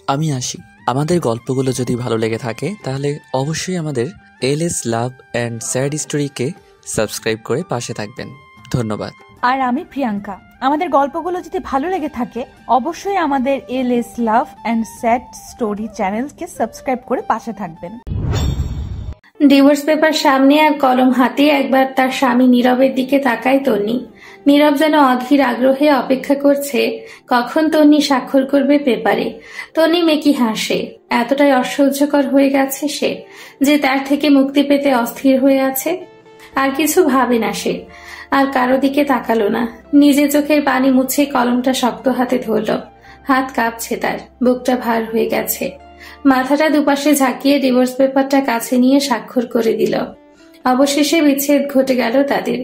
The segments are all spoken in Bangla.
আমি আসি। আমাদের গল্পগুলো যদি ভালো লেগে থাকে তাহলে অবশ্যই আমাদের এলএস লাভ অ্যান্ড স্যাড স্টোরিকে সাবস্ক্রাইব করে পাশে থাকবেন। ধন্যবাদ। আর আমি প্রিয়াঙ্কা। আমাদের গল্পগুলো যদি ভালো লেগে থাকে অবশ্যই আমাদের LS love and sad story চ্যানেলকে সাবস্ক্রাইব করে পাশে থাকবেন। ডিভোর্স পেপার সামনে আর কলম হাতে একবার তার স্বামী নীরবের দিকে তাকায় তন্নি। নীরব যেন অধীর আগ্রহে অপেক্ষা করছে কখন তন্নি স্বাক্ষর করবে পেপারে। তন্নি মেকি হাসে। এতটাই অসহ্যকর হয়ে গেছে সে যে তার থেকে মুক্তি পেতে অস্থির হয়ে আছে। আর কিছু ভাবে না সে, আর কারো দিকে তাকালো না। নিজে চোখের পানি মুছে কলমটা শক্ত হাতে ধরল। হাত কাঁপছে তার, বুকটা ভার হয়ে গেছে। মাথাটা দুপাশে ঝাঁকিয়ে ডিভোর্স পেপারটা কাছে নিয়ে স্বাক্ষর করে দিল। অবশেষে বিচ্ছেদ ঘটে গেল তাদের।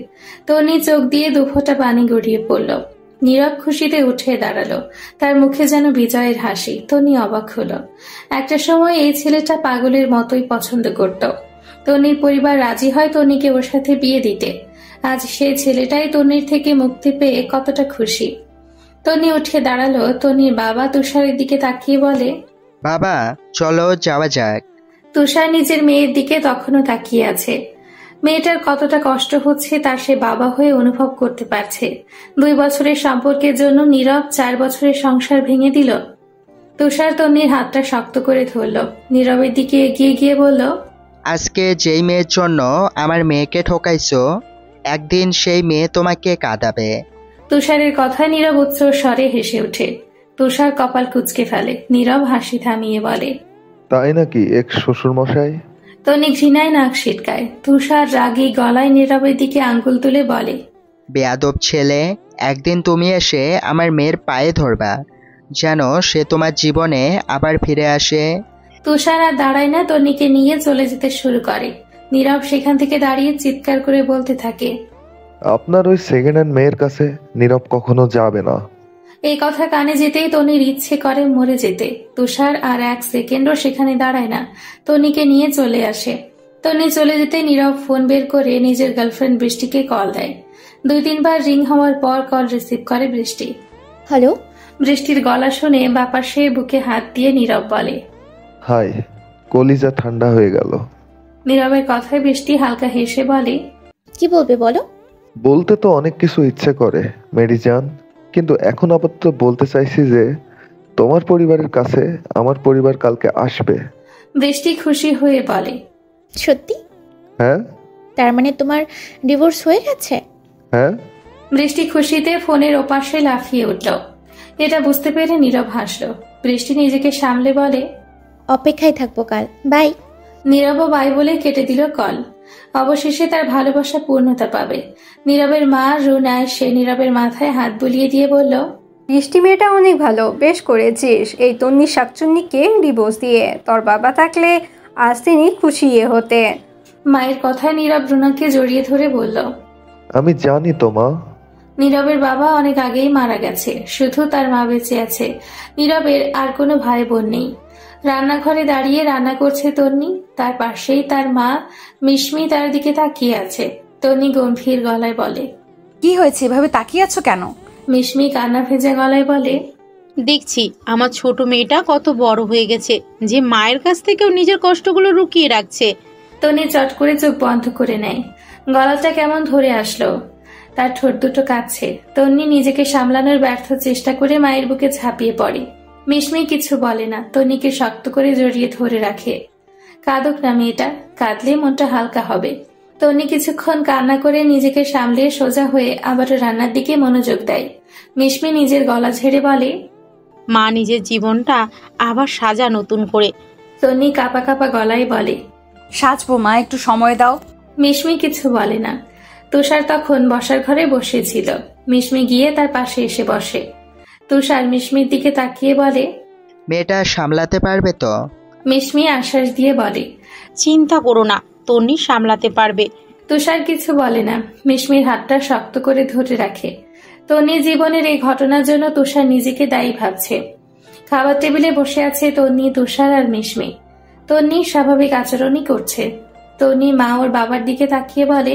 তন্নি চোখ দিয়ে দুফোঁটা পানি গড়িয়ে পড়ল। নীরব খুশিতে উঠে দাঁড়ালো, তার মুখে যেন বিজয়ের হাসি। তন্নি অবাক হলো। একটা সময় এই ছেলেটা পাগলের মতোই পছন্দ করত। তন্নির পরিবার রাজি হয় তন্নিকে ওর সাথে বিয়ে দিতে। আজ সেই ছেলেটাই তন্নির থেকে মুক্তি পেয়ে কতটা খুশি। তন্নি উঠে দাঁড়ালো। তন্নির বাবা তুষারের দিকে তাকিয়ে বলে, বাবা চলো যাওয়া যাক। তুষার নিজের মেয়ের দিকে তখনও তাকিয়ে আছে। মেয়েটার কতটা কষ্ট হচ্ছে তার সে বাবা হয়ে অনুভব করতে পারছে। 2 বছরের সম্পর্কের জন্য নীরব 4 বছরের সংসার ভেঙে দিল। তুষার তন্নির হাতটা শক্ত করে ধরল। নীরবের দিকে এগিয়ে গিয়ে বলল, আজকে যেই মেয়ের জন্য আমার মেয়েকে ঠকাইছো, একদিন সেই মেয়ে তোমাকে কাঁদাবে। তুষারের কথায় নীরব উচ্চ স্বরে হেসে ওঠে। তুষার কপাল কুঁচকে ফেলে। নীরব হাসি থামিয়ে বলে, তাই নাকি এক শ্বশুর মশাই? তন্নি ঘৃণায় নাক সিটকায়। তুষার রাগী গলায় নীরবের দিকে আঙ্গুল তুলে বলে, বেয়াদব ছেলে, একদিন তুমি এসে আমার মেয়ের পায়ে ধরবা, যেন সে তোমার জীবনে আবার ফিরে আসে। তুষার আর দাঁড়ায় না, তন্নিকে নিয়ে চলে যেতে শুরু করে। নীরব সেখান থেকে দাঁড়িয়ে চিৎকার করে বলতে থাকে, আপনার ওই সেকেন্ড হ্যান্ড মেয়ের কাছে নীরব কখনো যাবে না। এই কথা কানে যেতেই তন্নির ইচ্ছে করে মরে যেতে। তুষার আর 1 সেকেন্ডও সেখানে দাঁড়ায় না, তন্নিকে নিয়ে চলে আসে। তন্নি চলে যেতে নীরব ফোন বের করে নিজের গার্লফ্রেন্ড বৃষ্টিকে কল দেয়। 2-3 বার রিং হওয়ার পর কল রিসিভ করে বৃষ্টি। হ্যালো। বৃষ্টির গলা শুনে বাপাশে বুকে হাত দিয়ে নীরব বলে, হাই। কলিজা ঠান্ডা হয়ে গেল। নীরবের কথায় বৃষ্টি হালকা হেসে বলে, কি বলবে বলো। বলতে তো অনেক কিছু ইচ্ছে করে মেরিজান, কিন্তু এখন আপাতত বলতে চাইছি যে তোমার পরিবারের কাছে আমার পরিবার কালকে আসবে। বৃষ্টি খুশি হয়ে বলে, সত্যি? হ্যাঁ। তার মানে তোমার ডিভোর্স হয়ে গেছে? হ্যাঁ। বৃষ্টি খুশিতে ফোনের ওপাশে লাফিয়ে উঠল। এটা বুঝতে পেরে নীরব হাসল। বৃষ্টি নিজেকে সামলে বলে, অপেক্ষায় থাকবো কাল, বাই। নীরবও বাই বলে কেটে দিল কল। অবশেষে তার ভালোবাসা পূর্ণতা পাবে। নীরবের মা রুনা সে নীরবের মাথায় হাত বুলিয়ে দিয়ে বলল, বৃষ্টি মেয়েটা অনেক ভালো, বেশ করেছিস এই তন্নি শাকচুন্নিকে ডিভোর্স দিয়ে। তোর বাবা থাকলে আজ তিনি খুশি হতে। মায়ের কথায় নীরব রুনাকে জড়িয়ে ধরে বলল, আমি জানি তো মা। নীরবের বাবা অনেক আগেই মারা গেছে, শুধু তার মা বেঁচে আছে। নীরবের আর কোনো ভাই বোন নেই। রান্নাঘরে দাঁড়িয়ে রান্না করছে তন্নি। তার পাশেই তার মা মিশমি তার দিকে তাকিয়ে আছে। তন্নি গম্ভীর গলায় বলে, কি হয়েছে, এভাবে তাকিয়ে আছো কেন? মিশমি কান্না ভেজা গলায় বলে, দেখছি আমার ছোট মেয়েটা কত বড় হয়ে গেছে যে মায়ের কাছ থেকেও নিজের কষ্টগুলো লুকিয়ে রাখছে। তন্নি চট করে চোখ বন্ধ করে নেয়। গলাটা কেমন ধরে আসলো। তার ঠোঁট দুটো কাঁপছে। তন্নি নিজেকে সামলানোর ব্যর্থ চেষ্টা করে মায়ের বুকে ঝাঁপিয়ে পড়ে। মিশমি কিছু বলে না, তন্নিকে শক্ত করে জড়িয়ে ধরে রাখে। কাঁদুক না মেয়েটা, কাঁদলে মনটা হালকা হবে। তন্নি কিছুক্ষণ কান্না করে নিজেকে সামলিয়ে সোজা হয়ে আবারও রান্নার দিকে মনোযোগ দেয়। মিশমি নিজের গলা ঝেড়ে বলে, মা নিজের জীবনটা আবার সাজা নতুন করে। তন্নি কাঁপা কাঁপা গলায় বলে, সাজবো মা, একটু সময় দাও। মিশমি কিছু বলে না। তুষার তখন বসার ঘরে বসেছিল। মিশমি গিয়ে তার পাশে এসে বসে। তুষার মিশমির দিকে তাকিয়ে বলে, মেয়েটা সামলাতে পারবে তো? মিশমি আশ্বাস দিয়ে বলে, চিন্তা করো না, তন্নি সামলাতে পারবে। তুষার কিছু বলে না। মিশমির হাতটা শক্ত করে ধরে রাখে। তন্নি জীবনের এই ঘটনার জন্য তুষার নিজেকে দায়ী ভাবছে। খাবার টেবিলে বসে আছে তন্নি, তুষার আর মিশমি। তন্নি স্বাভাবিক আচরণই করছে। তন্নি মা ওর বাবার দিকে তাকিয়ে বলে,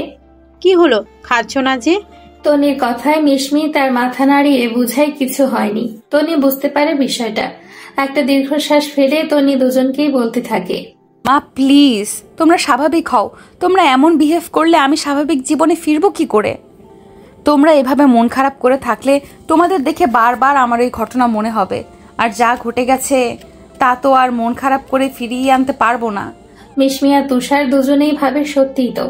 কি হলো, খাচ্ছ না যে? তনির কথায় মিশমি তার মাথা নাড়িয়ে বুঝায় কিছু হয়নি। তনি বুঝতে পারে বিষয়টা। একটা দীর্ঘশ্বাস ফেলে তনি দুজনকেই বলতে থাকে, মা প্লিজ তোমরা স্বাভাবিক হও। তোমরা এমন বিহেভ করলে আমি স্বাভাবিক জীবনে ফিরবো কি করে? তোমরা এভাবে মন খারাপ করে থাকলে তোমাদের দেখে বারবার আমার এই ঘটনা মনে হবে, আর যা ঘটে গেছে তা তো আর মন খারাপ করে ফিরিয়ে আনতে পারবো না। মিশমি আর তুষার দুজনেই ভাবে সত্যিই তো,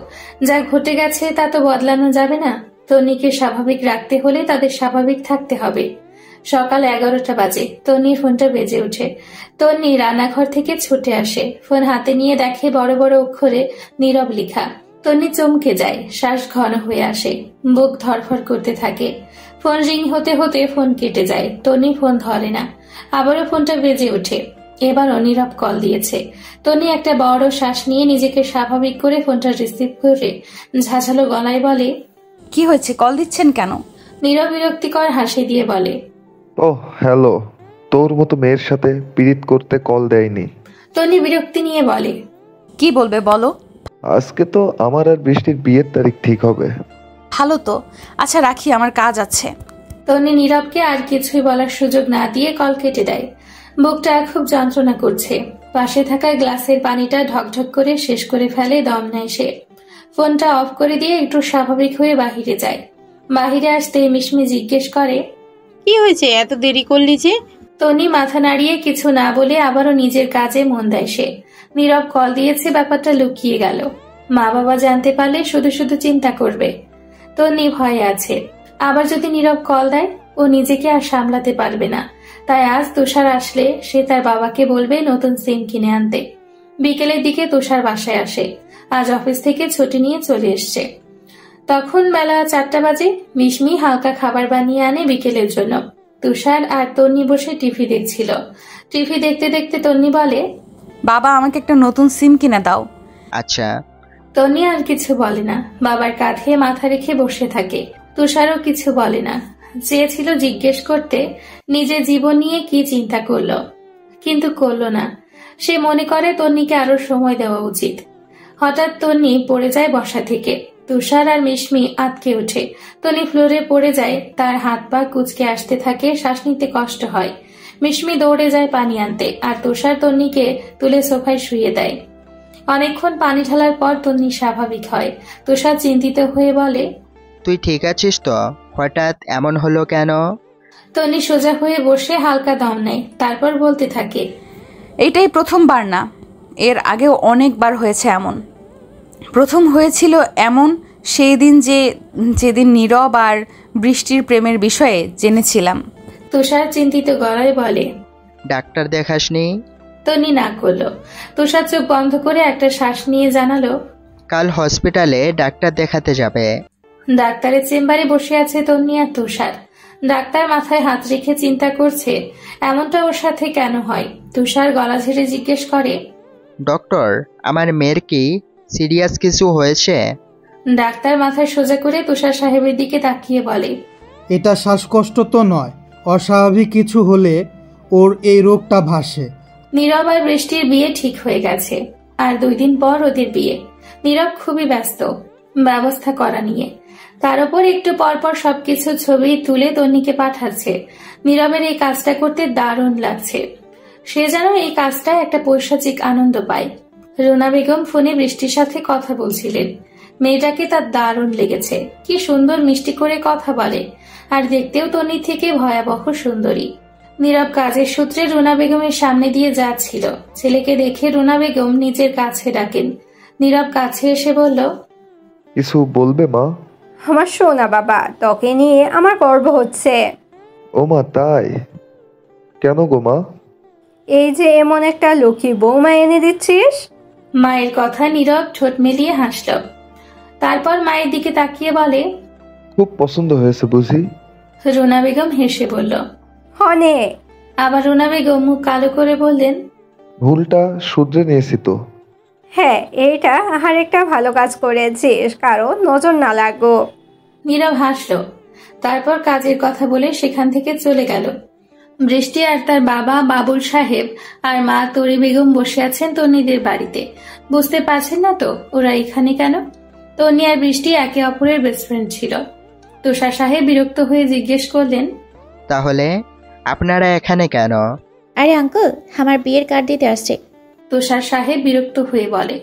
যা ঘটে গেছে তা তো বদলানো যাবে না। তন্নিকে স্বাভাবিক রাখতে হলে তাদের স্বাভাবিক থাকতে হবে। সকাল 11টা বাজে। তন্নির ফোনটা বেজে ওঠে। তন্নি রান্নাঘর থেকে ছুটে আসে। ফোন হাতে নিয়ে দেখে বড় বড় অক্ষরে নীরব লেখা। তন্নি চমকে যায়, শ্বাস ঘন হয়ে আসে, বুক ধড়ফড় করতে থাকে। ফোন রিং হতে হতে ফোন কেটে যায়। তন্নি ফোন ধরে না। আবারও ফোনটা বেজে ওঠে। এবারও নীরব কল দিয়েছে। তন্নি একটা বড় শ্বাস নিয়ে নিজেকে স্বাভাবিক করে ফোনটা রিসিভ করে ঝাঁঝালো গলায় বলে, কি হয়েছে, কল দিচ্ছেন কেন? নীরব বিরক্তিকর হাসি দিয়ে বলে, ও হ্যালো, তোর মতো মেয়ের সাথে পীড়িত করতে কল দেয়নি। তন্নি বিরক্তি নিয়ে বলে, কি বলবে বলো? আজকে তো আমার আর বৃষ্টির বিয়ের তারিখ ঠিক হবে। ভালো তো, আচ্ছা রাখি, আমার কাজ আছে। তন্নি নীরবকে আর কিছুই বলার সুযোগ না দিয়ে কল কেটে দেয়। বুকটা খুব যন্ত্রণা করছে। পাশে থাকা গ্লাসের পানিটা ঢকঢক করে শেষ করে ফেলে দম নেয় সে। ফোনটা অফ করে দিয়ে একটু স্বাভাবিক হয়ে বাহিরে যায়। বাহিরে আসতে মিশমি জিজ্ঞেস করে, কি হয়েছে, এত দেরি করলি যে? তন্নি মাথা নাড়িয়ে কিছু না বলে আবারও নিজের কাজে মন দেয় সে। নীরব কল দিয়েছে, ব্যাপারটা লুকিয়ে গেল। মা বাবা জানতে পারলে শুধু শুধু চিন্তা করবে। তন্নি ভয়ে আছে, আবার যদি নীরব কল দেয় ও নিজেকে আর সামলাতে পারবে না। তাই আজ তুষার আসলে সে তার বাবাকে বলবে নতুন সিম কিনে আনতে। বিকেলের দিকে তুষার বাসায় আসে। আজ অফিস থেকে ছুটি নিয়ে চলে এসছে। তখন বেলা 4টা বাজে। মিশমি হালকা খাবার বানিয়ে আনে বিকেলের জন্য। তুষার আর তন্নি বসে টিভি দেখছিল। টিভি দেখতে দেখতে তন্নি বলে, বাবা আমাকে একটা নতুন সিম কিনে দাও। আচ্ছা। তন্নি আর কিছু বলে না, বাবার কাঁধে মাথা রেখে বসে থাকে। তুষারও কিছু বলে না। চেয়েছিল জিজ্ঞেস করতে নিজের জীবন নিয়ে কি চিন্তা করলো, কিন্তু করলো না। সে মনে করে তন্নিকে আরো সময় দেওয়া উচিত। হঠাৎ তন্নি পড়ে যায় বসা থেকে। তুষার আর মিশমি আটকে ওঠে। তন্নি ফ্লোরে পড়ে যায়, তার হাত পা কুঁচকে আসতে থাকে, শ্বাস নিতে কষ্ট হয়। মিশমি দৌড়ে যায় পানি আনতে, আর তুষার তন্নিকে তুলে সোফায় শুইয়ে দেয়। অনেকক্ষণ পানি ঢালার পর তন্নি স্বাভাবিক হয়। তুষার চিন্তিত হয়ে বলে, তুই ঠিক আছিস তো? হঠাৎ এমন হলো কেন? তন্নি সোজা হয়ে বসে হালকা দম নেয়, তারপর বলতে থাকে, এইটাই প্রথমবার না, এর আগেও অনেকবার হয়েছে এমন। প্রথম হয়েছিল এমন সেই দিন যেদিন নীরব আর বৃষ্টির প্রেমের বিষয়ে জেনেছিলাম। তুষার চিন্তিত গলায় বলে, ডাক্তার দেখাসনি? তন্নি না করলো। তুষার চোখ বন্ধ করে একটা শ্বাস নিয়ে জানালো, কাল হসপিটালে ডাক্তার দেখাতে যাবে। ডাক্তারের চেম্বারে বসে আছে তন্নি আর তুষার। ডাক্তার মাথায় হাত রেখে চিন্তা করছে এমনটা ওর সাথে কেন হয়। তুষার গলা ঝেড়ে জিজ্ঞেস করে, ডক্টর, আমার মেয়ের কি সিরিয়াস কিছু হয়েছে? ডাক্তার মাথায় সোজা করে তুষার সাহেবের দিকে তাকিয়ে বলে, এটা শ্বাসকষ্ট তো নয়, অস্বাভাবিক কিছু হলে ওর এই রোগটা ভাসে। নীরব আর বৃষ্টির বিয়ে ঠিক হয়ে গেছে, আর 2 দিন পর ওদের বিয়ে। নীরব খুবই ব্যস্ত ব্যবস্থা করা নিয়ে। তার উপর একটু পরপর সবকিছু ছবি তুলে তন্নিকে পাঠাচ্ছে। নীরবের এই কাজটা করতে দারুণ লাগছে। সে যেন এই কাজটা একটা পৈশাচিক আনন্দ পায়। রুনা বেগম ফোনে বৃষ্টির সাথে কথা বলছিলেন। মেয়েটাকে তার দারুণ লেগেছে। কি সুন্দর মিষ্টি করে কথা বলে, আর দেখতেও তন্নি থেকে ভয়াবহ সুন্দরী। নীরব কাজের সূত্রে রুনা বেগমের সামনে দিয়ে যাচ্ছিল। ছেলেকে দেখে রুনা বেগম নিজের কাছে ডাকেন। নীরব কাছে এসে বলল, কিছু বলবে মা? আমার সোনা বাবা, তোকে নিয়ে আমার গর্ব হচ্ছে। ও মা, তাই? কেন গো মা? এই যে এমন একটা লক্ষ্মী বৌমা এনে দিচ্ছিস। মায়ের কথা নীরব ঠোঁট মেলিয়ে হাসল। তারপর মায়ের দিকে তাকিয়ে বলে, খুব পছন্দ হয়েছে বুঝি? রুনা বেগম হেসে বলল, হনে। আবার রুনা বেগম মুখ কালো করে বললেন, ভুলটা শুধরে নিয়েছি তো। হ্যাঁ, এইটা আর একটা ভালো কাজ করেছিস, কারণ নজর না লাগো। নীরব হাসল। তারপর কাজের কথা বলে সেখান থেকে চলে গেল। বৃষ্টি আর তার বাবা বাবুল সাহেব আর মা তরি বেগম বসে আছেন তন্নিদের বাড়িতে। বুঝতে পারছেন না তো ওরা এখানে কেন? তন্নি আর বৃষ্টি একে অপরের বেস্ট ফ্রেন্ড ছিল। তুষার সাহেব বিরক্ত হয়ে জিজ্ঞেস করলেন, তাহলে আপনারা এখানে কেন? আরে আঙ্কেল, আমার বিয়ের কার্ড দিতে আসছে। তুষার সাহেব বিরক্ত হয়ে বলে।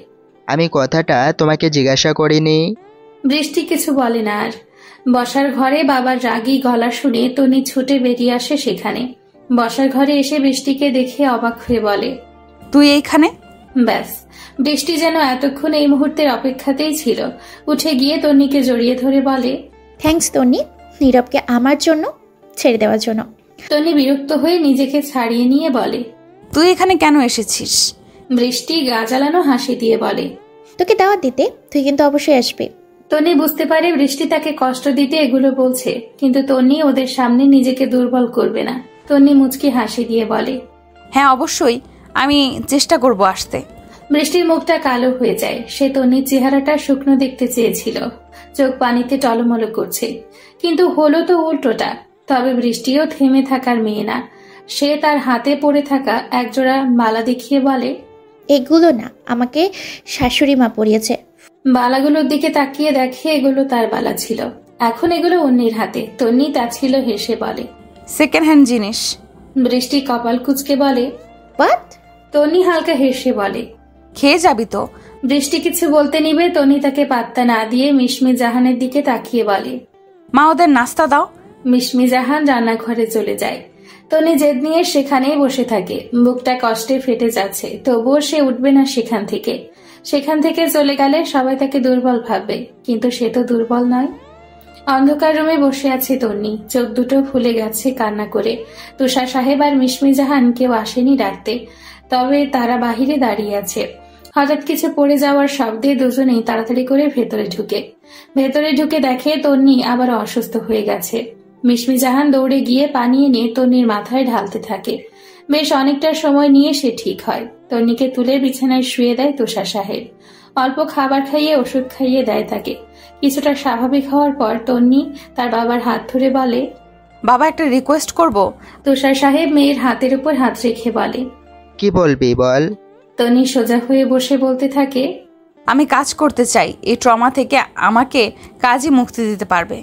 আমি কথাটা তোমাকে জিজ্ঞাসা করিনি। বৃষ্টি কিছু বলে না আর। বসার ঘরে বাবার রাগী গলা শুনে তনি ছুটে বেরিয়ে আসে সেখানে। বসার ঘরে এসে বৃষ্টিকে দেখে অবাক হয়ে বলে, তুই এইখানে? ব্যাস, বৃষ্টি যেন এতক্ষণ এই মুহূর্তের অপেক্ষাতেই ছিল। উঠে গিয়ে তন্নিকে জড়িয়ে ধরে বলে, থ্যাঙ্কস তন্নি, নীরবকে আমার জন্য ছেড়ে দেওয়ার জন্য। তন্নি বিরক্ত হয়ে নিজেকে ছাড়িয়ে নিয়ে বলে, তুই এখানে কেন এসেছিস? বৃষ্টি গা জ্বালানো হাসি দিয়ে বলে, তোকে দাওয়াত দিতে, তুই কিন্তু অবশ্যই আসবি। তন্নি বুঝতে পারে বৃষ্টি তাকে কষ্ট দিতে এগুলো বলছে, কিন্তু তন্নি ওদের সামনে নিজেকে দুর্বল করবে না। তন্নি মুচকি হাসি দিয়ে বলে, হ্যাঁ অবশ্যই, আমি চেষ্টা করব আসতে। বৃষ্টির মুখটা কালো হয়ে যায়। সে তন্নির চেহারাটা শুকনো দেখতে চেয়েছিল, চোখ পানিতে টলমল করছে, কিন্তু হলো তো উল্টোটা। তবে বৃষ্টিও থেমে থাকার মেয়ে না। সে তার হাতে পড়ে থাকা একজোড়া মালা দেখিয়ে বলে, এগুলো না, আমাকে শাশুড়ি মা পরিয়েছে। বালাগুলোর দিকে তাকিয়ে দেখে এগুলো তার বালা ছিল। এখন এগুলো অন্যের হাতে। তন্নি তা ছিল হেসে বলে, সেকেন্ড হ্যান্ড জিনিস। বৃষ্টি কপাল কুঁচকে বলে, হোয়াট? তন্নি হালকা হেসে বলে, খেয়ে যাবি তো? বৃষ্টি কিছু বলতে নিবে, তন্নি তাকে পাত্তা না দিয়ে মিশমি জাহানের দিকে তাকিয়ে বলে, মা ওদের নাস্তা দাও। মিশমি জাহান রান্নাঘরে চলে যায়। তন্নি জেদ নিয়ে সেখানেই বসে থাকে। বুকটা কষ্টে ফেটে যাচ্ছে, তবুও সে উঠবে না সেখান থেকে। সেখান থেকে চলে গেলে সবাই তাকে দুর্বল ভাববে, কিন্তু সে তো দুর্বল নয়। অন্ধকার রুমে বসে আছে তন্নি, চোখ দুটো ফুলে গেছে কান্না করে। তুষার সাহেব আর মিশমি জাহান কেউ আসেনি ডাকতে, তবে তারা বাহিরে দাঁড়িয়ে আছে। হঠাৎ কিছু পড়ে যাওয়ার শব্দে দুজনেই তাড়াতাড়ি করে ভেতরে ঢুকে দেখে তন্নি আবার অসুস্থ হয়ে গেছে। মিশমি জাহান দৌড়ে গিয়ে পানি এনে তন্নির মাথায় ঢালতে থাকে। বেশ অনেকটা সময় নিয়ে সে ঠিক হয়। তন্নিকে তুলে বিছানায় শুয়ে দেয় তুষার সাহেব। অল্প খাবার খাইয়ে ওষুধ খাইয়ে দেয় তাকে। কিছুটা স্বাভাবিক হওয়ার পর তন্নি তার বাবার হাত ধরে বলে, বাবা একটা রিকোয়েস্ট করব। তুষার সাহেব মেয়ের হাতের উপর হাত রেখে বলে, কি বলবি বল। তন্নি সোজা হয়ে বসে বলতে থাকে, আমি কাজ করতে চাই, এই ট্রমা থেকে আমাকে কাজই মুক্তি দিতে পারবে।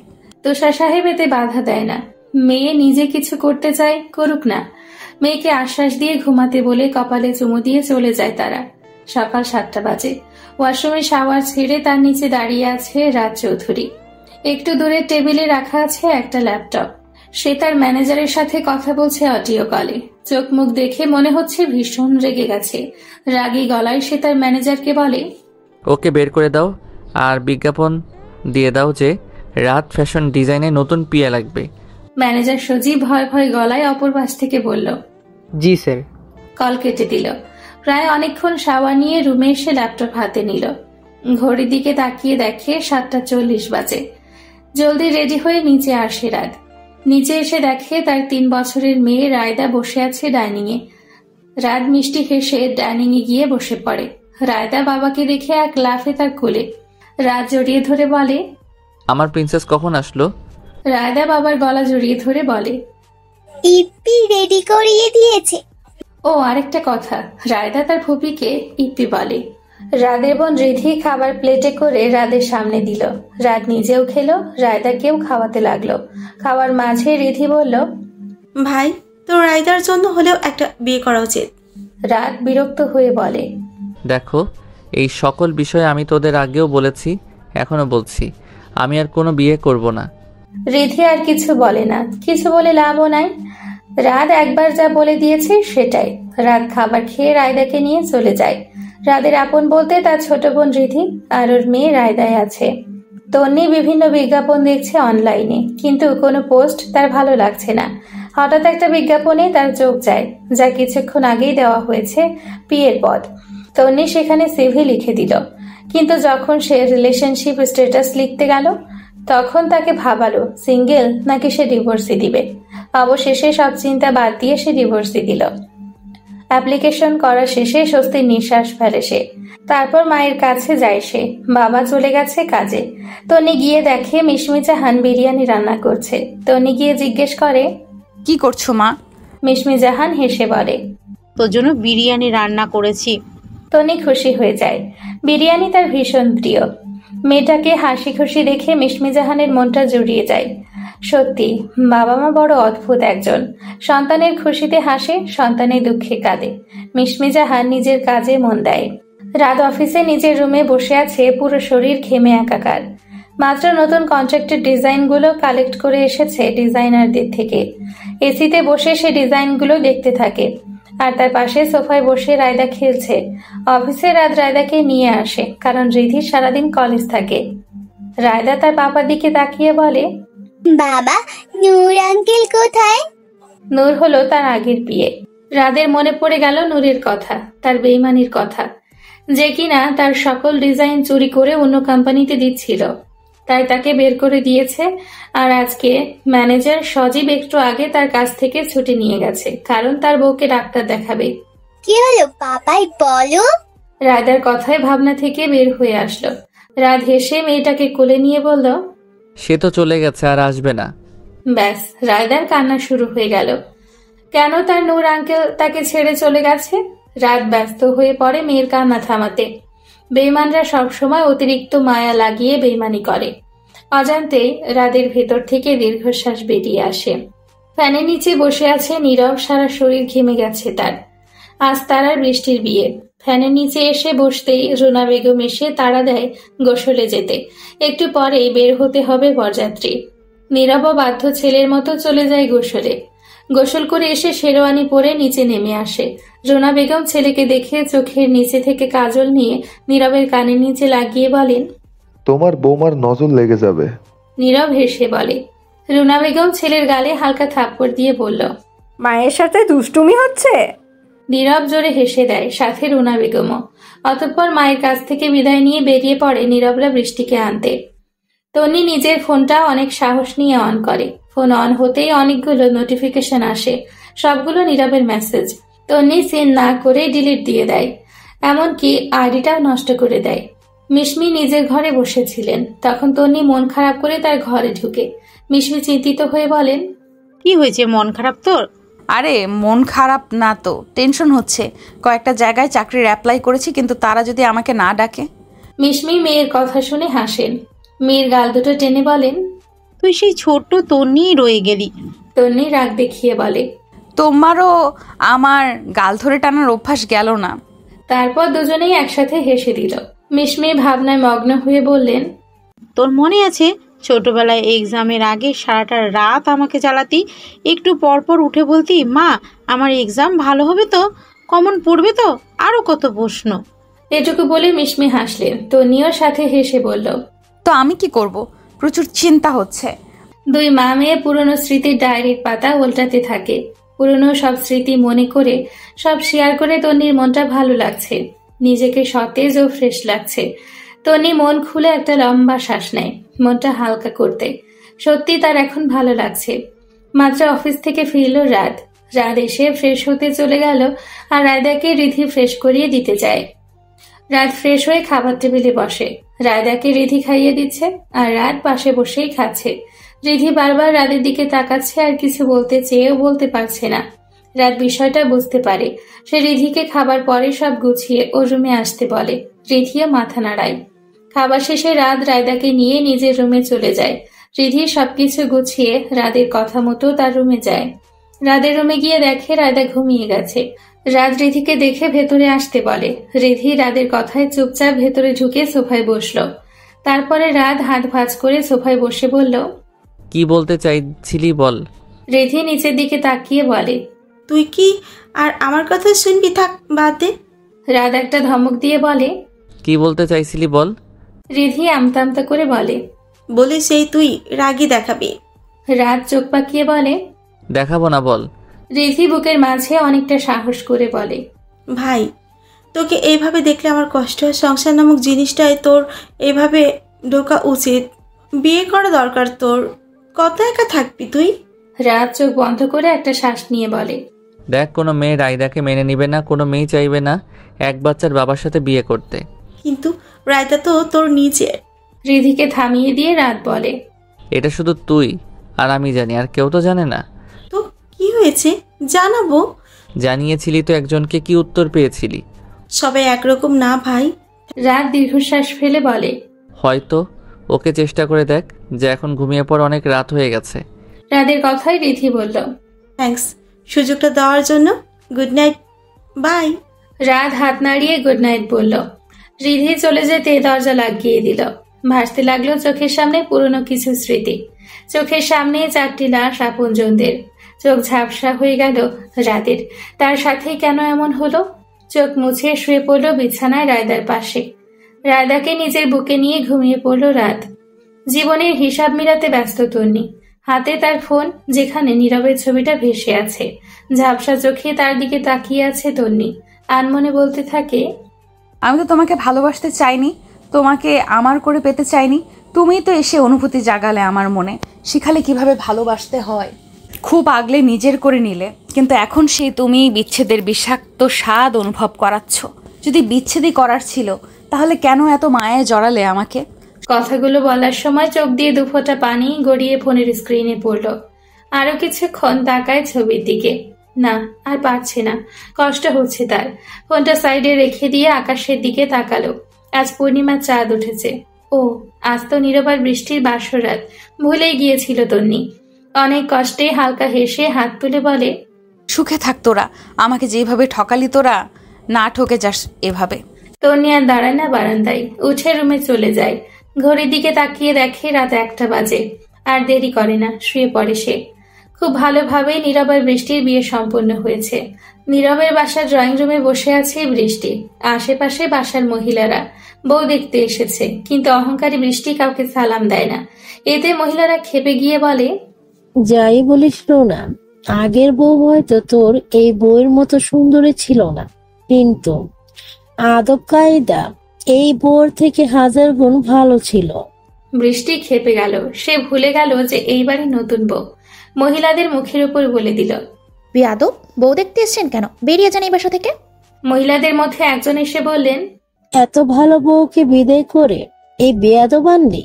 তুষার সাহেব এতে বাধা দেয় না। মেয়ে নিজে কিছু করতে চায়, করুক না। মেয়েকে আশ্বাস দিয়ে ঘুমাতে বলে কপালে চুমু দিয়ে চলে যায় তারা। সকাল 7টা বাজে। ওয়াশরুমে শাওয়ার ছেড়ে তার নিচে দাঁড়িয়ে আছে রাজ চৌধুরী। একটু দূরে টেবিলে রাখা আছে একটা ল্যাপটপ। সে তার ম্যানেজারের সাথে কথা বলছে অডিও কলে। চোখ মুখ দেখে মনে হচ্ছে ভীষণ রেগে গেছে। রাগী গলায় সে তার ম্যানেজারকে বলে, ওকে বের করে দাও আর বিজ্ঞাপন দিয়ে দাও যে রাত ফ্যাশন ডিজাইনে নতুন পিয়া লাগবে। ম্যানেজার সজীব ভয় ভয় গলায় অপর পাশ থেকে বলল, জি স্যার। কল কেটে দিল। প্রায় অনেকক্ষণ শাওয়ার নিয়ে রুমে এসে ল্যাপটপ হাতে নিল। ঘড়ির দিকে তাকিয়ে দেখে 7:40 বাজে। জলদি রেডি হয়ে নিচে আসে রাত। নিচে এসে দেখে তার 3 বছরের মেয়ে রায়দা বসে আছে ডাইনিং এ। রাত মিষ্টি হেসে ডাইনিং এ গিয়ে বসে পড়ে। রায়দা বাবাকে দেখে এক লাফে তার কোলে। রাত জড়িয়ে ধরে বলে, আমার প্রিন্সেস কখন আসলো? রায়দা বাবার গলা জড়িয়ে ধরে বলে, ইপি রেডি করিয়ে দিয়েছে। ও আরেকটা কথা, রায়দা তার ফুপিকে ইপ্পি বলে। রাদের বোন রিধি খাবার প্লেটে করে রাদের সামনে দিল। রাত নিজেও খেলো, রায়দাকেও খাওয়াতে লাগলো। খাওয়ার মাঝে রিধি বলল, ভাই, তোর রায়দার জন্য হলেও একটা বিয়ে করা উচিত। রাত বিরক্ত হয়ে বলে, দেখো, এই সকল বিষয়ে আমি তোদের আগেও বলেছি, এখনো বলছি, আমি আর কোনো বিয়ে করব না। রিধি আর কিছু বলে না, কিছু বলে লাভও নাই। রাত একবার যা বলে দিয়েছে সেটাই। রাত খাবার খেয়ে রায়দাকে নিয়ে চলে যায়। রাদের আপন বলতে তার ছোট বোন রিধি আর ওর মেয়ে রায়দায় আছে। তন্নি বিভিন্ন বিজ্ঞাপন দেখছে অনলাইনে, কিন্তু কোনো পোস্ট তার ভালো লাগছে না। হঠাৎ একটা বিজ্ঞাপনে তার চোখ যায়, যা কিছুক্ষণ আগেই দেওয়া হয়েছে, পিএর পদ। তন্নি সেখানে সিভি লিখে দিল, কিন্তু যখন সে রিলেশনশিপ স্ট্যাটাস লিখতে গেল তখন তাকে ভাবালো সিঙ্গেল নাকি সে ডিভোর্সই দিবে। অবশেষে সব চিন্তা বাদ দিয়ে সে ডিভোর্সই দিল। অ্যাপ্লিকেশন করা শেষে স্বস্তির নিঃশ্বাস ফেলে সে। তারপর মায়ের কাছে যায় সে। বাবা চলে গেছে কাজে। তনি গিয়ে দেখে মিশমি জাহান বিরিয়ানি রান্না করছে। তনি গিয়ে জিজ্ঞেস করে, কি করছো মা? মিশমি জাহান হেসে বলে, তোর জন্য বিরিয়ানি রান্না করেছি। তনি খুশি হয়ে যায়। বিরিয়ানি তার ভীষণ প্রিয়। মেয়েটাকে হাসি খুশি দেখে মিশমি জাহানের মনটা জুড়িয়ে যায়। সত্যি বাবা মা বড় অদ্ভুত একজন, সন্তানের খুশিতে হাসে, সন্তানের দুঃখে কাঁদে। মিশমি জাহান নিজের কাজে মন দেয়। রাত অফিসে নিজের রুমে বসে আছে, পুরো শরীর ঘেমে একাকার। মাত্র নতুন কন্ট্রাক্টের ডিজাইনগুলো কালেক্ট করে এসেছে ডিজাইনারদের থেকে। এসিতে বসে সে ডিজাইনগুলো দেখতে থাকে, আর তার পাশে সোফায় বসে রায়দা খেলছে। অফিসে রাত রায়দাকে নিয়ে আসে, কারণ রিধি সারাদিন কলেজ থাকে। রায়দা তার পাপার দিকে তাকিয়ে বলে, বাবা, নূর আঙ্কেল কোথায়? নূর হলো তার আগের বিয়ে। রাদের মনে পড়ে গেল নূরের কথা, তার বেইমানির কথা, যে কিনা তার সকল ডিজাইন চুরি করে অন্য কোম্পানিতে দিচ্ছিল। তাই তাকে বের করে দিয়েছে। আর আজকে ম্যানেজার সজীব একটু আগে তার কাছ থেকে ছুটি নিয়ে গেছে, কারণ তার বউকে ডাক্তার দেখাবে। কি হলো পাপাই, বলো। রায়দার কথায় ভাবনা থেকে বের হয়ে আসলো। রাত হেসে মেয়েটাকে কোলে নিয়ে বলল, সে তো চলে গেছে, আর আসবে না। ব্যাস, রায়দার কান্না শুরু হয়ে গেল। কেন তার নূর আঙ্কেল তাকে ছেড়ে চলে গেছে? রাত ব্যস্ত হয়ে পড়ে মেয়ের কান্না থামাতে। বেইমানরা সবসময় অতিরিক্ত মায়া লাগিয়ে বেইমানি করে। অজান্তেই রাদের ভেতর থেকে দীর্ঘশ্বাস বেরিয়ে আসে। ফ্যানের নিচে বসে আছে নীরব, সারা শরীর ঘেমে গেছে তার। আজ তারার বৃষ্টির বিয়ে। ফ্যানের নিচে এসে বসতেই রুনা বেগম এসে তাড়া দেয় গোসলে যেতে। একটু পরেই বের হতে হবে বরযাত্রী। নীরব বাধ্য ছেলের মতো চলে যায় গোসলে। গোসল করে এসে শেরওয়ানি পরে নিচে নেমে আসে। রুনা বেগম ছেলেকে দেখে চোখের নিচে থেকে কাজল নিয়ে নীরবের কানের নিচে লাগিয়ে বলেন, তোমার বৌমার নজর লেগে যাবে। নীরব হেসে বলে। রুনা বেগম ছেলের গালে হালকা থাপ্পড় দিয়ে বলল, মায়ের সাথে দুষ্টুমি হচ্ছে। নীরব জোরে হেসে দেয়, সাথে রুনা বেগমও। অতঃপর মায়ের কাছ থেকে বিদায় নিয়ে বেরিয়ে পড়ে নীরবরা বৃষ্টিকে আনতে। তন্নি নিজের ফোনটা অনেক সাহস নিয়ে অন করে। ফোন অন হতেই অনেকগুলো নোটিফিকেশন আসে, সবগুলো নীরবের মেসেজ। তন্নি সিন না করে ডিলিট দিয়ে দেয়, এমনকি আইডিটাও নষ্ট করে দেয়। মিশমি নিজের ঘরে বসেছিলেন, তখন তন্নি মন খারাপ করে তার ঘরে ঢুকে। মিশমি চিন্তিত হয়ে বলেন, কি হয়েছে, মন খারাপ তোর? আরে মন খারাপ না তো, টেনশন হচ্ছে। কয়েকটা জায়গায় চাকরির অ্যাপ্লাই করেছি, কিন্তু তারা যদি আমাকে না ডাকে। মিশমি মেয়ের কথা শুনে হাসেন। মেয়ের গাল দুটো টেনে বলেন, তুই সেই ছোট্ট তন্নিই রয়ে গেলি। তন্নি রাগ দেখিয়ে বলে, তোমারও আমার গাল ধরে টানার অভ্যাস গেল না। তারপর দুজনেই একসাথে হেসে দিল। মিশমি ভাবনায় মগ্ন হয়ে বললেন, তোর মনে আছে ছোটবেলায় এক্সামের আগে সারাটা রাত আমাকে জ্বালাতি, একটু পরপর উঠে বলতি, মা আমার এক্সাম ভালো হবে তো, কমন পড়বে তো, আরো কত প্রশ্ন। এটুকু বলে মিশমি হাসলেন। তন্নিও সাথে হেসে বলল, তো আমি কি করব, প্রচুর চিন্তা হচ্ছে। দুই মা মেয়ে পুরনো স্মৃতির ডায়েরির পাতা উল্টাতে থাকে। পুরনো সব স্মৃতি মনে করে, সব শেয়ার করে তন্নির মনটা ভালো লাগছে, নিজেকে সতেজ ও ফ্রেশ লাগছে। তন্নি মন খুলে একটা লম্বা শ্বাস নেয়, মনটা হালকা করতে। সত্যি তার এখন ভালো লাগছে। মাত্র অফিস থেকে ফিরল রাত। রাত এসে ফ্রেশ হতে চলে গেল, আর রায়দাকে রিধি ফ্রেশ করিয়ে দিতে যায়। রাত ফ্রেশ হয়ে খাবার টেবিলে বসে। রায়দাকে রিধি খাইয়ে দিচ্ছে, আর রাত পাশে বসেই খাচ্ছে। রিধি বারবার রাতের দিকে তাকাচ্ছে, আর কিছু বলতে চেয়েও বলতে পারছে না। রাত বিষয়টা বুঝতে পারে। সে রিধিকে খাবার পরে সব গুছিয়ে ওর রুমে আসতে বলে। রিধিও মাথা নাড়ায়। খাবার শেষে রাত রায়দাকে নিয়ে নিজের রুমে চলে যায়। রিধি সবকিছু গুছিয়ে রাদের কথা মতো তার রুমে যায়। রাদের রুমে গিয়ে দেখে রায়দা ঘুমিয়ে গেছে। রাত রিধিকে দেখে ভেতরে আসতে বলে। রিধি রাদের কথায় চুপচাপ ভেতরে ঢুকে সোফায় বসলো। তারপরে রাত হাত ভাঁজ করে সোফায় বসে বলল, কি বলতে চাইছিলি বল। রিধি নিচের দিকে তাকিয়ে বলে, তুই কি আর আমার কথা শুনবি? থাক, বাদ দে। রাত একটা ধমক দিয়ে বলে, কি বলতে চাইছিলি বল। রিধি আমতা আমতা করে বলে, বলে সেই তুই রাগি দেখাবি। রাত চোখ পাকিয়ে বলে, দেখাবো না, বল। রিধি বুকের মাঝে অনেকটা সাহস করে বলে, ভাই, তোকে এইভাবে দেখলে আমার কষ্ট হয়। সংসার নামক জিনিসটাই তোর এইভাবে ঢোকা উচিত। বিয়ে করা দরকার তোর। কত একা থাকবি তুই? রাত চোখ বন্ধ করে একটা শ্বাস নিয়ে বলে, দেখ, কোনো মেয়ে রায়দাকে মেনে নিবে না, কোনো মেয়ে চাইবে না এক বাচ্চার বাবার সাথে বিয়ে করতে। কিন্তু রায়তা তো তোর নিজের। রিধিকে থামিয়ে দিয়ে রাত বলে, এটা শুধু তুই আর আমি জানি, আর কেউ তো জানে না। তো কি হয়েছে জানাবো। জানিয়েছিলি তো একজনকে, কি উত্তর পেয়েছিলি? সবাই একরকম না ভাই। রাত দীর্ঘশ্বাস ফেলে বলে, হয়তো ওকে চেষ্টা করে দেখ যে এখন ঘুমিয়ে পড়, অনেক রাত হয়ে গেছে। রাদের কথাই রিধি বলল, থ্যাঙ্কস সুযোগটা দেওয়ার জন্য। Good night, bye. রাত হাত নাড়িয়ে গুড নাইট বলল। রিধি চলে যেতে দরজা লাগিয়ে দিল। ভাসতে লাগলো চোখের সামনে পুরনো কিছু স্মৃতি। চোখের সামনে 4টি লাশ আপনজনদের। চোখ ঝাপসা হয়ে গেল রাতের। তার সাথেই কেন এমন হলো? চোখ মুছে শুয়ে পড়ল বিছানায় রায়দার পাশে। রায়দাকে নিজের বুকে নিয়ে ঘুমিয়ে পড়ল রাত। জীবনের হিসাব মিলাতে ব্যস্ত তন্নি। হাতে তার ফোন, যেখানে নীরবের ছবিটা ভেসে আছে। ঝাপসা চোখে তার দিকে তাকিয়ে আছে তন্নি। আনমনে বলতে থাকে, আমি তো তোমাকে ভালোবাসতে চাইনি, তোমাকে আমার করে পেতে চাইনি। তুমিই তো এসে অনুভূতি জাগালে আমার মনে, শিখালে কিভাবে ভালোবাসতে হয়। খুব আগলে নিজের করে নিলে, কিন্তু এখন সেই তুমি বিচ্ছেদের বিষাক্ত স্বাদ অনুভব করাচ্ছ। যদি বিচ্ছেদই করার ছিল, তাহলে কেন এত মায়ায় জড়ালে আমাকে? কথাগুলো বলার সময় চোখ দিয়ে দুফোঁটা পানি গড়িয়ে ফোনের স্ক্রিনে পড়ল। আরো কিছুক্ষণ তাকায় ছবির দিকে। না, আর পারছে না, কষ্ট হচ্ছে তার। ফোনটা সাইডে রেখে দিয়ে আকাশের দিকে তাকালো। আজ পূর্ণিমার চাঁদ উঠেছে। ও, আজ তো নীরব আর বৃষ্টির বাসর রাত। ভুলেই গিয়েছিল তন্নি। অনেক কষ্টে হালকা হেসে হাত তুলে বলে, সুখে থাক তোরা, আমাকে যেভাবে ঠকালি তোরা না ঠকে যাস এভাবে। তন্নি আর দাঁড়ায় না বারান্দায়, উঠে রুমে চলে যায়। ঘড়ির দিকে তাকিয়ে দেখে রাত 1টা বাজে। আর দেরি করে না, শুয়ে পড়ে সে। খুব ভালোভাবেই নীরব আর বৃষ্টির বিয়ে সম্পন্ন হয়েছে। নীরবের বাসার ড্রয়িং রুমে বসে আছে বৃষ্টি। আশেপাশে বাসার মহিলারা বউ দেখতে এসেছে, কিন্তু অহংকারী বৃষ্টি কাউকে সালাম দেয় না। এতে মহিলারা খেপে গিয়ে বলে, যাই বলিস না, আগের বউ হয়তো তোর এই বউয়ের মতো সুন্দরী ছিল না, কিন্তু আদব কায়দা এই বউর থেকে 1000 গুণ ভালো ছিল। বৃষ্টি খেপে গেল। সে ভুলে গেল যে এইবারই নতুন বউ। মহিলাদের মুখের উপর বলে দিল, বেয়াদব, বউ দেখতে এসছেন কেন? বেরিয়ে যান এই বাসা থেকে। মহিলাদের মধ্যে একজন এসে বললেন, এত ভালো বউকে বিদায় করে এই বেয়াদব আনলি,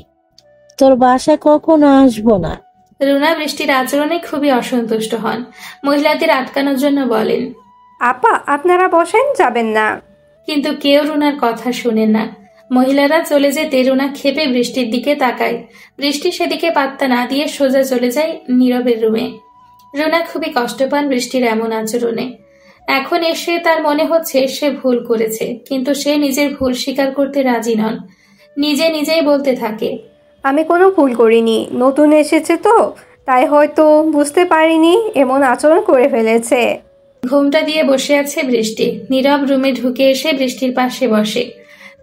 তোর বাসায় কখনো আসবো না। রুনা বৃষ্টির আচরণে খুবই অসন্তুষ্ট হন। মহিলাদের আটকানোর জন্য বলেন, আপা আপনারা বসেন, যাবেন না। কিন্তু কেউ রুনার কথা শুনেন না। মহিলারা চলে যেতে রুনা ক্ষেপে বৃষ্টির দিকে তাকায়। বৃষ্টি সেদিকে পাত্তা না দিয়ে সোজা চলে যায় নীরবের রুমে। রুনা খুবই কষ্ট পান বৃষ্টির এমন আচরণে। এখন এসে তার মনে হচ্ছে সে ভুল করেছে, কিন্তু সে নিজের ভুল স্বীকার করতে রাজি নন। নিজেই বলতে থাকে, আমি কোনো ভুল করিনি, নতুন এসেছে তো, তাই হয়তো বুঝতে পারিনি এমন আচরণ করে ফেলেছে। ঘুমটা দিয়ে বসে আছে বৃষ্টি। নীরব রুমে ঢুকে এসে বৃষ্টির পাশে বসে।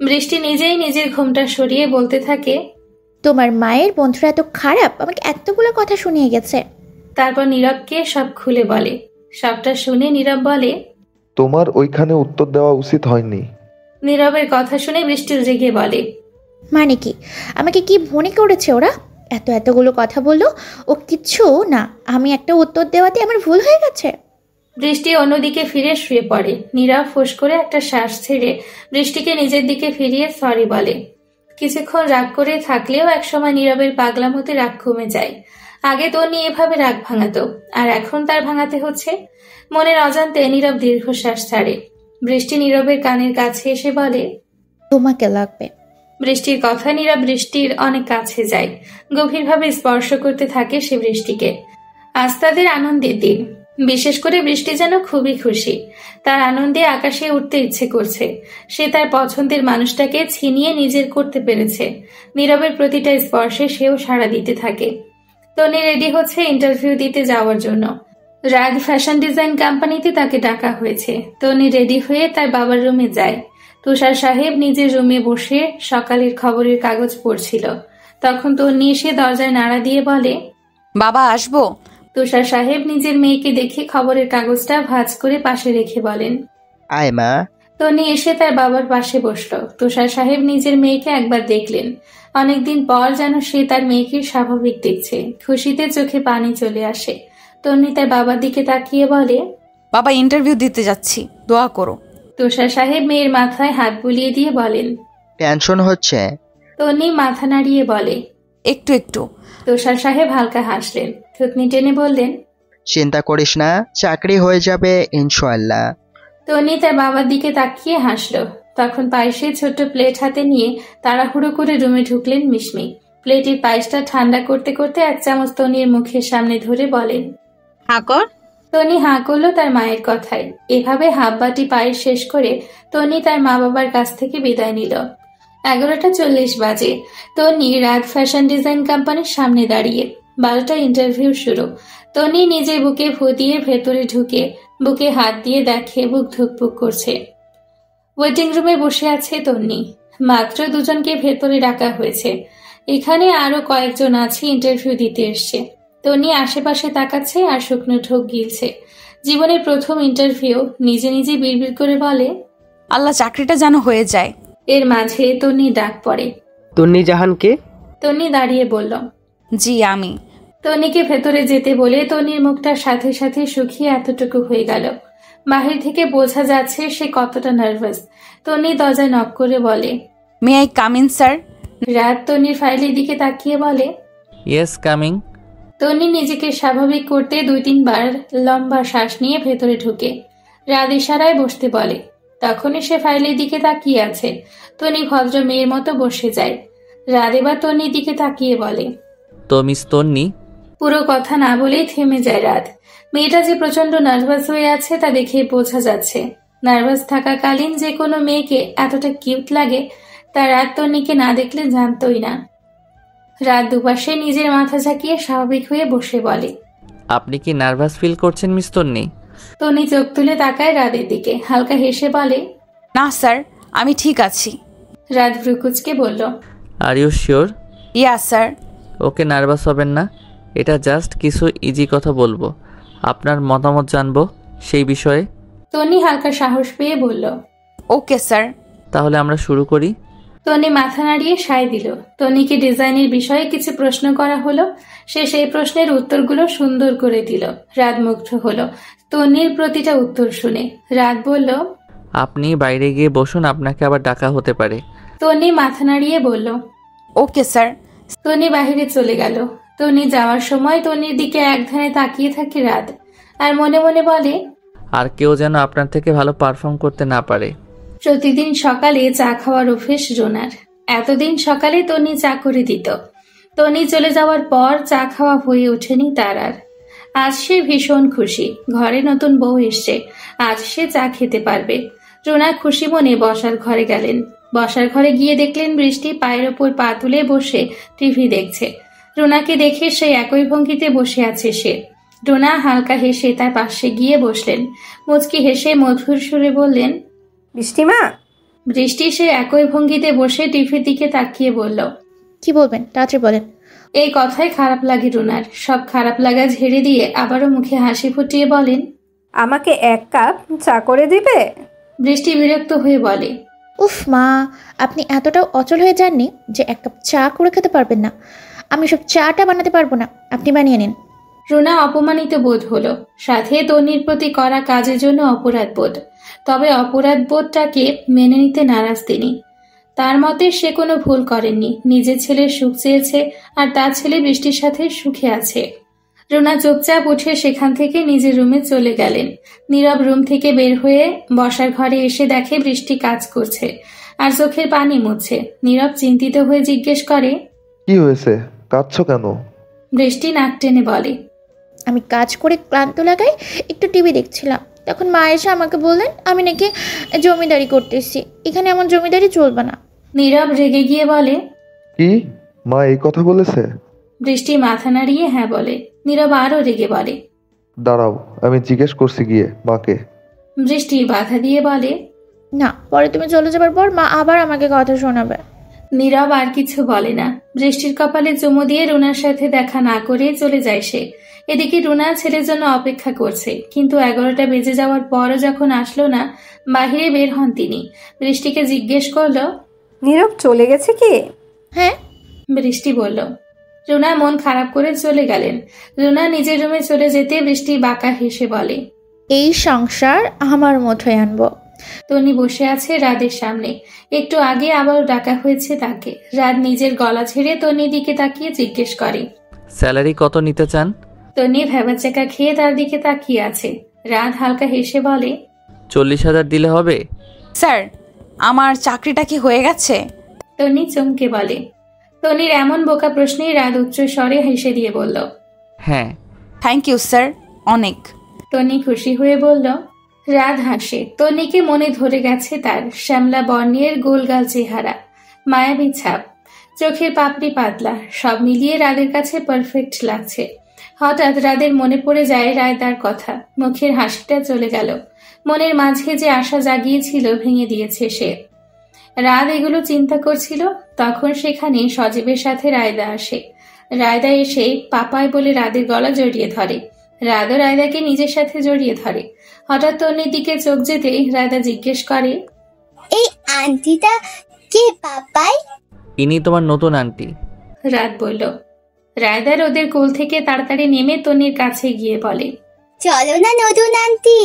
বৃষ্টি নিজেই নিজের ঘুমটা সরিয়ে বলতে থাকে, তোমার মায়ের বন্ধুরা এত খারাপ, আমাকে এতগুলো কথা শুনিয়ে গেছে। তারপর নীরবকে সব খুলে বলে। সবটা শুনে নীরব বলে, তোমার ওইখানে উত্তর দেওয়া উচিত হয়নি। নীরবের কথা শুনে বৃষ্টি রেগে বলে, মানে কি? আমাকে কি মনে করেছে ওরা? এতগুলো কথা বললো, ও কিচ্ছু না, আমি একটা উত্তর দেওয়াতে আমার ভুল হয়ে গেছে। বৃষ্টি অন্যদিকে ফিরে শুয়ে পড়ে। নীরব ফোঁস করে একটা শ্বাস ছেড়ে বৃষ্টিকে নিজের দিকে ফিরিয়ে সরি বলে। কিছুক্ষণ রাগ করে থাকলেও একসময় নীরবের পাগলামোতে রাগ কমে যায়। আগে তন্নি এভাবে রাগ ভাঙাতো, আর এখন তার ভাঙাতে হচ্ছে। মনের অজান্তে নীরব দীর্ঘশ্বাস ছাড়ে। বৃষ্টি নীরবের কানের কাছে এসে বলে, তোমাকে লাগবে। বৃষ্টির কথা নীরব বৃষ্টির অনেক কাছে যায়। গভীরভাবে স্পর্শ করতে থাকে সে বৃষ্টিকে। আজ তাদের আনন্দের দিন। বিশেষ করে বৃষ্টি যেন খুবই খুশি। তার আনন্দে আকাশে উঠতে ইচ্ছে করছে। সে তার পছন্দের মানুষটাকে ছিনিয়ে নিজের করতে পেরেছে। নীরবের প্রতিটা স্পর্শে সেও সাড়া দিতে থাকে। তনি রেডি হচ্ছে ইন্টারভিউ দিতে যাওয়ার জন্য। রাগ ফ্যাশন ডিজাইন কোম্পানিতে তাকে ডাকা হয়েছে। তনি রেডি হয়ে তার বাবার রুমে যায়। তুষার সাহেব নিজের রুমে বসে সকালের খবরের কাগজ পড়ছিল। তখন তন্নি এসে দরজায় নাড়া দিয়ে বলে, বাবা আসবো? তুষার সাহেব নিজের মেয়েকে দেখে খবরের কাগজটা ভাঁজ করে পাশে রেখে বলেন, আয় মা। তনি এসে তার বাবার পাশে বসলো। তুষার সাহেব নিজের মেয়েকে একবার দেখলেন। অনেকদিন পর যেন সে তার মেয়েকে স্বাভাবিক দেখছে। খুশিতে চোখে পানি চলে আসে। তন্নি তার বাবার দিকে তাকিয়ে বলে, বাবা ইন্টারভিউ দিতে যাচ্ছি, দোয়া করো। তুষার সাহেব মেয়ের মাথায় হাত বুলিয়ে দিয়ে বলেন, টেনশন হচ্ছে? তন্নি মাথা নাড়িয়ে বলে, একটু। তুষার সাহেব হালকা হাসলেন। থুতনি টেনে বললেন, চিন্তা করিস না, চাকরি হয়ে যাবে ইনশাআল্লাহ। তন্নি তার বাবার দিকে তাকিয়ে হাসল। তখন পায়েসের ছোট্ট প্লেট হাতে নিয়ে তাড়াহুড়ো করে রুমে ঢুকলেন মিশমি। প্লেটের পায়েসটা ঠান্ডা করতে করতে এক চামচ তনির মুখের সামনে ধরে বলেন, হাকর। তনি হাঁ করলো তার মায়ের কথায়। এভাবে হাফ বাটি পায়েস শেষ করে তনি তার মা বাবার কাছ থেকে বিদায় নিল। 11:40 বাজে। তনি রাত ফ্যাশন ডিজাইন কোম্পানির সামনে দাঁড়িয়ে। 12টা ইন্টারভিউ শুরু। তনি নিজের বুকে ফু দিয়ে ভেতরে ঢুকে বুকে হাত দিয়ে দেখে বুক ধুকপুক করছে। ওয়েটিং রুমে বসে আছে তন্নি। মাত্র 2 জনকে ভেতরে ডাকা হয়েছে। এখানে আরো কয়েকজন আছে ইন্টারভিউ দিতে এসছে। তন্নি আশেপাশে তাকাচ্ছে আর শুকনো ঢোক গিলছে। জীবনের প্রথম ইন্টারভিউ। নিজে নিজে বিড়বিড় করে বলে, আল্লাহ চাকরিটা যেন হয়ে যায়। এর মাঝে তন্নি ডাক পড়ে। তন্নি জাহানকে? তন্নি দাঁড়িয়ে বলল, জি আমি। তন্নিকে ভেতরে যেতে বলে তন্নির মুখটা সাথে সাথে শুকিয়ে এতটুকু হয়ে গেল। বাহির থেকে বোঝা যাচ্ছে সে কতটা নার্ভাস। তন্নি দরজায় নক করে বলে, may I come in sir? Raat তন্নির ফাইলের দিকে তাকিয়ে বলে, ইয়েস কামিং। তন্নি নিজেকে স্বাভাবিক করতে 2-3 বার লম্বা শ্বাস নিয়ে ভেতরে ঢুকে রাত ইশারায় বসতে বলে। তখনই সে ফাইলের দিকে তাকিয়ে আছে। তন্নি ভদ্র মেয়ের মতো বসে যায়। রাত এবার তন্নির দিকে তাকিয়ে বলে, তো মিস তন্নি? পুরো কথা না বলেই থেমে যায় রাত। মেয়েটা যে প্রচন্ড নার্ভাস হয়ে আছে তা দেখে বোঝা যাচ্ছে। নার্ভাস থাকাকালীন যে কোনো মেয়েকে এতটা কিউট লাগে তা রাত তন্নিকে না দেখলে জানতোই না। রাত দুপাশে নিজের মাথা ঝাঁকিয়ে স্বাভাবিক হয়ে বসে বলে, আপনি কি নার্ভাস ফিল করছেন মিস তন্নি? তন্নি চোখ তুলে তাকায় রাতের দিকে। হালকা হেসে বলে, না স্যার, আমি ঠিক আছি। রাত ভ্রুকুচকে বলল, are you sure? Yeah sir. Okay, nervous হবেন না। এটা জাস্ট কিছু ইজি কথা বলবো, আপনার মতামত জানবো সেই বিষয়ে। তন্নি হালকা সাহস পেয়ে বলল, ওকে স্যার। তাহলে আমরা শুরু করি। তন্নি মাথা নাড়িয়ে সায় দিল। তন্নিকে ডিজাইনের বিষয়ে কিছু প্রশ্ন করা হলো। সে সেই প্রশ্নের উত্তরগুলো সুন্দর করে দিল। রাত মুগ্ধ হলো তন্নির প্রতিটা উত্তর শুনে। রাত বলল, আপনি বাইরে গিয়ে বসুন, আপনাকে আবার ডাকা হতে পারে। তন্নি মাথা নাড়িয়ে বলল, ওকে স্যার। তন্নি বাহিরে চলে গেল। তন্নি যাওয়ার সময় তন্নির দিকে একধানে তাকিয়ে থাকে রাত, আর মনে মনে বলে, আর কেউ যেন আপনার থেকে ভালো পারফর্ম করতে না পারে। প্রতিদিন সকালে চা খাওয়ার অভ্যেস রোনার। এতদিন সকালে তন্নি চা করে দিত। তন্নি চলে যাওয়ার পর চা খাওয়া হয়ে ওঠেনি তার আর। আজ সে ভীষণ খুশি, ঘরে নতুন বউ এসছে, আজ সে চা খেতে পারবে। রোনা খুশি মনে বসার ঘরে গেলেন। বসার ঘরে গিয়ে দেখলেন বৃষ্টি পায়ের ওপর পা তুলে বসে টিভি দেখছে। রোনাকে দেখে সেই একই ভঙ্গিতে বসে আছে সে। রোনা হালকা হেসে তার পাশে গিয়ে বসলেন। মুচকি হেসে মধুর সুরে বললেন, বৃষ্টিমা। বৃষ্টি সে একই ভঙ্গিতে বসে টিভির দিকে তাকিয়ে বলল, কি বলবেন তাড়াতাড়ি বলেন। এই কথায় খারাপ লাগে রুনার। সব খারাপ লাগা ঝেড়ে দিয়ে আবারও মুখে হাসি ফুটিয়ে বলেন, আমাকে 1 কাপ চা করে দিবে? বৃষ্টি বিরক্ত হয়ে বলে, উফ মা, আপনি এতটাও অচল হয়ে যাননি যে 1 কাপ চা করে খেতে পারবেন না? আমি সব চাটা বানাতে পারবো না, আপনি বানিয়ে নিন। রুনা অপমানিত বোধ হলো, সাথে তন্নির প্রতি করা কাজের জন্য অপরাধ বোধ। তবে অপরাধ বোধটাকে মেনে নিতে নারাজ তিনি। তার মতে সে কোনো ভুল করেননি। নিজের ছেলের সুখ চেয়েছে, আর তার ছেলে বৃষ্টির সাথে সুখে আছে। রুনা চুপচাপ উঠে সেখান থেকে নিজের রুমে চলে গেলেন। নীরব রুম থেকে বের হয়ে বসার ঘরে এসে দেখে বৃষ্টি কাজ করছে আর চোখের পানি মুছছে। নীরব চিন্তিত হয়ে জিজ্ঞেস করে, কি হয়েছে, কাঁদছো কেন? বৃষ্টি নাক টেনে বলে, আমি কাজ করে ক্লান্ত লাগায় একটু টিভি দেখছিলাম, তখন মা এসে আমাকে বললেন আমি নাকি জমিদারি করতেছি, এখানে এমন জমিদারি চলবে না। নীরব রেগে গিয়ে বলে, কি, মা এই কথা বলেছে? বৃষ্টি মাথা নাড়িয়ে হ্যাঁ বলে। নীরব আরো রেগে বলে, দাঁড়াও, আমি জিজ্ঞেস করছি গিয়ে মাকে। বৃষ্টি বাধা দিয়ে বলে, না, পরে তুমি চলে যাবার পর মা আবার আমাকে কথা শোনাবে। নীরব আর কিছু বলে না। বৃষ্টির কপালে চুমু দিয়ে রুনার সাথে দেখা না করে চলে যায় সে। এদিকে রুনা ছেলের জন্য অপেক্ষা করছে, কিন্তু 11টা বেজে যাওয়ার পরও যখন আসলো না, বাহিরে বের হন তিনি। বৃষ্টিকে জিজ্ঞেস করলো, নীরব চলে গেছে কি? হ্যাঁ, বৃষ্টি বলল। রুনা মন খারাপ করে চলে গেলেন। রুনা নিজের রুমে চলে যেতে বৃষ্টি বাঁকা হেসে বলে, এই সংসার আমার মতোই আনবো। তনি বসে আছে রাদের সামনে। একটু আগে আবার ডাকা হয়েছে তাকে। রাত নিজের গলা ছেড়ে তনির দিকে তাকিয়ে জিজ্ঞেস করে, স্যালারি কত নিতে চান? তনি ভেবাচেকা খেয়ে তার দিকে তাকিয়ে আছে। রাত হালকা হেসে বলে, 40,000 দিলে হবে? স্যার, আমার চাকরিটা কি হয়ে গেছে? তন্নি চমকে বলে। তন্নির এমন বোকা প্রশ্নে রাত উচ্চ স্বরে হেসে দিয়ে বলল, হ্যাঁ। থ্যাংক ইউ স্যার, অনেক। তন্নি খুশি হয়ে বলল। রাত হাসে। তন্নিকে মনে ধরে গেছে তার শ্যামলা বর্ণের গোলগাল চেহারা, মায়াবী ছাপ, চোখের পাপড়ি পাতলা, সব মিলিয়ে রাদের কাছে পারফেক্ট লাগছে। হঠাৎ রাদের মনে পড়ে যায় রায়দার কথা। মুখের হাসিটা চলে গেল। মনের মাঝে যে আশা জাগিয়েছিল ভেঙে দিয়েছে সে। রাত এগুলো চিন্তা করছিল, তখন সেখানে সজীবের সাথে রায়দা আসে। রায়দা এসে পাপায় বলে রাদের গলা জড়িয়ে ধরে। রাদও রায়দাকে নিজের সাথে জড়িয়ে ধরে। হঠাৎ তন্নির দিকে চোখ যেতেই রায়দা জিজ্ঞেস করে, এই আন্টিটা কে পাপাই? ইনি তোমার নতুন আন্টি। রাত বলল। রায়দার ওদের কোল থেকে তাড়াতাড়ি নেমে তন্নির কাছে গিয়ে বলে, চলো না নতুন আন্টি,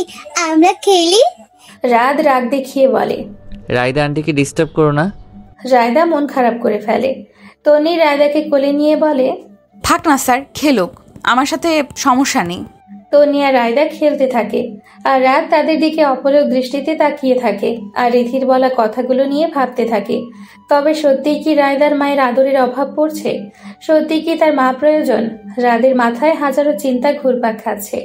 আমরা খেলি। রাত রাগ দেখিয়ে বলে, রায়দা আন্টিকে ডিস্টার্ব করো না। রায়দা মন খারাপ করে ফেলে। তন্নি রায়দাকে কোলে নিয়ে বলে, থাক না স্যার, খেলুক, আমার সাথে সমস্যা নেই। তন্নি আর রায়দা খেলতে থাকে, আর রাত তাদের দিকে অপলক দৃষ্টিতে তাকিয়ে থাকে আর রিধির বলা কথাগুলো নিয়ে ভাবতে থাকে। তবে সত্যিই কি রায়দার মায়ের আদরের অভাব পড়ছে? সত্যিই কি তার মা প্রয়োজন? রাদের মাথায় হাজারো চিন্তা ঘুরপাক খাচ্ছে।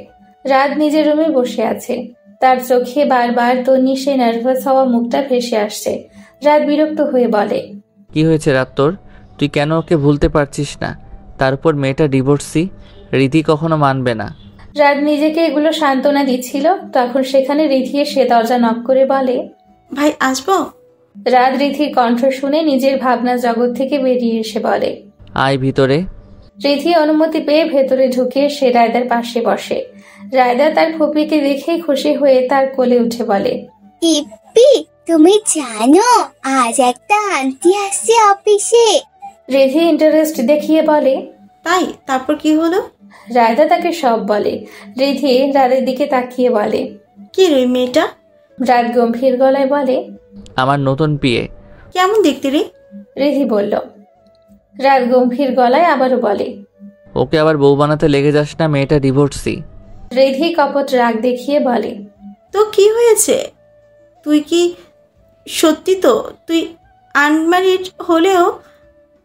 রাত নিজের রুমে বসে আছে। তার চোখে বারবার তন্নি সেই নার্ভাস হওয়া মুখটা ভেসে আসছে। রাত বিরক্ত হয়ে বলে, কি হয়েছে রাত তোর? তুই কেন ওকে ভুলতে পারছিস না? তারপর মেয়েটা ডিভোর্সি, রিধি কখনো মানবে না। রাত নিজেকে এগুলো সান্ত্বনা দিচ্ছিল, তখন সেখানে রিধি এসে দরজা নক করে বলে, ভাই আসবো? রাত রিধির কণ্ঠ শুনে নিজের ভাবনা জগৎ থেকে বেরিয়ে এসে বলে, আয় ভিতরে। রিধি অনুমতি পেয়ে ভেতরে ঢুকে সে রায়দার পাশে বসে। রায়দা তার ফুপিকে দেখে খুশি হয়ে তার কোলে উঠে বলে, ইপ্পি, তুমি জানো আজ একটা আন্টি আসছে অফিসে? রিধি ইন্টারেস্ট দেখিয়ে বলে, তাই? তারপর কি হলো? রায়দা তাকে সব বলে। রিধি রাতের দিকে তাকিয়ে বলে, কি রে মেয়েটা? রাত গম্ভীর গলায় বলে, আমার নতুন বিয়ে। কেমন দেখতে রে? রিধি বলল। রাত গম্ভীর গলায় আবারও বলে, ওকে আবার বউ বানাতে লেগে যাস না, মেয়েটা ডিভোর্সি। রিধি কপট রাগ দেখিয়ে বলে, তো কি হয়েছে? তুই কি সত্যি তো তুই আনম্যারিড হলেও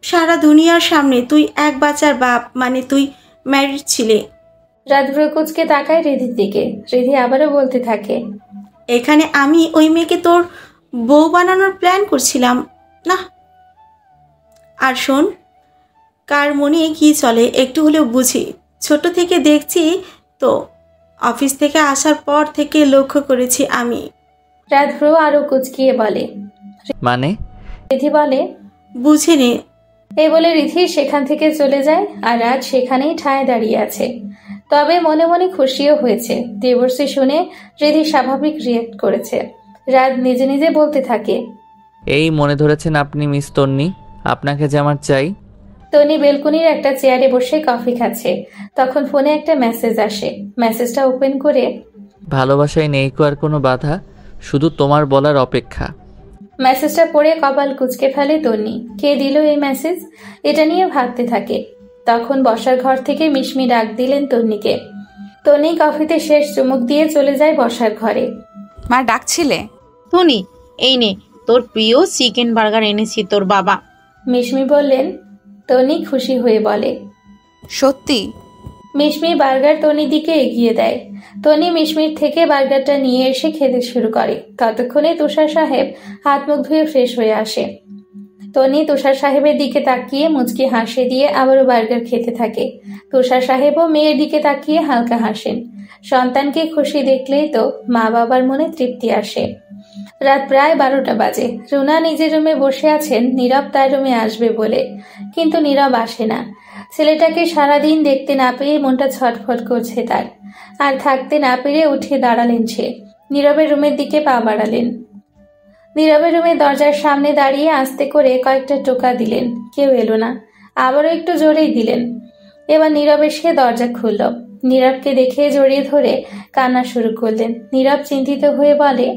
সারা দুনিয়ার সামনে তুই এক বাচ্চার বাপ, মানে তুই ম্যারিড ছিলে। রাত ভ্রুকুচকে তাকায় রিধির দিকে। রিধি আবারও বলতে থাকে, এখানে আমি ওই মেয়েকে তোর বউ বানানোর প্ল্যান করছিলাম না। আর শোন, কার মনে কি চলে একটু হলেও বুঝি। ছোট থেকে দেখছি তো, অফিস থেকে আসার পর থেকে লক্ষ্য করেছি আমি। রাত ভ্রু আরো কুচকিয়ে বলে, মানে? রিধি বলে, বুঝিনি। এই বলে রিধি সেখান থেকে চলে যায় আর রাত সেখানেই ঠায় দাঁড়িয়ে আছে। তবে মনে মনে খুশিও হয়েছে। ডিভোর্সে শুনে রিধি স্বাভাবিক রিয়েক্ট করেছে। রাত নিজে নিজে বলতে থাকে, এই মনে ধরেছেন আপনি মিস তন্নি, আপনাকে যে আমার চাই। তনি বেলকনির একটা চেয়ারে বসে কফি খাচ্ছে। তখন ফোনে একটা মেসেজ আসে। মেসেজটা ওপেন করে, ভালোবাসায় নেই কো আর কোনো বাধা, শুধু তোমার বলার অপেক্ষা। মেসেজটা পড়ে কপাল কুঁচকে ফেলে তন্নি। কে দিল এই মেসেজ? এটা নিয়ে ভাবতে থাকে। তখন বসার ঘর থেকে মিশমি ডাক দিলেন তন্নিকে। তন্নি কফিতে শেষ চুমুক দিয়ে চলে যায় বসার ঘরে। মা ডাকছিলে? টনি, এই নে তোর প্রিয় চিকেন বার্গার এনেছি তোর বাবা। মিশমি বললেন। তন্নি খুশি হয়ে বলে, সত্যি? মিশমি বার্গার তনির দিকে এগিয়ে দেয়। তনি মিশমির থেকে বার্গারটা নিয়ে এসে খেতে শুরু করে। ততক্ষণে তুষার সাহেব হাত মুখ ধুয়ে ফ্রেশ হয়ে আসে। তনি তুষার সাহেবের দিকে তাকিয়ে মুচকি হাসি দিয়ে আবারও বার্গার খেতে থাকে। তুষার সাহেবও মেয়ের দিকে তাকিয়ে হালকা হাসেন। সন্তানকে খুশি দেখলেই তো মা বাবার মনে তৃপ্তি আসে। রাত প্রায় 12টা বাজে। রুনা নিজের রুমে বসে আছেন নীরব তার রুমে আসবে বলে, কিন্তু নীরব আসে না। ছেলেটাকে সারাদিন দেখতে না পেয়ে মনটা ছটফট করছে তার। আর থাকতে না পেরে উঠে দাঁড়ালেন সে। নীরবের রুমের দিকে পা বাড়ালেন। নীরবের রুমের দরজার সামনে দাঁড়িয়ে আস্তে করে কয়েকটা টোকা দিলেন। কেউ এলো না। আবারও একটু জোরেই দিলেন। এবার নীরব এসে দরজা খুলল। নীরবকে দেখে জড়িয়ে ধরে কান্না শুরু করলেন। নীরব চিন্তিত হয়ে বলে,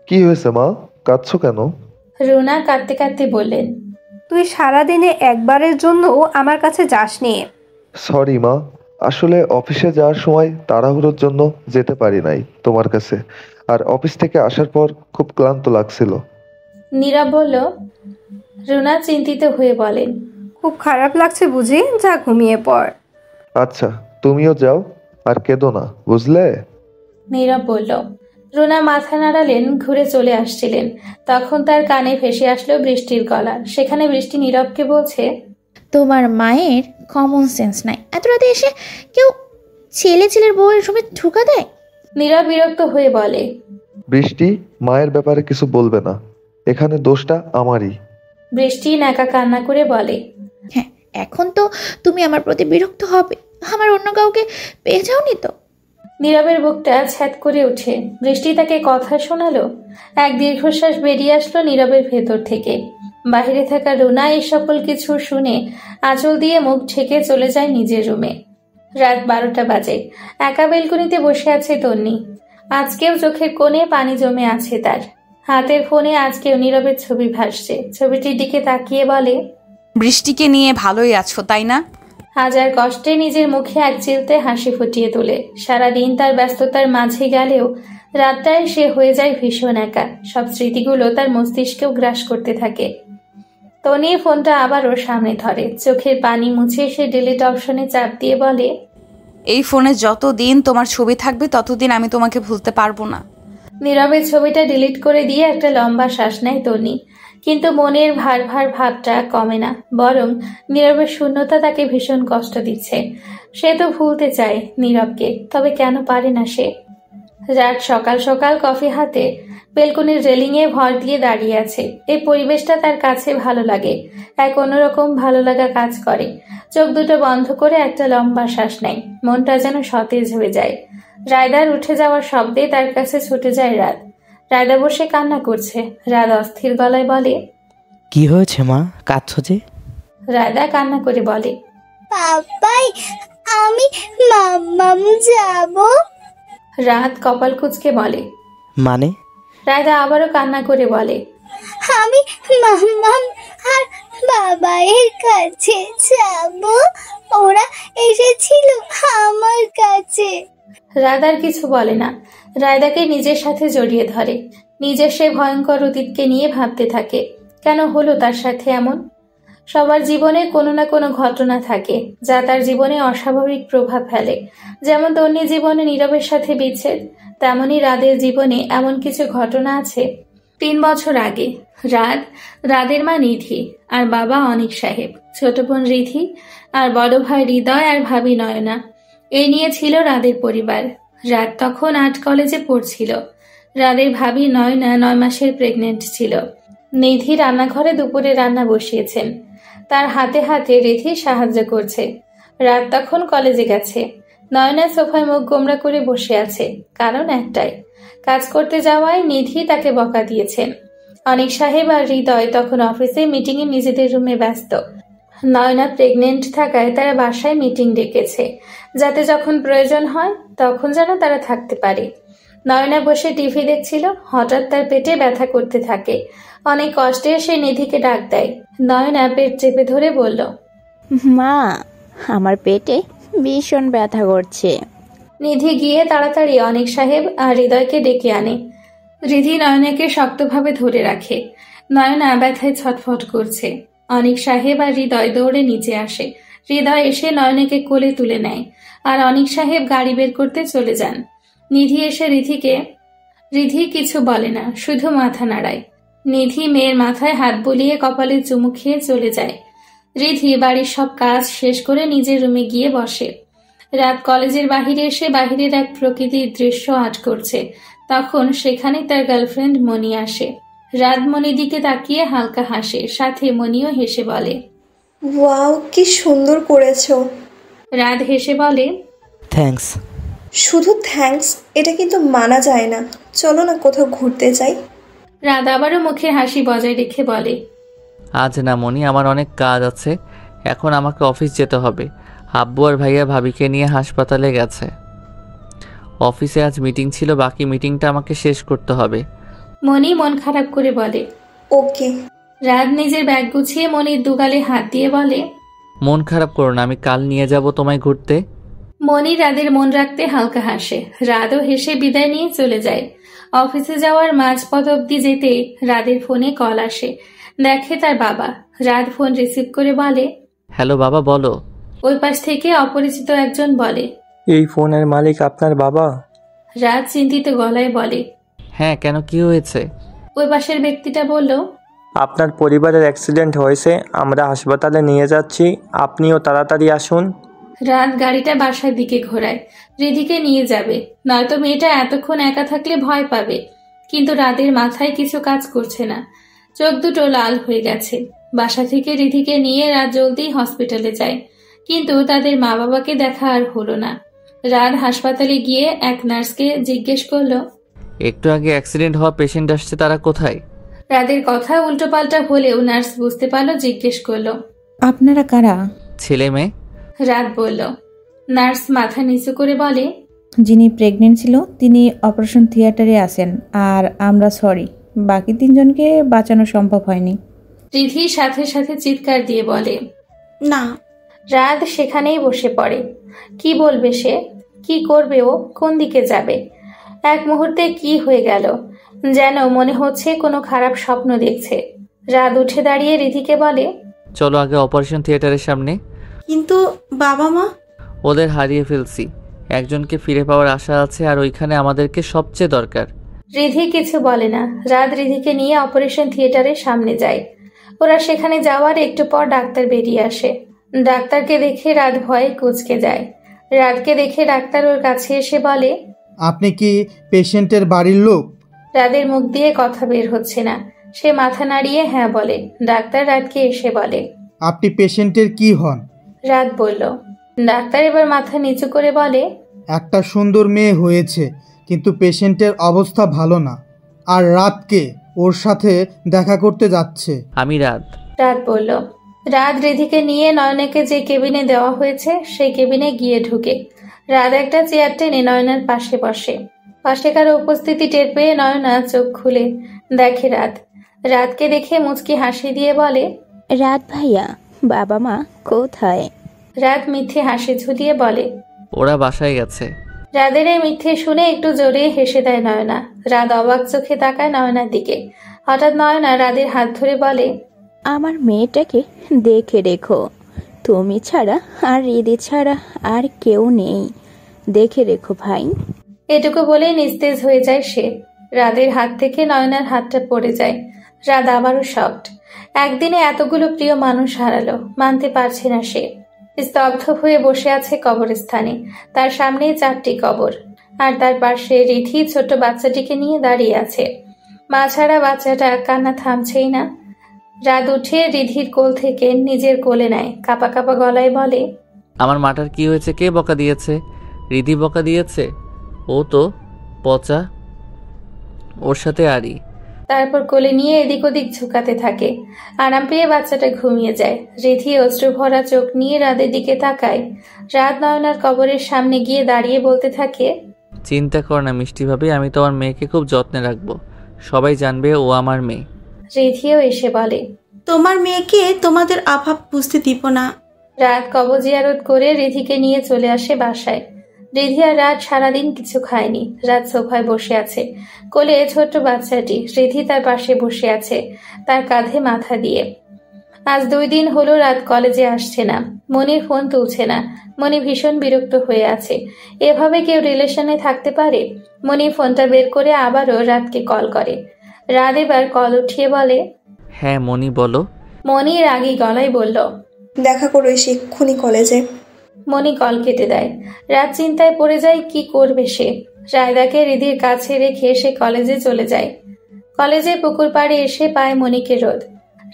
কি হয়েছে মা, কাঁদছো কেন? রুনা কাঁদতে কাঁদতে বললেন, তুই সারাদিনে একবারের জন্য আমার কাছে যাসনি। সরি মা, আসলে অফিসে যাওয়ার সময় তাড়াহুড়োর জন্য যেতে পারি নাই তোমার কাছে, আর অফিস থেকে আসার পর খুব ক্লান্ত লাগছিল। নীরব বলল। রুনা চিন্তিত হয়ে বলেন, খুব খারাপ লাগছে বুঝি? যা ঘুমিয়ে পড়। আচ্ছা, তুমিও যাও, আর কেঁদো না, বুঝলে? নীরব বলল। রুনা মাথা নাড়ালেন, ঘুরে চলে আসছিলেন। তখন তার কানে ভেসে আসলো বৃষ্টির গলা। সেখানে বৃষ্টি নীরবকে বলছে, তোমার মায়ের কমন সেন্স নাই, এত রাতে এসে কেউ ছেলের বউয়ের রুমে ঢুকা দেয়? নীরব বিরক্ত হয়ে বলে, বৃষ্টি, মায়ের ব্যাপারে কিছু বলবে না, এখানে দোষটা আমারই। বৃষ্টি নাকা কান্না করে বলে, হ্যাঁ, এখন তো তুমি আমার প্রতি বিরক্ত হবে, আমার অন্য কাউকে পেয়ে যাওনি তো? নীরবের বুকটা ছ্যাদ করে ওঠে। বৃষ্টি তাকে কথা শোনালো। এক দীর্ঘশ্বাস বেরিয়ে আসলো নীরবের ভেতর থেকে। বাহিরে থাকা রুনা এই সকল কিছু শুনে আঁচল দিয়ে মুখ ঢেকে চলে যায় নিজের রুমে। রাত 12টা বাজে। একা বেলকনিতে বসে আছে তন্নি। আজকেও চোখের কোণে পানি জমে আছে তার। হাতের ফোনে আজকেও নীরবের ছবি ভাসছে। ছবিটির দিকে তাকিয়ে বলে, বৃষ্টিকে নিয়ে ভালোই আছো তাই না? হাজার কষ্টে নিজের মুখে এক চিলতে হাসি ফুটিয়ে তোলে। সারাদিন তার ব্যস্ততার মাঝে গেলেও রাতটায় সে হয়ে যায় ভীষণ একা। সব স্মৃতিগুলো তার মস্তিষ্কেও গ্রাস করতে থাকে। তনি ফোনটা আবারও সামনে ধরে। চোখের পানি মুছে সে ডিলিট অপশনে চাপ দিয়ে বলে, এই ফোনে যতদিন তোমার ছবি থাকবে ততদিন আমি তোমাকে ভুলতে পারবো না। নীরবের ছবিটা ডিলিট করে দিয়ে একটা লম্বা শ্বাস নেয় তনি। কিন্তু মনের ভার ভাবটা কমে না, বরং নীরবের শূন্যতা তাকে ভীষণ কষ্ট দিচ্ছে। সে তো ভুলতে চায় নীরবকে, তবে কেন পারে না সে? রাত সকাল সকাল কফি হাতে বেলকনির রেলিংয়ে ভর দিয়ে দাঁড়িয়ে আছে। এই পরিবেশটা তার কাছে ভালো লাগে, এক অন্যরকম ভালো লাগা কাজ করে। চোখ দুটো বন্ধ করে একটা লম্বা শ্বাস নেয়। মনটা যেন সতেজ হয়ে যায়। রায়দার উঠে যাওয়ার শব্দে তার কাছে ছুটে যায় রাত। রায়দা বসে কান্না করছে। রাত অস্থির গলায় বলে, কি হয়েছে মা, কাঁদছো যে? রায়দা কান্না করে বলে, পাপাই, আমি মাম্মাম যাব। রাত কপাল কুঁচকে বলে, মানে? রায়দা আবারও কান্না করে বলে, আমি মাম্মাম আর বাবাইয়ের কাছে যাব, ওরা এসেছিল আমার কাছে। রায়দার কিছু বলে না। রায়দাকে নিজের সাথে জড়িয়ে ধরে। নিজের সে ভয়ঙ্কর অতীতকে নিয়ে ভাবতে থাকে, কেন হলো তার সাথে এমন? সবার জীবনে কোনো না কোনো ঘটনা থাকে যা তার জীবনে অস্বাভাবিক প্রভাব ফেলে। যেমন তন্নি জীবনে নীরবের সাথে বিচ্ছেদ, তেমনই রাদের জীবনে এমন কিছু ঘটনা আছে। 3 বছর আগে রাদের মা নিধি আর বাবা অনিক সাহেব, ছোট বোন রিধি আর বড় ভাই হৃদয় আর ভাবি নয়না, এই নিয়ে ছিল রাদের পরিবার। রাত তখন 8 কলেজে পড়ছিল। রাদের ভাবি নয়না 9 মাসের প্রেগনেন্ট ছিল। নিধি রান্নাঘরে দুপুরে রান্না বসিয়েছেন। তার হাতে হাতে রিধি সাহায্য করছে। রাত তখন কলেজে গেছে। নয়না সোফায় মুখ গোমড়া করে বসে আছে, কারণ একটাই, কাজ করতে যাওয়ায় নিধি তাকে বকা দিয়েছেন। অনিক সাহেব আর হৃদয় তখন অফিসে মিটিংয়ে নিজেদের রুমে ব্যস্ত। নয়না প্রেগনেন্ট থাকায় তারা বাসায় মিটিং ডেকেছে, যাতে যখন প্রয়োজন হয় তখন যেন তারা থাকতে পারে। নয়না বসে টিভি দেখছিল। হঠাৎ তার পেটে ব্যথা করতে থাকে। অনেক কষ্টে সে নিধিকে ডাক দেয়। নয়না পেট চেপে ধরে বলল, মা, আমার পেটে ভীষণ ব্যথা করছে। নিধি গিয়ে তাড়াতাড়ি অনিক সাহেব আর হৃদয়কে ডেকে আনে। রিধি নয়নাকে শক্তভাবে ধরে রাখে। নয়না ব্যথায় ছটফট করছে। অনিক সাহেব আর হৃদয় দৌড়ে নিচে আসে। হৃদয় এসে নয়নাকে কোলে তুলে নেয়, আর অনিক সাহেব গাড়ি বের করতে চলে যান। নিধি এসে রিধি কিছু বলে না, শুধু মাথা নাড়ায়। নিধি মেয়ের মাথায় হাত বুলিয়ে কপালে চুমু খেয়ে চলে যায়। রিধি বাড়ির সব কাজ শেষ করে নিজের রুমে গিয়ে বসে। রাত কলেজের বাহিরে এসে বাহিরের এক প্রকৃতির দৃশ্য আর্ট করছে। তখন সেখানে তার গার্লফ্রেন্ড মনি আসে। রাত মনির দিকে তাকিয়ে হালকা হাসে, সাথে মনিও হেসে বলে, ওয়াও, কি সুন্দর করেছো। রাত হেসে বলে, থ্যাঙ্কস। শুধু থ্যাঙ্কস এটা কিন্তু মানা যায় না, চলো না কোথাও ঘুরতে যাই। রাত আবারও মুখে হাসি বজায় রেখে বলে, আজ না মনি, আমার অনেক কাজ আছে, এখন আমাকে অফিস যেতে হবে। আব্বু আর ভাইয়া ভাবিকে নিয়ে হাসপাতালে গেছে। অফিসে আজ মিটিং ছিল, বাকি মিটিংটা আমাকে শেষ করতে হবে। মনি মন খারাপ করে বলে, ওকে। রাত নিজের ব্যাগ গুছিয়ে মনির দুগালে হাত দিয়ে বলে, মন খারাপ করো না, আমি কাল নিয়ে যাব তোমায় ঘুরতে। মনি রাদের মন রাখতে হালকা হাসে। রাদও হেসে বিদায় নিয়ে চলে যায়। অফিসে যাওয়ার মাঝপথ অব্দি যেতে রাদের ফোনে কল আসে। দেখে তার বাবা। রাদ ফোন রিসিভ করে বলে, হ্যালো বাবা, বলো। ওই পাশ থেকে অপরিচিত একজন বলে, এই ফোনের মালিক আপনার বাবা? রাদ চিন্তিত গলায় বলে, হ্যাঁ, কেন, কি হয়েছে? ওই পাশের ব্যক্তিটা বলল, আপনার পরিবারের অ্যাক্সিডেন্ট হয়েছে, আমরা হাসপাতালে নিয়ে যাচ্ছি, আপনিও তাড়াতাড়ি আসুন। রাত গাড়িটা বাসার দিকে ঘোরায়। রিধিকে নিয়ে যাবে, নয়তো মেয়েটা এতক্ষণ একা থাকলে ভয় পাবে। কিন্তু রাদের মাথায় কিছু কাজ করছে না, চোখ দুটো লাল হয়ে গেছে। বাসা থেকে রিধিকে নিয়ে রাত জলদি হসপিটালে যায়, কিন্তু তাদের মা বাবাকে দেখা আর হলো না। রাত হাসপাতালে গিয়ে এক নার্সকে জিজ্ঞেস করলো, একটু আগে অ্যাক্সিডেন্ট হওয়া পেশেন্ট আসছে, তারা কোথায়? রাদের কথা উল্টোপাল্টা হলেও নার্স বুঝতে পারলো, জিজ্ঞেস করলো, আপনারা কারা? ছেলে মেয়ে। রাত বলল। নার্স মাথা নিচু করে বলে, যিনি প্রেগনেন্ট ছিল তিনি অপারেশন থিয়েটারে আছেন, আর আমরা সরি, বাকি তিনজনকে বাঁচানো সম্ভব হয়নি। রিধি সাথে সাথে চিৎকার দিয়ে বলে, না। রাত সেখানেই বসে পড়ে। কি বলবে সে? কি করবে ও? কোন দিকে যাবে? এক মুহূর্তে কি হয়ে গেল, যেন মনে হচ্ছে কোনো খারাপ স্বপ্ন দেখছে। রাত উঠে দাঁড়িয়ে রিধিকে বলে, চলো আগে অপারেশন থিয়েটারের সামনে। কিন্তু বাবা মা? ওদের হারিয়ে ফেলছি, একজনকে ফিরে পাওয়ার আশা আছে, আর ওইখানে আমাদেরকে সবচেয়ে দরকার। রিধি কিছু বলে না। রাত রিধিকে নিয়ে অপারেশন থিয়েটারের সামনে যায়। ওরা সেখানে যাওয়ার একটু পর ডাক্তার বেরিয়ে আসে। ডাক্তারকে দেখে রাত ভয়ে কুঁচকে যায়। রাতকে দেখে ডাক্তার ওর কাছে এসে বলে, আপনি কি পেশেন্টের বাড়ির লোক? রাদের মুখ দিয়ে কথা বের হচ্ছে না। সে মাথা নাড়িয়ে হ্যাঁ বলে। ডাক্তার রাতকে এসে বলে, আপনি পেশেন্টের কি হন? রাত বলল। ডাক্তার এবার মাথা নিচু করে বলে, একটা সুন্দর মেয়ে হয়েছে, কিন্তু পেশেন্টের অবস্থা ভালো না, আর রাতকে ওর সাথে দেখা করতে যাচ্ছে। আমি রাত। রাত বলল। রাত রিধিকে নিয়ে নয়নাকে যে কেবিনে দেওয়া হয়েছে সেই কেবিনে গিয়ে ঢুকে। রাত একটা চেয়ার টেনে নয়নার পাশে বসে। পাশে কারো উপস্থিতি টের পেয়ে নয়না চোখ খুলে দেখে রাত। রাতকে দেখে মুচকি হাসি দিয়ে বলে, রাত ভাইয়া, বাবা মা কোথায়? রাত মিথ্যে হাসি ঝুলিয়ে বলে, ওরা বাসায় গেছে। রাদের এই মিথ্যে শুনে একটু জোরে হেসে দেয় নয়না। রাত অবাক চোখে তাকায় নয়নার দিকে। হঠাৎ নয়না রাদের হাত ধরে বলে, আমার মেয়েটাকে দেখে রেখো, তুমি ছাড়া আর রিদি ছাড়া আর কেউ নেই, দেখে রেখো ভাই। এটুকু বলেই নিস্তেজ হয়ে যায় সে। রাদের হাত থেকে নয়নার হাতটা পড়ে যায়। রাত আবারও শকড। একদিনে এতগুলো প্রিয় মানুষ হারালো, মানতে পারছে না সে। স্তব্ধ হয়ে বসে আছে কবরস্থানে। তার সামনেই 4টি কবর, আর তার পাশে রিধি ছোট বাচ্চাটিকে নিয়ে দাঁড়িয়ে আছে। মা ছাড়া বাচ্চাটা কান্না থামছেই না। রাত উঠে রিধির কোল থেকে নিজের কোলে নেয়। কাঁপা কাঁপা গলায় বলে, আমার মাটার কি হয়েছে? কে বকা দিয়েছে? রিধি বকা দিয়েছে? ও তো পচা, ওর সাথে আরি। তারপর কোলে নিয়ে এদিক ওদিক ঝুঁকাতে থাকে। আরাম পেয়ে বাচ্চাটা ঘুমিয়ে যায়। রিধি অশ্রু ভরা চোখ নিয়ে রাতের দিকে তাকায়। রাত নয়নার কবরের সামনে গিয়ে দাঁড়িয়ে বলতে থাকে, চিন্তা কর না মিষ্টি ভাবি, আমি তোমার মেয়েকে খুব যত্নে রাখবো, সবাই জানবে ও আমার মেয়ে। রিধিও এসে বলে, তোমার মেয়েকে তোমাদের অভাব বুঝতে দিব না। রাত কবর জিয়ারত করে রিধিকে নিয়ে চলে আসে বাসায়। রিধি আর রাত সারাদিন কিছু খায়নি। রাত সোফায় বসে আছে, কোলে ছোট্ট বাচ্চাটি। রিধি তার পাশে বসে আছে, তার কাঁধে মাথা দিয়ে। আজ 2 দিন হলো রাত কলেজে আসছে না। মনির ফোন তুলছে না। মনি ভীষণ বিরক্ত হয়ে আছে। এভাবে কেউ রিলেশনে থাকতে পারে? মনি ফোনটা বের করে আবারও রাতকে কল করে। রাত এবার কল উঠিয়ে বলে, হ্যাঁ মনি বলো। মনি রাগী গলায় বলল, দেখা করো এসে এক্ষুনি কলেজে। মনি কল কেটে দেয়। রাত চিন্তায় পড়ে যায়, কি করবে সে। রায়দাকে রিধির কাছে রেখে সে কলেজে চলে যায়। কলেজে পুকুর পাড়ে এসে পায় মনিকে রোদ।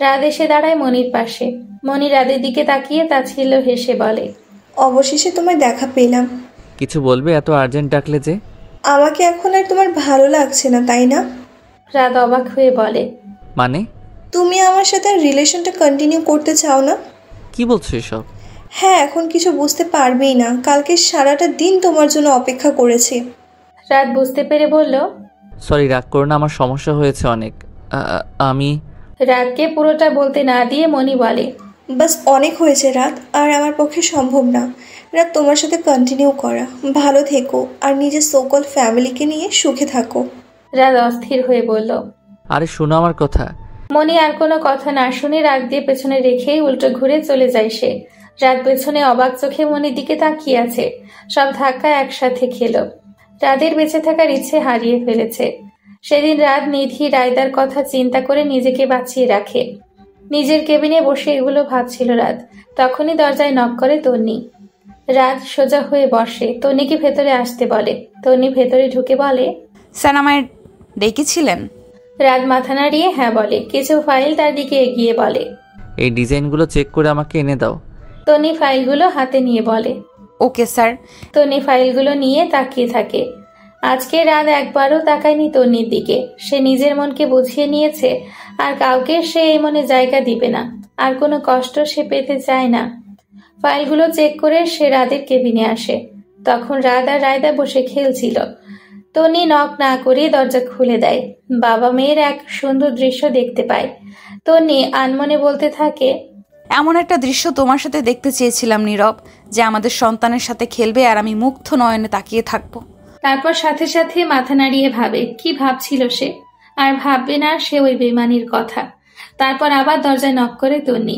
রাত এসে দাঁড়ায় মনির পাশে। মনি রাদের দিকে তাকিয়ে তাচ্ছিল্য হেসে বলে, অবশেষে তোমায় দেখা পেলাম। কিছু বলবে? এত আর্জেন্ট ডাকলে যে? আমাকে এখন আর তোমার ভালো লাগছে না, তাই না? রাত অবাক হয়ে বলে, মানে? তুমি আমার সাথে রিলেশনটা কন্টিনিউ করতে চাও না? কি বলছো এসব? হ্যাঁ, এখন কিছু বুঝতে পারবেই না। কালকে সারাটা দিন তোমার জন্য অপেক্ষা করেছি। রাত বুঝতে পেরে বলল, সরি, রাগ করো না, আমার সমস্যা হয়েছে অনেক। আমি রাতকে পুরোটা বলতে না দিয়ে মনি বলে, বাস অনেক হয়েছে রাত, আর আমার পক্ষে সম্ভব না রাত তোমার সাথে কন্টিনিউ করা। ভালো থেকো আর নিজের সকল ফ্যামিলিকে নিয়ে সুখে থাকো। রাত অস্থির হয়ে বলল। আরে শোনো আমার কথা। মনি আর কোনো কথা না শুনে রাগ দিয়ে পেছনে রেখেই উল্টো ঘুরে চলে যায় সে। রাত পেছনে অবাক চোখে মনির দিকে তাকিয়ে আছে। সব ধাক্কা একসাথে খেলো। রাতের বেঁচে থাকার ইচ্ছে হারিয়ে ফেলেছে। সেদিন রাত নিধি রায়দার কথা চিন্তা করে নিজেকে বাঁচিয়ে রাখে। নিজের কেবিনে বসে এগুলো ভাবছিল রাত। তখনই দরজায় নক করে তন্নি। রাত সোজা হয়ে বসে, তন্নিকে ভেতরে আসতে বলে। তন্নি ভেতরে ঢুকে বলে, স্যার আমায় ডেকেছিলেন? রাত মাথা নাড়িয়ে হ্যাঁ বলে। কিছু ফাইল তার দিকে এগিয়ে বলে, এই ডিজাইনগুলো চেক করে আমাকে এনে দাও। তন্নি ফাইলগুলো হাতে নিয়ে বলে, ওকে স্যার। তন্নি ফাইলগুলো নিয়ে তাকিয়ে থাকে। আজকে রাত একবারও তাকায়নি তন্নির দিকে। সে নিজের মনকে বুঝিয়ে নিয়েছে আর কাউকে সে এই মনে জায়গা দিবে না। আর কোনো কষ্ট সে পেতে চায় না। ফাইলগুলো চেক করে সে রাতের কেবিনে আসে। তখন রাত আর রায়দা বসে খেলছিল। তন্নি নক না করে দরজা খুলে দেয়। বাবা মেয়ের এক সুন্দর দৃশ্য দেখতে পায়। তন্নি আনমনে বলতে থাকে, এমন একটা দৃশ্য তোমার সাথে দেখতে চেয়েছিলাম নীরব, যে আমাদের সন্তানের সাথে খেলবে আর আমি মুগ্ধ নয়নে তাকিয়ে থাকবো। তারপর সাথে সাথে মাথা নাড়িয়ে ভাবে কি ভাবছিল সে। আর ভাববে না সে ওই বেমানির কথা। তারপর আবার দরজায় নক করে তন্নি।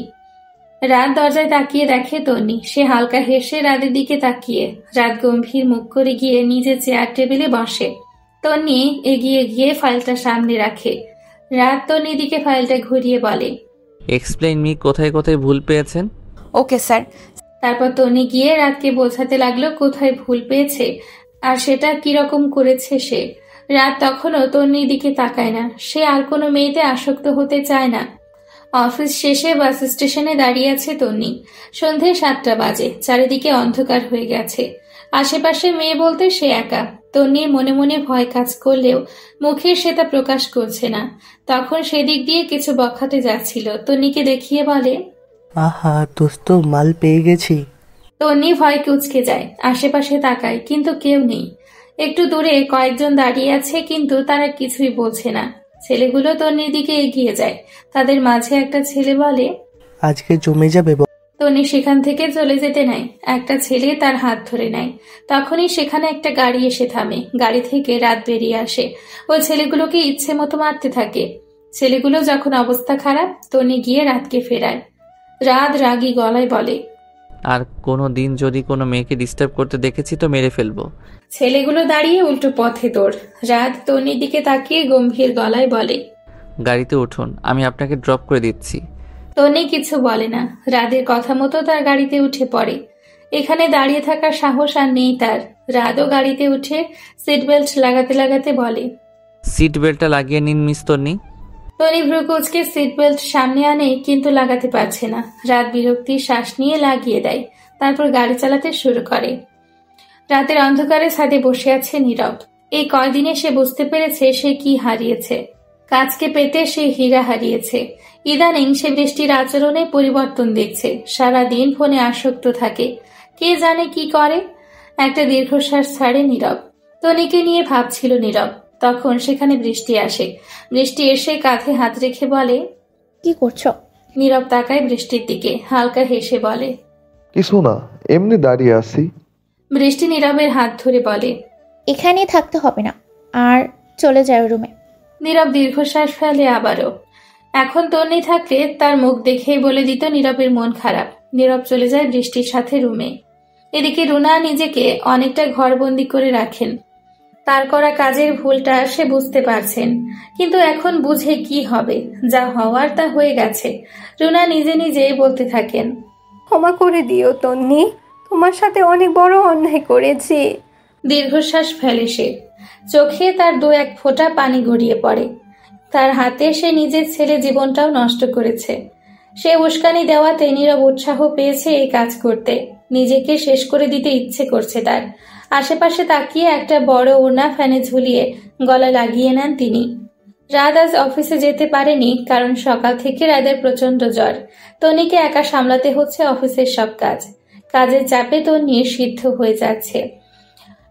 রাত দরজায় তাকিয়ে দেখে তন্নি। সে হালকা হেসে রাতের দিকে তাকিয়ে রাত গম্ভীর মুখ করে গিয়ে নিজের চেয়ার টেবিলে বসে। তন্নি এগিয়ে গিয়ে ফাইলটা সামনে রাখে। রাত তন্নির দিকে ফাইলটা ঘুরিয়ে বলে, এক্সপ্লেইন মি, কোথায় কোথায় ভুল পেয়েছেন? Okay sir. তারপর তন্নি গিয়ে রাতকে বোঝাতে লাগলো কোথায় ভুল পেয়েছে আর সেটা কিরকম করেছে সে। রাত তখনও তন্নির দিকে তাকায় না। সে আর কোনো মেয়েতে আসক্ত হতে চায় না। অফিস শেষে বাস স্টেশনে দাঁড়িয়ে আছে তন্নি। সন্ধে 7টা বাজে। চারিদিকে অন্ধকার হয়ে গেছে। আশেপাশে মেয়ে বলতে সে একা। তন্নির মনে মনে ভয় কাজ করলেও মুখে সে তা প্রকাশ করছে না। তখন সেদিক দিয়ে কিছু বখাতে যাচ্ছিল। তন্নিকে দেখিয়ে বলে, আহা দোস্ত, মাল পেয়ে গেছি। তন্নি ভয় কুঁচকে যায়। আশেপাশে তাকায়, কিন্তু কেউ নেই। একটু দূরে কয়েকজন দাঁড়িয়ে আছে, কিন্তু তারা কিছুই বলছে না। ছেলেগুলো তন্নির দিকে এগিয়ে যায়। তাদের মাঝে একটা ছেলে বলে, আজকে জমে যাবে। তন্নি সেখান থেকে চলে যেতে নেয়। একটা ছেলে তার হাত ধরে নেয়। তখনই সেখানে একটা গাড়ি এসে থামে। গাড়ি থেকে রাত বেরিয়ে আসে। ওই ছেলেগুলোকে ইচ্ছে মতো মারতে থাকে। ছেলেগুলো যখন অবস্থা খারাপ, তন্নি গিয়ে রাতকে ফেরায়। রাত রাগী গলায় বলে, আর কোনো দিন যদি কোনো মেয়েকে ডিস্টার্ব করতে দেখেছি তো মেরে ফেলবো। ছেলেগুলো দাঁড়িয়ে উল্টো পথে দৌড়। রাত তন্নির দিকে তাকিয়ে গম্ভীর গলায় বলে, গাড়িতে উঠুন, আমি আপনাকে ড্রপ করে দিচ্ছি। তন্নি কিছু বলে না। রাতের কথা মতো তার গাড়িতে উঠে পড়ে। এখানে দাঁড়িয়ে থাকার সাহস আর নেই তার। রাতও গাড়িতে উঠে সিট বেল্ট লাগাতে লাগাতে বলে, সিট বেল্টটা লাগিয়ে নিন মিস তন্নি। তন্নি ভ্রুকুচকে সিট বেল্ট সামনে আনে, কিন্তু লাগাতে পারছে না। রাত বিরক্তির শ্বাস নিয়ে লাগিয়ে দেয়। তারপর গাড়ি চালাতে শুরু করে। রাতের অন্ধকারে ছাদে বসে আছে নীরব। এই কয়দিনে সে বুঝতে পেরেছে সে কি হারিয়েছে। কাজকে পেতে সে হীরা হারিয়েছে। ইদানিং সে বৃষ্টির আচরণে পরিবর্তন দেখছে। সারাদিন ফোনে আসক্ত থাকে। কে জানে কি করে। একটা দীর্ঘশ্বাস ছাড়ে নীরব। তনিকে নিয়ে ভাবছিল নীরব। তখন সেখানে বৃষ্টি আসে। বৃষ্টি এসে কাঁধে হাত রেখে বলে, কি করছো? নীরব তাকায় বৃষ্টির দিকে, হালকা হেসে বলে, কিছু না, এমনি দাঁড়িয়ে আছি। বৃষ্টি নীরবের হাত ধরে বলে, এখানেই থাকতে হবে না, আর চলে যায় রুমে। নীরব দীর্ঘশ্বাস ফেলে আবারও। এখন তন্নি থাকলে তার মুখ দেখেই বলে দিত নীরবের মন খারাপ। নীরব চলে যায় বৃষ্টির সাথে রুমে। এদিকে রুনা নিজেকে অনেকটা ঘরবন্দি করে রাখেন। তার করা কাজের ভুলটা সে বুঝতে পারছেন, কিন্তু এখন বুঝে কি হবে। যা হওয়ার তা হয়ে গেছে। রুনা নিজে নিজেই বলতে থাকেন, ক্ষমা করে দিও তন্নি, তোমার সাথে অনেক বড় অন্যায় করেছি। দীর্ঘশ্বাস ফেলে সে। চোখে তার 2-1 ফোঁটা পানি গড়িয়ে পড়ে। তার হাতে সে নিজের ছেলে জীবনটাও নষ্ট করেছে। সে উস্কানি দেওয়াতে নীরব উৎসাহ পেয়েছে এই কাজ করতে। নিজেকে শেষ করে দিতে ইচ্ছে করছে তার। আশেপাশে তাকিয়ে একটা বড় ওড়না ফ্যানে ঝুলিয়ে গলা লাগিয়ে নেন তিনি। রাত আজ অফিসে যেতে পারেনি, কারণ সকাল থেকে রাতের প্রচন্ড জ্বর। তনিকে একা সামলাতে হচ্ছে অফিসের সব কাজ। কাজের চাপে তন্নি সিদ্ধ হয়ে যাচ্ছে।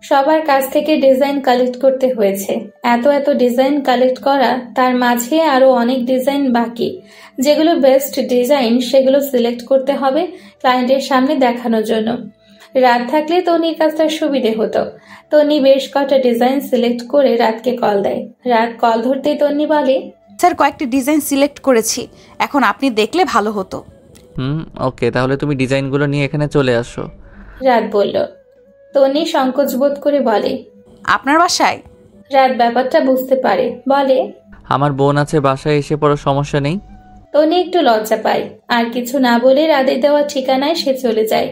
সবার কাছ থেকে ডিজাইন কালেক্ট করতে হয়েছে। এত ডিজাইন কালেক্ট করা, তার মাঝে আরো অনেক ডিজাইন বাকি। যেগুলো বেস্ট ডিজাইন সেগুলো সিলেক্ট করতে হবে ক্লায়েন্টের সামনে দেখানোর জন্য। রাত থাকলে তনির কাজটা সুবিধে হতো। তনি বেশ কটা ডিজাইন সিলেক্ট করে রাতকে কল দেয়। রাত কল ধরতেই তনি বলে, স্যার কয়েকটি ডিজাইন সিলেক্ট করেছি, এখন আপনি দেখলে ভালো হতো। ওকে, তাহলে তুমি ডিজাইনগুলো নিয়ে এখানে চলে আসো। রাত বলল। তনি সংকোচ বোধ করে বলে, আপনার বাসায়? রাত ব্যাপারটা বুঝতে পারে, বলে, আমার বোন আছে, বাসায় এসে পড়ো, সমস্যা নেই। তনি একটু লজ্জা পায়, আর কিছু না বলে রাদের দেওয়া ঠিকানায় সে চলে যায়।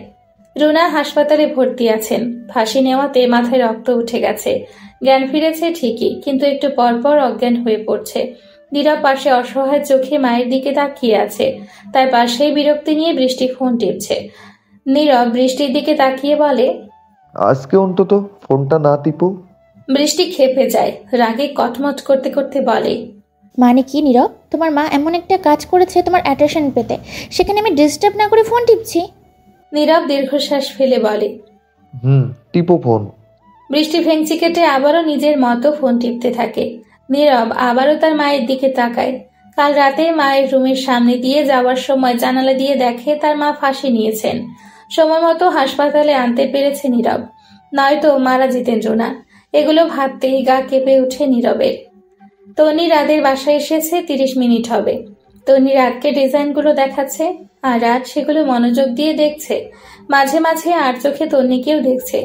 রুনা হাসপাতালে ভর্তি আছেন। ফাঁসি নেওয়াতে মাথায় রক্ত উঠে গেছে। জ্ঞান ফিরেছে ঠিকই, কিন্তু একটু পরপর অজ্ঞান হয়ে পড়ছে। নীরব পাশে অসহায় চোখে মায়ের দিকে তাকিয়ে আছে। তার পাশেই বিরক্তি নিয়ে বৃষ্টি ফোন টিপছে। নীরব বৃষ্টির দিকে তাকিয়ে বলে, আজকে অন্তত ফোনটা না টিপো। বৃষ্টি ক্ষেপে যায়, রাগে কটমট করতে করতে বলে, মানে কি নীরব? তোমার মা এমন একটা কাজ করেছে তোমার অ্যাটেনশন পেতে, সেখানে আমি ডিস্টার্ব না করে ফোন টিপছি। নীরব দীর্ঘশ্বাস ফেলে বলে, টিপো ফোন। বৃষ্টি ভেঙচি কেটে আবারও নিজের মতো ফোন টিপতে থাকে। নীরব আবারও তার মায়ের দিকে তাকায়। কাল রাতে মায়ের রুমের সামনে দিয়ে যাওয়ার সময় জানালা দিয়ে দেখে তার মা ফাঁসি নিয়েছেন। সময় মতো হাসপাতালে আনতে পেরেছে নীরব, নয়তো মারা যেতেন রুনা। এগুলো ভাবতেই গা কেঁপে উঠে নীরবের। তনি রাতের বাসায় এসেছে 30 মিনিট হবে। তনি রাতকে ডিজাইনগুলো দেখাচ্ছে, আর রাত সেগুলো মনোযোগ দিয়ে দেখছে। মাঝে মাঝে আর চোখে তন্নিকেও দেখছে।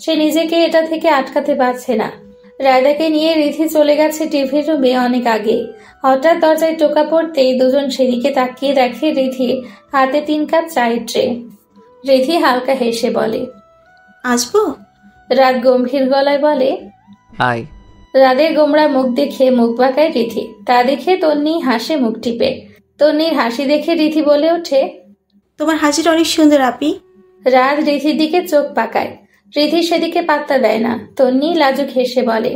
সে নিজেকে এটা থেকে আটকাতে পারছে না। রায়দাকে নিয়ে রিধি চলে গেছে টিভির রুমে অনেক আগে। হঠাৎ দরজায় টোকা পড়তেই দুজন সেদিকে তাকিয়ে দেখে রিধি হাতে 3 কাপ চায়ের ট্রে। রিধি হালকা হেসে বলে, আসবো? রাত গম্ভীর গলায় বলে, আয়। রাদের গোমড়া মুখ দেখে মুখ বাঁকায় রিধি। তা দেখে তন্নি হাসে মুখ টিপে। তন্নির হাসি দেখে রিধি বলে ওঠে, তোমার হাসিটা অনেক সুন্দর আপি। রাত রিধির দিকে চোখ পাকায়। রিধি সেদিকে পাত্তা দেয় না। তন্নি লাজুক হেসে বলে,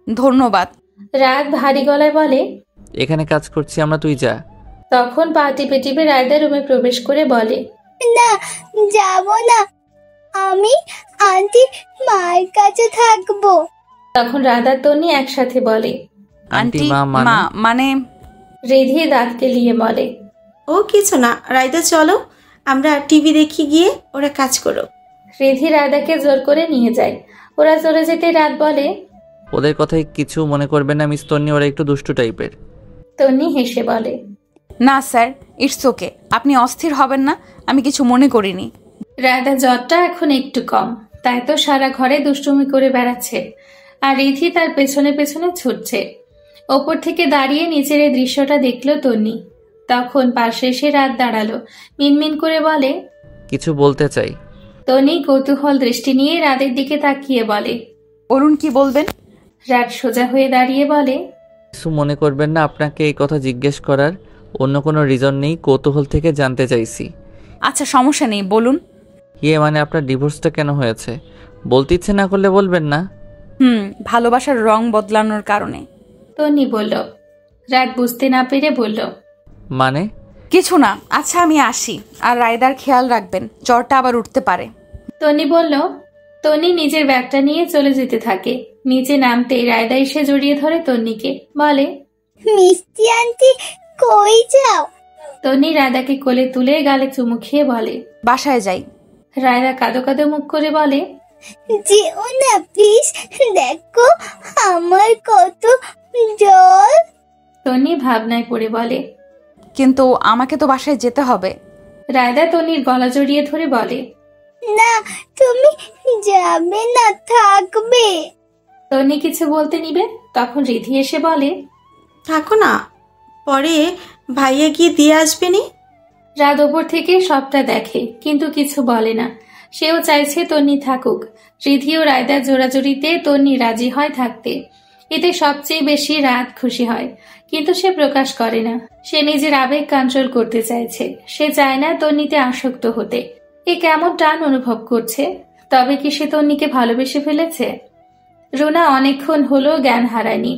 ধন্যবাদ। রাত ভারী গলায় বলে, এখানে কাজ করছি আমরা, তুই যা। তখন পা টিপে টিপে রায়দার রুমে প্রবেশ করে বলে, না, যাব না, আমি আন্টি মায়ের কাছে থাকবো। তখন রাত আর তন্নি একসাথে বলে, আন্টি মা মানে? রিধি দাঁতকে লিয়ে বলে, ও কিছু না, রায়দা চলো আমরা টিভি দেখি, গিয়ে ওরা কাজ করো। রিধি রায়দাকে জোর করে নিয়ে যায়। ওরা চলে যেতে রাত বলে, ওদের কথাই কিছু মনে করবেন না মিস তন্নি, ওরা একটু দুষ্টু টাইপের। তন্নি হেসে বলে, না স্যার, ইটস ওকে, আপনি অস্থির হবেন না, আমি কিছু মনে করিনি। রায়দা জ্বরটা এখন একটু কম, তাই তো সারা ঘরে দুষ্টুমি করে বেড়াচ্ছে। আর রিধি তার পেছনে পেছনে ছুটছে। ওপর থেকে দাঁড়িয়ে নিচের এই দৃশ্যটা দেখলো তন্নি। তখন পাশে এসে রাত দাঁড়ালো, মিনমিন করে বলে, কিছু বলতে চাই। তন্নি কৌতূহল দৃষ্টি নিয়ে রাতের দিকে তাকিয়ে বলে, অরুণ কি বলবেন? রাত সোজা হয়ে দাঁড়িয়ে বলে, কিছু মনে করবেন না, আপনাকে এই কথা জিজ্ঞেস করার অন্য কোনো রিজন নেই, কৌতূহল থেকে জানতে চাইছি। আচ্ছা সমস্যা নেই, বলুন। মানে আপনার ডিভোর্সটা কেন হয়েছে? বলতে ইচ্ছে না করলে বলবেন না। ভালোবাসার রং বদলানোর কারণে। তন্নি বলল। রাত বুঝতে না পেরে বলল, মানে? কিছু না, আচ্ছা আমি আসি। আর রায়দার খেয়াল রাখবেন, জ্বরটা আবার উঠতে পারে। তন্নি বলল। তন্নি নিজের ব্যাগটা নিয়ে চলে যেতে থাকে। নিচে নামতেই রায়দা এসে জড়িয়ে ধরে তন্নিকে, বলে, মিষ্টি আন্টি কই যাও? তন্নি রায়দাকে কোলে তুলে গালে চুমু খেয়ে বলে, বাসায় যাই। রায়দা কাঁদো কাঁদো মুখ করে বলে, যেও না প্লিজ, দেখো আমার কত জ্বর। তন্নি ভাবনায় পড়ে বলে, কিন্তু আমাকে তো বাসায় যেতে হবে। রায়দা তন্নির গলা জড়িয়ে ধরে বলে, না তুমি যাবে না, থাকবে। তন্নি কিছু বলতে নিবে, তখন রিধি এসে বলে, থাকো না, পরে ভাইয়া গিয়ে দিয়ে আসবে নি। রাত ওপর থেকে সবটা দেখে, কিন্তু কিছু বলে না। সেও চাইছে তন্নি থাকুক। রিধি ও রায়দার জোড়াজুড়িতে তন্নি রাজি হয় থাকতে। এতে সবচেয়ে বেশি রাত খুশি হয়, কিন্তু সে প্রকাশ করে না। সে নিজের আবেগ কন্ট্রোল করতে চাইছে। সে চায় না তন্নিতে আসক্ত হতে। এ কেমন টান অনুভব করছে? তবে কি সে তন্নিকে ভালোবেসে ফেলেছে? রুনা অনেকক্ষণ হলো জ্ঞান হারায়নি।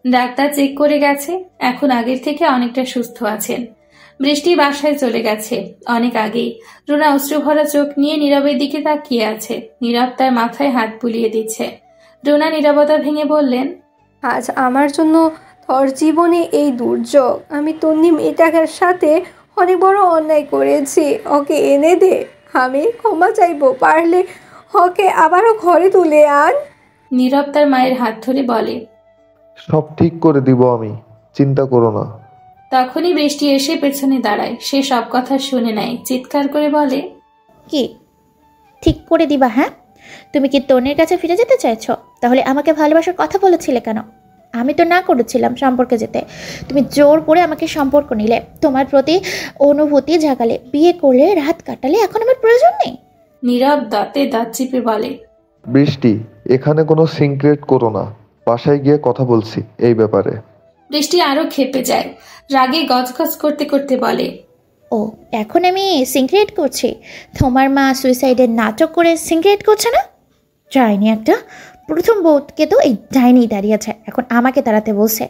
ডাক্তার চেক করে গেছে, এখন আগের থেকে অনেকটা সুস্থ আছেন। বৃষ্টি বাসায় চলে গেছে অনেক আগেই। রুনা অশ্রুভরা চোখ নিয়ে নীরবের দিকে তাকিয়ে আছে। নীরব তার মাথায় হাত বুলিয়ে দিচ্ছে। রুনা নীরবতা ভেঙে বললেন, আজ আমার জন্য তোর জীবনে এই দুর্যোগ। আমি তন্নি মেয়েটার সাথে অনেক বড় অন্যায় করেছি, ওকে এনে দে। আমি ক্ষমা চাইবো, পারলে ওকে আবারও ঘরে তুলে আন। নীরব তার মায়ের হাত ধরে বলে, সব ঠিক করে দিব আমি, চিন্তা করো না। তখনই বৃষ্টি এসে পেছনে দাঁড়ায়। সে সব কথা শুনে নেয়, চিৎকার করে বলে, কি ঠিক করে দিবা? হ্যাঁ, তুমি কি তন্নির কাছে ফিরে যেতে চাইছো? তাহলে আমাকে ভালোবাসার কথা বলেছিলে কেন? আমি তো না করেছিলাম সম্পর্কে যেতে। তুমি জোর করে আমাকে সম্পর্ক নিলে, তোমার প্রতি অনুভূতি জাগালে, বিয়ে করলে, রাত কাটালে, এখন আমার প্রয়োজন নেই। নীরব দাঁতে দাঁত চিপে বলে, বৃষ্টি, এখানে কোনো সিক্রেট করো না, বাসায় গিয়ে কথা বলছি এই ব্যাপারে। বৃষ্টি আরো ক্ষেপে যায়, রাগে গজগজ করতে করতে বলে, ও এখন আমি সিক্রেট করছি? তোমার মা সুইসাইডের নাটক করে সিক্রেট করছে না? যায়নি একটা প্রথম বউকে তো এই ডাইনি দাঁড়িয়েছে, এখন আমাকে দাঁড়াতে বলছে।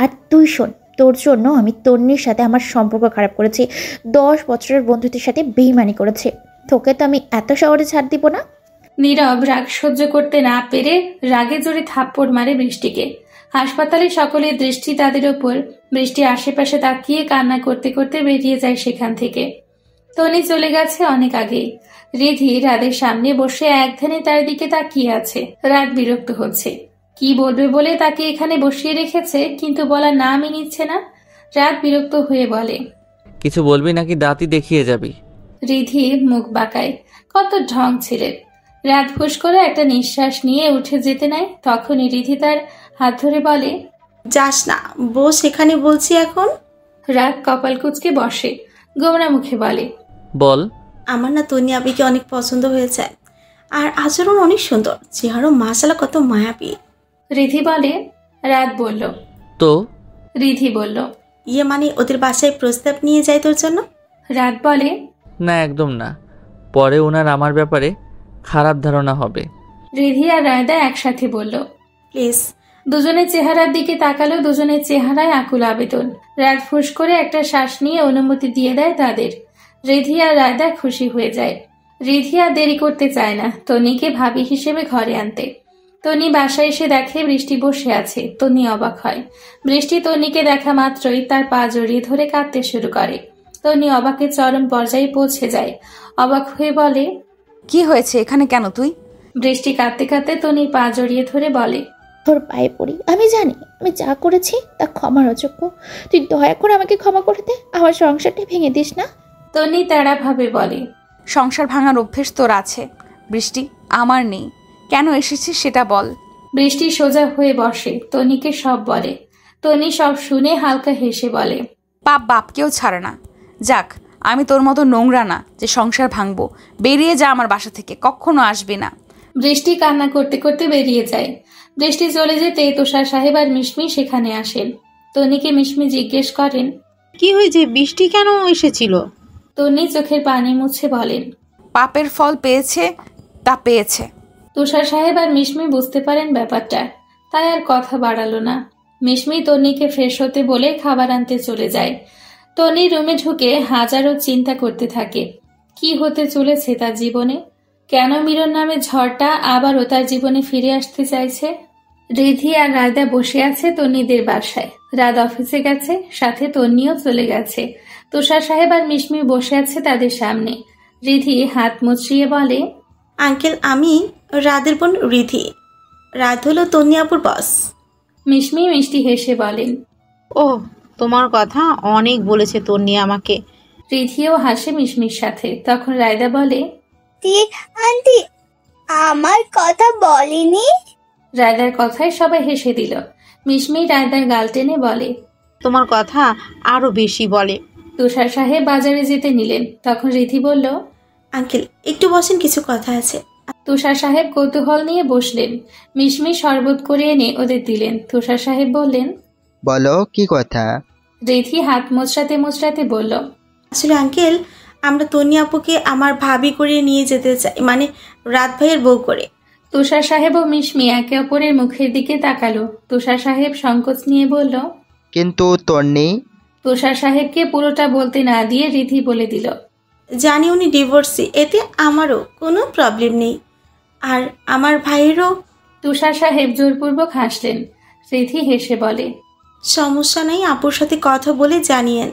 আর তুই শোন, তোর জন্য আমি তন্নির সাথে আমার সম্পর্ক খারাপ করেছি, 10 বছরের বন্ধুদের সাথে বেইমানি করেছি। তোকে তো আমি এত শহরে ছাড় দিব না। নীরব রাগ সহ্য করতে না পেরে রাগে জোরে থাপ্পড় মারে বৃষ্টিকে। হাসপাতালে সকলের দৃষ্টি তাদের ওপর। বৃষ্টি আশেপাশে তাকিয়ে কান্না করতে করতে বেরিয়ে যায় সেখান থেকে। তনি চলে গেছে অনেক আগেই। রিধি রাদের সামনে বসে একধানে তার দিকে তাকিয়ে আছে। রাত বিরক্ত হচ্ছে, কি বলবে বলে তাকে এখানে বসিয়ে রেখেছে, কিন্তু বলার নামই নিচ্ছে না। রাত বিরক্ত হয়ে বলে, কিছু বলবি নাকি দাঁতই দেখিয়ে যাবি? রিধি মুখ বাঁকায়, কত ঢং ছেড়ে। রাত ফুস করে একটা নিঃশ্বাস নিয়ে উঠে যেতে নেয়। তখনই রিধি তার হাত ধরে বলে, যাস না, বস এখানে বলছি এখন। রাত কপাল কুঁচকে বসে, গোমরা মুখে বলে, বল। আমার না তনি আবিকে অনেক পছন্দ হয়েছে, আর আচরণ অনেক সুন্দর, চেহারা মাশাআল্লাহ কত মায়াবী। রিধি বলে। রাত বলল, তো? রিধি বলল, ইয়ে মানে ওদের বাসায় প্রস্তাব নিয়ে যায় তোর জন্য। রাত বলে, না একদম না, পরে ওনার আমার ব্যাপারে খারাপ ধারণা হবে। রিধি আর রায়দা একসাথে বলল, প্লিজ। দুজনের চেহারার দিকে তাকালো, দুজনের চেহারায় আকুল আবেদন। রাত ফুস করে একটা শ্বাস নিয়ে অনুমতি দিয়ে দেয় তাদের। রিধি আর রায়দা খুশি হয়ে যায়। রিধি আর দেরি করতে চায় না তনিকে ভাবি হিসেবে ঘরে আনতে। তনি বাসায় এসে দেখে বৃষ্টি বসে আছে। তনি অবাক হয়। বৃষ্টি তনিকে দেখা মাত্রই তার পা জড়িয়ে ধরে কাঁদতে শুরু করে। তনি অবাকের চরম পর্যায়ে পৌঁছে যায়। অবাক হয়ে বলে, কি হয়েছে, এখানে কেন তুই? বৃষ্টি কাঁদতে কাঁদতে তনির পা জড়িয়ে ধরে বলে, তোর পায়ে পড়ি, আমি জানি আমি যা করেছি তা ক্ষমার অযোগ্য। তুই দয়া করে আমাকে ক্ষমা করে দে, আমার সংসারটা ভেঙে দিস না। তনি তাড়া ভাবে বলে, সংসার ভাঙার অভ্যেস তোর আছে বৃষ্টি, আমার নেই। কেন এসেছিস সেটা বল। বৃষ্টি সোজা হয়ে বসে, তনিকে সব বলে। তনি সব শুনে হালকা হেসে বলে, পাপ বাপকেও ছাড়ে না। যাক, আমি তোর মতো নোংরা না যে সংসার ভাঙবো। বেরিয়ে যা আমার বাসা থেকে, কখনো আসবে না। বৃষ্টি কান্না করতে করতে বেরিয়ে যায়। বৃষ্টি চলে যেতে তুষার সাহেব আর মিশমি সেখানে আসেন। তনিকে মিশমি জিজ্ঞেস করেন, কি হয়েছে, বৃষ্টি কেন এসেছিল? তনি চোখের পানি মুছে বলেন, পাপের ফল পেয়েছে, তা পেয়েছে। তুষার সাহেব আর মিশমি বুঝতে পারেন ব্যাপারটা, তাই আর কথা বাড়ালো না। মিশমি তনিকে ফ্রেশ হতে বলে খাবার আনতে চলে যায়। তনি রুমে ঢুকে হাজারো চিন্তা করতে থাকে। কি হতে চলেছে তার জীবনে? কেন মিরন নামে ঝড়টা আবারও তার জীবনে ফিরে আসতে চাইছে? রিধি আর রায়দা বসে আছে তন্নিদের বাসায়। রাত অফিসে গেছে, সাথে তন্নিও চলে গেছে। তুষার সাহেব আর মিশমি বসে আছে তাদের সামনে। রিধি হাত মুচড়িয়ে বলে, আঙ্কেল, আমি রাদের বোন রিধি। রাত হলো তন্নি আপুর বস। মিশমি মিষ্টি হেসে বলেন, ও, তোমার কথা অনেক বলেছে তন্নি আমাকে। রিধিও হাসে মিশমির সাথে। তখন রায়দা বলে, আন্টি আমার কথা বলেনি। রায়দার কথায় সবাই হেসে দিল। মিশমি রায়দার গাল টেনে বলে, তোমার কথা আরো বেশি বলে। তুষার সাহেব বাজারে যেতে নিলেন। তখন রিধি বলল, আঙ্কেল একটু বসেন, কিছু কথা আছে। তুষার সাহেব কৌতূহল নিয়ে বসলেন। মিশমি শরবত করে এনে ওদের দিলেন। তুষার সাহেব বললেন, বলো কি কথা? রিধি হাত মোচড়াতে মোচড়াতে বলল, আসলে আঙ্কেল, আমরা তন্নি আপুকে আমার ভাবি করে নিয়ে যেতে চাই, মানে রাত ভাইয়ের বউ করে। তুষার সাহেব ও মিশমি একে অপরের মুখের দিকে তাকালো। তুষার সাহেব সংকোচ নিয়ে বলল, কিন্তু তন্নি? তুষার সাহেবকে পুরোটা বলতে না দিয়ে রিধি বলে দিল, জানি উনি ডিভোর্সি, এতে আমারও কোনো প্রবলেম নেই, আর আমার ভাইয়েরও। তুষার সাহেব জোরপূর্বক হাসলেন। রিধি হেসে বলে, সমস্যা নাই, আপুর সাথে কথা বলে জানিয়েন।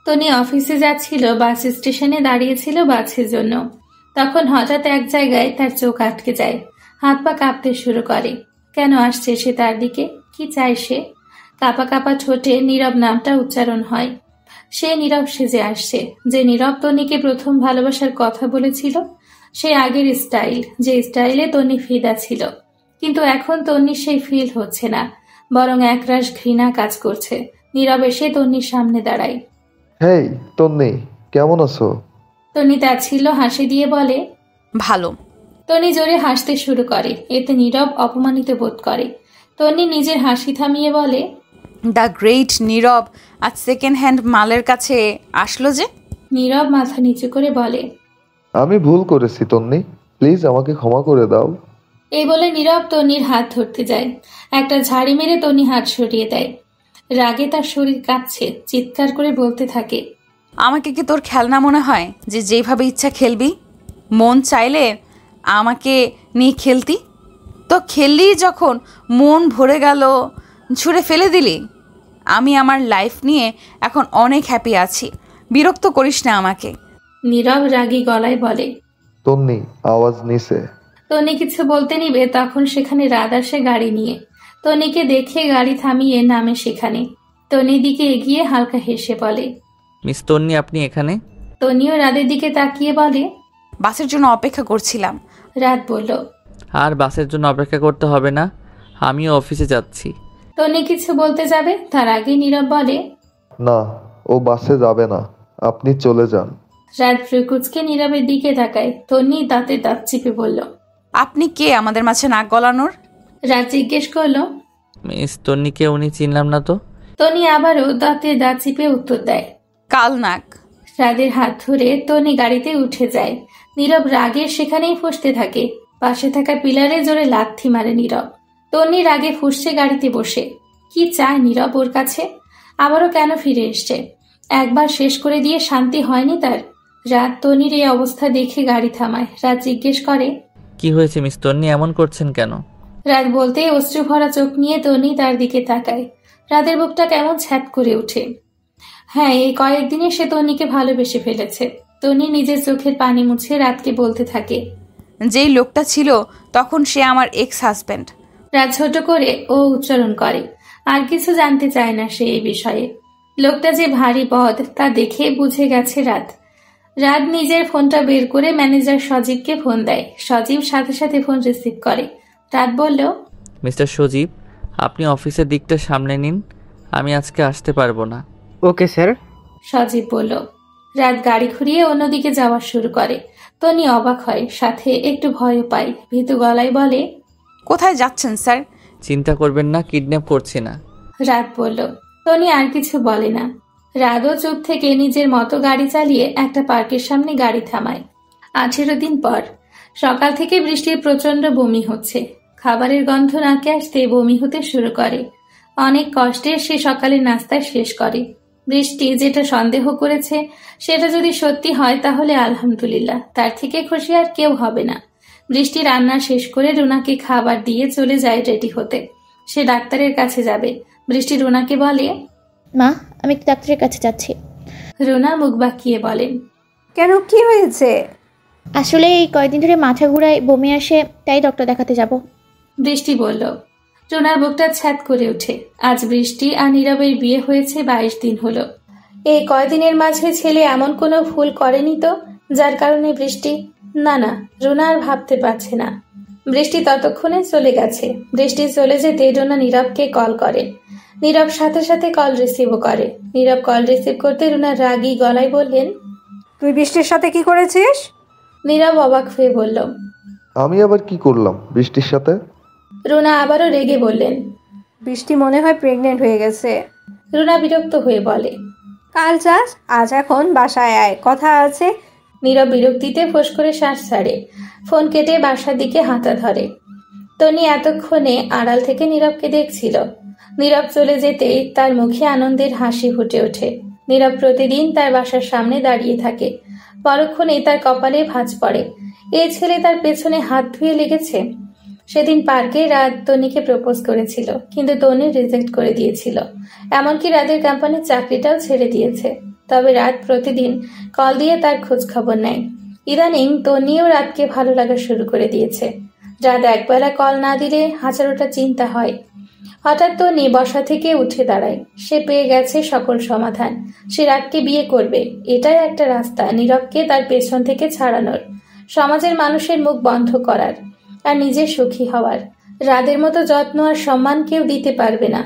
তনি অফিসে যাচ্ছিল, বাস স্টেশনে দাঁড়িয়েছিল বাসের জন্য। তখন হঠাৎ এক জায়গায় তার চোখ আটকে যায়, হাত পা কাঁপতে শুরু করে। কেন আসছে সে তার দিকে? কি চায় সে? কাঁপা কাঁপা ঠোঁটে নীরব নামটা উচ্চারণ হয়। সে নীরব সেজে আসছে, যে নীরব তনিকে প্রথম ভালোবাসার কথা বলেছিল, সে আগের স্টাইল, যে স্টাইলে তনি ফিদা ছিল। কিন্তু এখন তন্নির সেই ফিল হচ্ছে না, বরং একরাশ ঘৃণা কাজ করছে। নীরব এসে তন্নির সামনে দাঁড়ায়। হেই তন্নি, কেমন আছো? তনি তাচ্ছিল্য হাসি দিয়ে বলে, ভালো। তনি জোরে হাসতে শুরু করে। এতে নীরব অপমানিত বোধ করে। তনি নিজের হাসি থামিয়ে বলে, দ্য গ্রেট নীরব আজ সেকেন্ড হ্যান্ড মালের কাছে আসলো যে? নীরব মাথা নিচু করে বলে, আমি ভুল করেছি তন্নি, প্লিজ আমাকে ক্ষমা করে দাও। এই বলে নীরব তনির হাত ধরতে যায়। একটা ঝাড়ি মেরে তনি হাত সরিয়ে দেয়। রাগে তার শরীর কাঁপছে, চিৎকার করে বলতে থাকে, আমাকে কি তোর খেলনা মনে হয় যে যেভাবে ইচ্ছা খেলবি? মন চাইলে আমাকে নিয়ে খেলতি, তো খেললি যখন মন ভরে গেল ছুঁড়ে ফেলে দিলি। আমি আমার লাইফ নিয়ে এখন অনেক হ্যাপি আছি, বিরক্ত করিস না আমাকে। নীরব রাগী গলায় বলে। তন্নি আওয়াজ নিচে। তনি কিছু বলতে নিবে, তখন সেখানে রাত আসে গাড়ি নিয়ে। তনিকে দেখে গাড়ি থামিয়ে নামে সেখানে। তনির দিকে এগিয়ে হালকা হেসে বলে, মিস তন্নি আপনি এখানে? তনিও রাতের দিকে তাকিয়ে বলে, বাসের জন্য অপেক্ষা করছিলাম। রাত বলল, আর বাসের জন্য অপেক্ষা করতে হবে না, আমিও অফিসে যাচ্ছি। তনি কিছু বলতে যাবে, তার আগে নীরব বলে, না, ও বাসে যাবে না, আপনি চলে যান। রাত ফ্রিকুচকে নীরবের দিকে তাকায়। তনি দাঁতে দাঁত চিপে বলল, আপনি কে আমাদের মাঝে নাক গলানোর? রাত জিজ্ঞেস করলো, মিস তন্নিকে উনি চিনলাম না তো। তনি আবারও দাঁতে দাঁত চিপে উত্তর দেয়, কাল নাক। রাদের হাত ধরে তনি গাড়িতে উঠে যায়। নীরব রাগে সেখানেই ফুঁসতে থাকে। পাশে থাকা পিলারে জোরে লাথি মারে নীরব। তনি রাগে ফুঁসছে গাড়িতে বসে। কি চায় নীরব ওর কাছে? আবারও কেন ফিরে এসছে? একবার শেষ করে দিয়ে শান্তি হয়নি তার? রাত তনির এই অবস্থা দেখে গাড়ি থামায়। রাত জিজ্ঞেস করে, কি হয়েছে মিস তন্নি, এমন করছেন কেন? রাত বলতেই অশ্রু ভরা চোখ নিয়ে তনি তার দিকে তাকায়। রাতের বুকটা কেমন ছ্যাদ করে ওঠে। হ্যাঁ, এই কয়েকদিনে সে তনিকে ভালোবেসে ফেলেছে। তনি নিজের চোখের পানি মুছে রাতকে বলতে থাকে, যেই লোকটা ছিল তখন সে আমার এক্স হাজব্যান্ড। রাত ছোট করে ও উচ্চারণ করে। আর কিছু জানতে চায় না সে এই বিষয়ে। লোকটা যে ভারী বদ তা দেখে বুঝে গেছে রাত। রাত নিজের ফোনটা বের করে ম্যানেজার সজীবকে ফোন দেয়। সজীব সাথে সাথে ফোন রিসিভ করে। রাত বলল, মিস্টার সজীব, আপনি অফিসের দিকটা সামনে নিন, আমি আজকে আসতে পারবো না। Okay sir. সজীব বলল। রাত গাড়ি ঘুরিয়ে অন্যদিকে যাওয়া শুরু করে। তনি অবাক হয়, সাথে একটু ভয়ও পায়। ভীতু গলায় বলে, কোথায় যাচ্ছেন স্যার? চিন্তা করবেন না, কিডন্যাপ করছি না। রাত বলল। তনি আর কিছু বলে না। রাতও চুপ থেকে নিজের মতো গাড়ি চালিয়ে একটা পার্কের সামনে গাড়ি থামায়। 18 দিন পর সকাল থেকে বৃষ্টির প্রচন্ড বমি হচ্ছে। খাবারের গন্ধ নাকে আসতে বমি হতে শুরু করে। অনেক কষ্টে সে সকালের নাস্তা শেষ করে। বৃষ্টি যেটা সন্দেহ করেছে সেটা যদি সত্যি হয় তাহলে আলহামদুলিল্লাহ, তার থেকে খুশি আর কেউ হবে না। বৃষ্টি রান্না শেষ করে রুনাকে খাবার দিয়ে চলে যায় রেডি হতে। সে ডাক্তারের কাছে যাবে। বৃষ্টি রুনাকে বলে, মা আমি একটু ডাক্তারের কাছে যাচ্ছি। রুনা মুখ বাঁকিয়ে বলেন, কেন, কি হয়েছে? আসলে এই কয়েকদিন ধরে মাথা ঘুরায়, বমি আসে, তাই ডক্টর দেখাতে যাব। বৃষ্টি বলল। রুনার বুকটা ছ্যাদ করে ওঠে। আজ বৃষ্টি আর নীরবের বিয়ে হয়েছে 22 দিন হলো। এই কয়দিনের মাঝে ছেলে এমন কোনো ভুল করেনি তো যার কারণে বৃষ্টি? না, রুনা আর ভাবতে পারছে না। বৃষ্টি ততক্ষণে চলে গেছে। বৃষ্টি চলে যেতে রুনা নীরবকে কল করে। নীরব সাথে সাথে কল রিসিভও করে। নীরব কল রিসিভ করতে রুনা রাগী গলায় বললেন, তুই বৃষ্টির সাথে কি করেছিস? নীরব অবাক হয়ে বলল, আমি আবার কি করলাম বৃষ্টির সাথে? রুনা আবারও রেগে বললেন, বৃষ্টি মনে হয় প্রেগনেন্ট হয়ে গেছে। রুনা বিরক্ত হয়ে বলে, কাল যাস, আজ এখন বাসায় আয়, কথা আছে। নীরব বিরক্তিতে ফোঁস করে শ্বাস ছাড়ে। ফোন কেটে বাসার দিকে হাঁটা ধরে। তনি এতক্ষণে আড়াল থেকে নীরবকে দেখছিল। নীরব চলে যেতেই তার মুখে আনন্দের হাসি ফুটে ওঠে। নীরব প্রতিদিন তার বাসার সামনে দাঁড়িয়ে থাকে। পরক্ষণে তার কপালে ভাঁজ পড়ে। এই ছেলে তার পেছনে হাত ধুয়ে লেগেছে। সেদিন পার্কে রাত তন্নিকে প্রপোজ করেছিল, কিন্তু তন্নি রিজেক্ট করে দিয়েছিল। এমনকি রাতের কোম্পানির চাকরিটাও ছেড়ে দিয়েছে। তবে রাত প্রতিদিন কল দিয়ে তার খোঁজ খবর নেয়। ইদানিং তন্নিও রাতকে ভালো লাগা শুরু করে দিয়েছে। রাত একবেলা কল না দিলে হাজারোটা চিন্তা হয়। হঠাৎ তন্নি বসা থেকে উঠে দাঁড়ায়। সে পেয়ে গেছে সকল সমাধান। সে রাতকে বিয়ে করবে। এটাই একটা রাস্তা নীরবকে তার পেছন থেকে ছাড়ানোর, সমাজের মানুষের মুখ বন্ধ করার, আর নিজে সুখী হওয়ার। রাদের মতো যত্ন আর সম্মান কেউ দিতে পারবে না।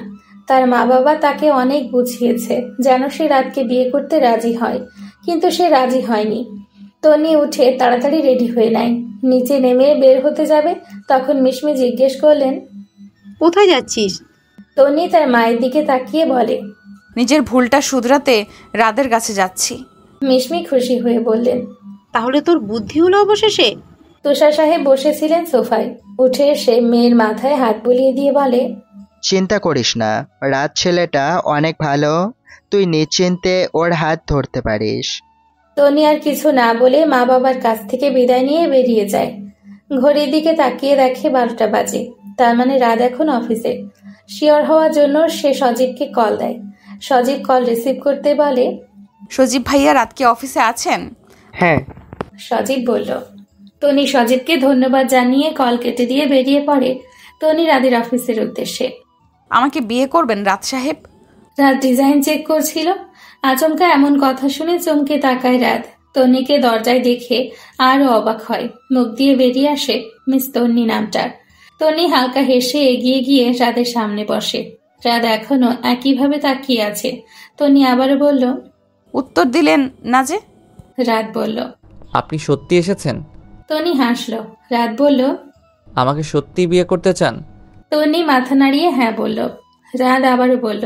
তার মা বাবা তাকে অনেক বুঝিয়েছে যেন সে রাতকে বিয়ে করতে রাজি হয়, কিন্তু সে রাজি হয়নি। তন্নি উঠে তাড়াতাড়ি রেডি হয়ে নেয়। নিচে নেমে বের হতে যাবে, তখন মিশমি জিজ্ঞেস করলেন, কোথায় যাচ্ছিস? তন্নি তার মায়ের দিকে তাকিয়ে বলে, নিজের ভুলটা শুধরাতে রাদের কাছে যাচ্ছি। মিশমি খুশি হয়ে বললেন, তাহলে তোর বুদ্ধি হলো অবশেষে। তুষার সাহেব বসেছিলেন সোফায়। উঠে এসে মেয়ের মাথায় হাত বুলিয়ে দিয়ে বলে, চিন্তা করিস না, রাত ছেলেটা অনেক ভালো, তুই নিশ্চিন্তে ওর হাত ধরতে পারিস। তনি আর কিছু না বলে মা বাবার কাছ থেকে বিদায় নিয়ে বেরিয়ে যায়। ঘড়ির দিকে তাকিয়ে দেখে 12টা বাজে। তার মানে রাত এখন অফিসে। শিওর হওয়ার জন্য সে সজীবকে কল দেয়। সজীব কল রিসিভ করতে বলে, সজীব ভাইয়া রাত কি অফিসে আছেন? হ্যাঁ। সজীব বলল। তনি সজীবকে ধন্যবাদ জানিয়ে কল কেটে দিয়ে বেরিয়ে পড়ে তনি রাদের অফিসের উদ্দেশ্যে। আমাকে বিয়ে করবেন রাত সাহেব? রাত ডিজাইন চেক করছিল। আচমকা এমন কথা শুনে চমকে তাকায় রাত। তন্নিকে দরজায় দেখে আরও অবাক হয়। মুখ দিয়ে বেরিয়ে আসে মিস তন্নি নামটা। তন্নি হালকা হেসে এগিয়ে গিয়ে রাদের সামনে বসে। রাত এখনো একইভাবে তাকিয়ে আছে। তন্নি আবারও বলল, উত্তর দিলেন না যে? রাত বলল, আপনি সত্যি এসেছেন? তন্নি হাসল। রাত বলল, আমাকে সত্যি বিয়ে করতে চান? তন্নি মাথা নাড়িয়ে হ্যাঁ বলল। রাত আবারও বলল,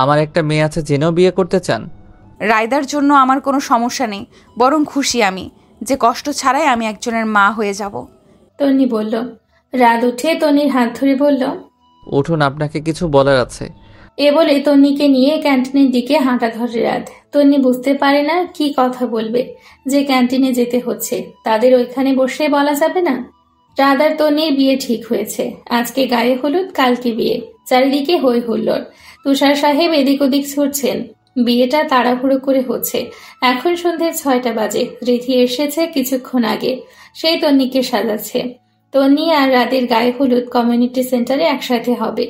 আমার একটা মেয়ে আছে জেনেও বিয়ে করতে চান? রায়দার জন্য আমার কোনো সমস্যা নেই, বরং খুশি আমি যে কষ্ট ছাড়াই আমি একজনের মা হয়ে যাব। তন্নি বলল। রাত উঠে তন্নির হাত ধরে বলল, উঠুন, আপনাকে কিছু বলার আছে। এ বলে তন্নিকে নিয়ে ক্যান্টিনের দিকে হাঁটা ধরে রাত। তন্নি বুঝতে পারে না কি কথা বলবে, যে ক্যান্টিনে যেতে হচ্ছে। তাদের ওইখানে বসে বলা যাবে না? রাত আর তন্নির বিয়ে ঠিক হয়েছে। আজকে গায়ে হলুদ, কালকে বিয়ে। চারিদিকে হই হুল্লোড়। তুষার সাহেব এদিক ওদিক ছুটছেন। বিয়েটা তাড়াহুড়ো করে হচ্ছে। এখন সন্ধ্যে 6টা বাজে। রিধি এসেছে কিছুক্ষণ আগে। সেই তন্নিকে সাজাচ্ছে। তন্নি আর রাতের গায়ে হলুদ কমিউনিটি সেন্টারে একসাথে হবে।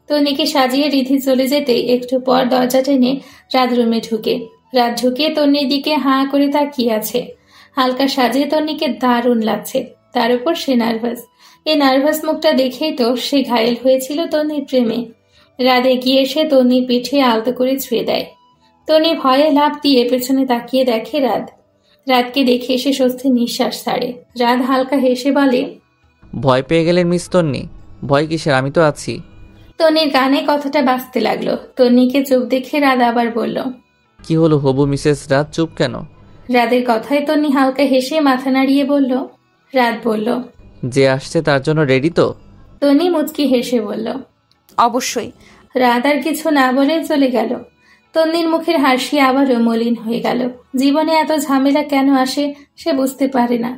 তন্নিকে সাজিয়ে রিধি চলে যেতেই একটু পর দরজা টেনে রাত রুমে ঢুকে। রাত ঢুকে তন্নির দিকে হাঁ করে তাকিয়ে আছে। হালকা সাজে তন্নিকে দারুণ লাগছে। তার উপর সে নার্ভাস। এই নার্ভাস মুখটা দেখেই তো সে ঘায়েল হয়েছিল তন্নির প্রেমে। রাত এগিয়ে এসে তন্নির পিঠে আলতো করে ছুঁয়ে দেয়। তন্নি ভয়ে লাফ দিয়ে পেছনে তাকিয়ে দেখে রাত। রাতকে দেখে সে স্বস্তির নিঃশ্বাস ছাড়ে। রাত হালকা হেসে বলে, ভয় পেয়ে গেলেন মিস তন্নি? ভয় কিসের, আমি তো আছি। তন্নির কানে কথাটা বাজতে লাগলো। তন্নিকে চুপ দেখে রাত আবার বলল, কি হলো হবু মিসেস রাত, চুপ কেন? রাতের কথায় তন্নি হালকা হেসে মাথা নাড়িয়ে বলল। রাত বলল, যে আসছে তার জন্য রেডি তো? তন্নি মুচকি হেসে বলল, অবশ্যই। রাত আর কিছু না বলে চলে গেল। তন্নির মুখের হাসি আবারও মলিন হয়ে গেল। জীবনে এত ঝামেলা কেন আসে সে বুঝতে পারে না।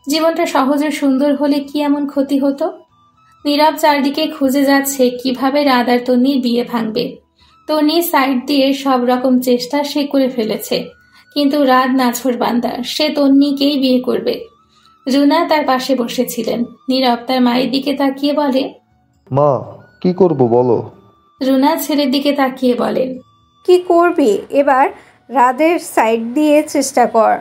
জীবনটা সহজ ও সুন্দর হলে কি এমন ক্ষতি হতো? নীরব চারদিকে খুঁজে যাচ্ছে কিভাবে রাত আর তন্নির বিয়ে ভাঙবে। তন্নির সাইড দিয়ে সব রকম চেষ্টা সে করে ফেলেছে, কিন্তু রাত নাছোড়বান্দা। সে তন্নিকেই বিয়ে করবে। রুনা তার পাশে বসেছিলেন। নীরব তার মায়ের দিকে তাকিয়ে বলে, মা কি করব বলো? রুনা ছেলের দিকে তাকিয়ে বলেন, কি করবি এবার? রাদের সাইড দিয়ে চেষ্টা কর।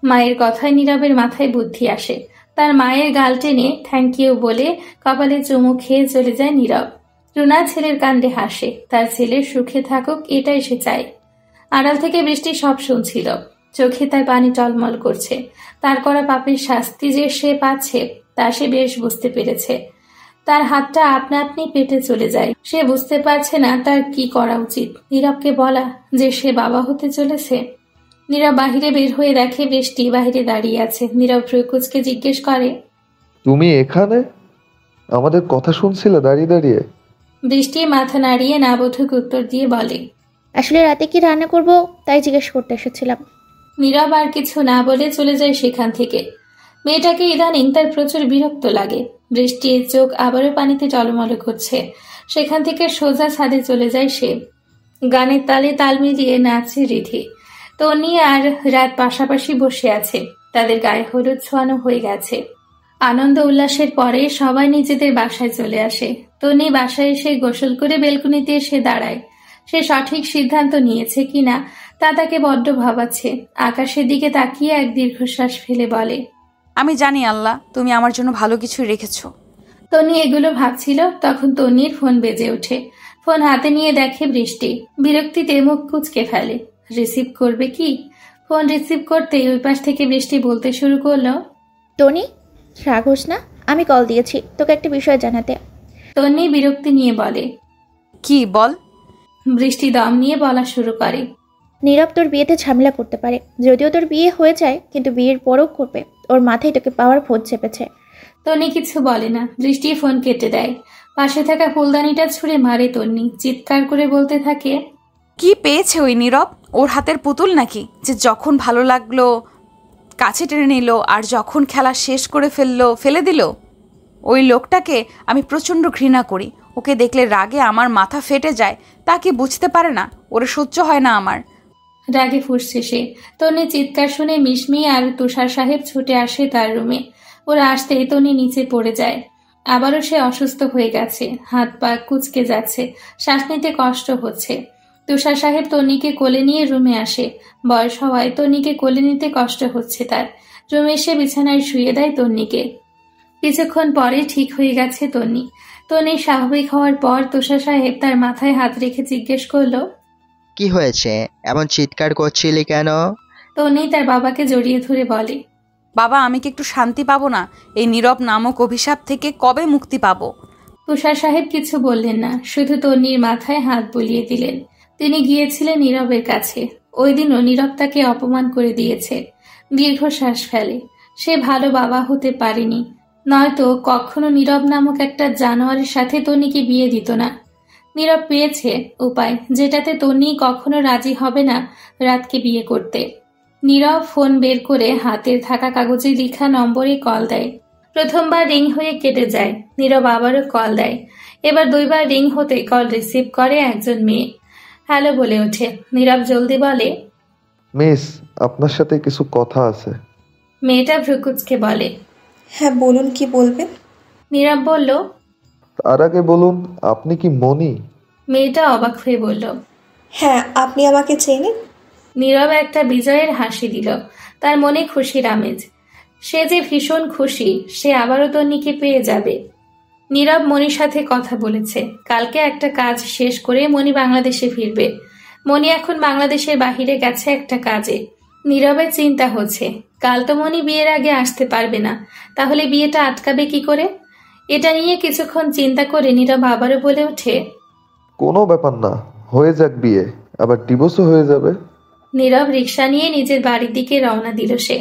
মায়ের কথায় নীরবের মাথায় বুদ্ধি আসে। তার মায়ের গাল টেনে থ্যাংক ইউ বলে কপালে চুমু খেয়ে চলে যায় নীরব। রুনা ছেলের কাণ্ডে হাসে। তার ছেলের সুখে থাকুক এটাই সে চায়। আড়াল থেকে বৃষ্টি সব শুনছিল। চোখে তার পানি টলমল করছে। তার করা পাপের শাস্তি যে সে পাচ্ছে তা সে বেশ বুঝতে পেরেছে। তার হাতটা আপনা আপনি পেটে চলে যায়। সে বুঝতে পারছে না তার কি করা উচিত। নীরবকে বলা যে সে বাবা হতে চলেছে। নীরব বাহিরে বের হয়ে দেখে বৃষ্টি বাহিরে দাঁড়িয়ে আছে। নীরব প্রকুচকে জিজ্ঞেস করে, তুমি এখানে? আমাদের কথা শুনছিলে দাঁড়িয়ে দাঁড়িয়ে? বৃষ্টি মাথা নাড়িয়ে না বোধক উত্তর দিয়ে বলে, আসলে রাতে কি রান্না করব তাই জিজ্ঞেস করতে এসেছিলাম। নীরব আর কিছু না বলে চলে যায় সেখান থেকে। মেয়েটাকে ইদানিং তার প্রচুর বিরক্ত লাগে। বৃষ্টির চোখ আবারও পানিতে টলমল করছে। সেখান থেকে সোজা ছাদে চলে যায় সে। গানের তালে তাল মিলিয়ে নাচছে রিধি। তনি আর রাত পাশাপাশি বসে আছে। তাদের গায়ে হলুদ ছোঁয়ানো হয়ে গেছে। আনন্দ উল্লাসের পরে সবাই নিজেদের বাসায় চলে আসে। তনি বাসায় এসে গোসল করে বেলকুনিতে এসে দাঁড়ায়। সে সঠিক সিদ্ধান্ত নিয়েছে কিনা তা তাকে বড্ড ভাবাচ্ছে। আকাশের দিকে তাকিয়ে এক দীর্ঘশ্বাস ফেলে বলে, আমি জানি আল্লাহ তুমি আমার জন্য ভালো কিছু রেখেছো। তনি এগুলো ভাবছিল, তখন তনির ফোন বেজে ওঠে। ফোন হাতে নিয়ে দেখে বৃষ্টি। বিরক্তিতে মুখ কুঁচকে ফেলে। রিসিভ করবে কি? ফোন রিসিভ করতেই ওই পাশ থেকে বৃষ্টি বলতে শুরু করলো, টনি রাগ হোস না, আমি কল দিয়েছি তোকে একটা বিষয় জানাতে। তনি বিরক্তি নিয়ে বলে, কি বল? বৃষ্টি দম নিয়ে বলা শুরু করে, নীরব তোর বিয়েতে ঝামেলা করতে পারে। যদিও তোর বিয়ে হয়ে যায় কিন্তু বিয়ের পরও করবে। ওর মাথায় তোকে পাওয়ার ভোট চেপেছে। তনি কিছু বলে না। বৃষ্টি ফোন কেটে দেয়। পাশে থাকা ফুলদানিটা ছুঁড়ে মারে তন্নি। চিৎকার করে বলতে থাকে, কি পেয়েছে ওই নীরব? ওর হাতের পুতুল নাকি যে যখন ভালো লাগলো কাছে টেনে নিল আর যখন খেলা শেষ করে ফেলে দিল? ওই লোকটাকে আমি প্রচণ্ড ঘৃণা করি। ওকে দেখলে রাগে আমার মাথা ফেটে যায়। তা কি বুঝতে পারে না? ওরে সহ্য হয় না আমার। রাগে ফুঁসছে সে। তনি চিৎকার শুনে মিশমি আর তুষার সাহেব ছুটে আসে তার রুমে। ওরা আসতে তনি নিচে পড়ে যায়। আবারও সে অসুস্থ হয়ে গেছে। হাত পা কুঁচকে যাচ্ছে। শ্বাস নিতে কষ্ট হচ্ছে। তুষার সাহেব তনিকে কোলে নিয়ে রুমে আসে। বয়স হওয়ায় তনিকে কোলে নিতে কষ্ট হচ্ছে তার। রুমে এসে বিছানায় শুয়ে দেয় তন্নিকে। কিছুক্ষণ পরে ঠিক হয়ে গেছে তন্নি। তনি স্বাভাবিক হওয়ার পর তুষার সাহেব তার মাথায় হাত রেখে জিজ্ঞেস করলো, কি হয়েছে? এমন চিৎকার করছিলি কেন? তনি তার বাবাকে জড়িয়ে ধরে বলে, বাবা আমি কি একটু শান্তি পাবো না? এই নীরব নামক অভিশাপ থেকে কবে মুক্তি পাবো? তুষার সাহেব কিছু বললেন না, শুধু তন্নির মাথায় হাত বুলিয়ে দিলেন। তিনি গিয়েছিলেন নীরবের কাছে। ওই দিনও নীরব তাকে অপমান করে দিয়েছে। দীর্ঘশ্বাস ফেলে। সে ভালো বাবা হতে পারেনি, নয়তো কখনো নীরব নামক একটা জানোয়ারের সাথে তন্নিকে বিয়ে দিত না। নীরব পেয়েছে উপায় যেটাতে তন্নি কখনো রাজি হবে না রাতকে বিয়ে করতে। নীরব ফোন বের করে হাতের থাকা কাগজে লেখা নম্বরে কল দেয়। প্রথমবার রিং হয়ে কেটে যায়। নীরব আবারও কল দেয়। এবার 2 বার রিং হতে কল রিসিভ করে একজন মেয়ে। হ্যালো বলে ওঠে। নীরব জলদি বলে, মিস, আপনার সাথে কিছু কথা আছে। মেয়েটা ভ্রুকুচকে বলে, হ্যাঁ বলুন, কি বলবেন? নীরব বলল, তার আগে বলুন আপনি কি মনি? মেয়েটা অবাক হয়ে বলল, হ্যাঁ, আপনি আমাকে চেনেন? নীরব একটা বিজয়ের হাসি দিল। তার মনে খুশির আমেজ। সে যে ভীষণ খুশি সে আবারও তন্নিকে পেয়ে যাবে। নীরব মনির সাথে কথা বলেছে। কালকে একটা কাজ শেষ করে মনি বাংলাদেশে ফিরবে। মনি এখন বাংলাদেশের বাহিরে গেছে একটা কাজে। নীরবের চিন্তা হচ্ছে, কাল তো মনি বিয়ের আগে আসতে পারবে না, তাহলে বিয়েটা আটকাবে কি করে? এটা নিয়ে কিছুক্ষণ চিন্তা করে নীরব আবারও বলে ওঠে, কোনো ব্যাপার না, হয়ে যাক বিয়ে, আবার ডিভোর্সও হয়ে যাবে। নীরব রিক্সা নিয়ে নিজের বাড়ির দিকে রওনা দিল সে।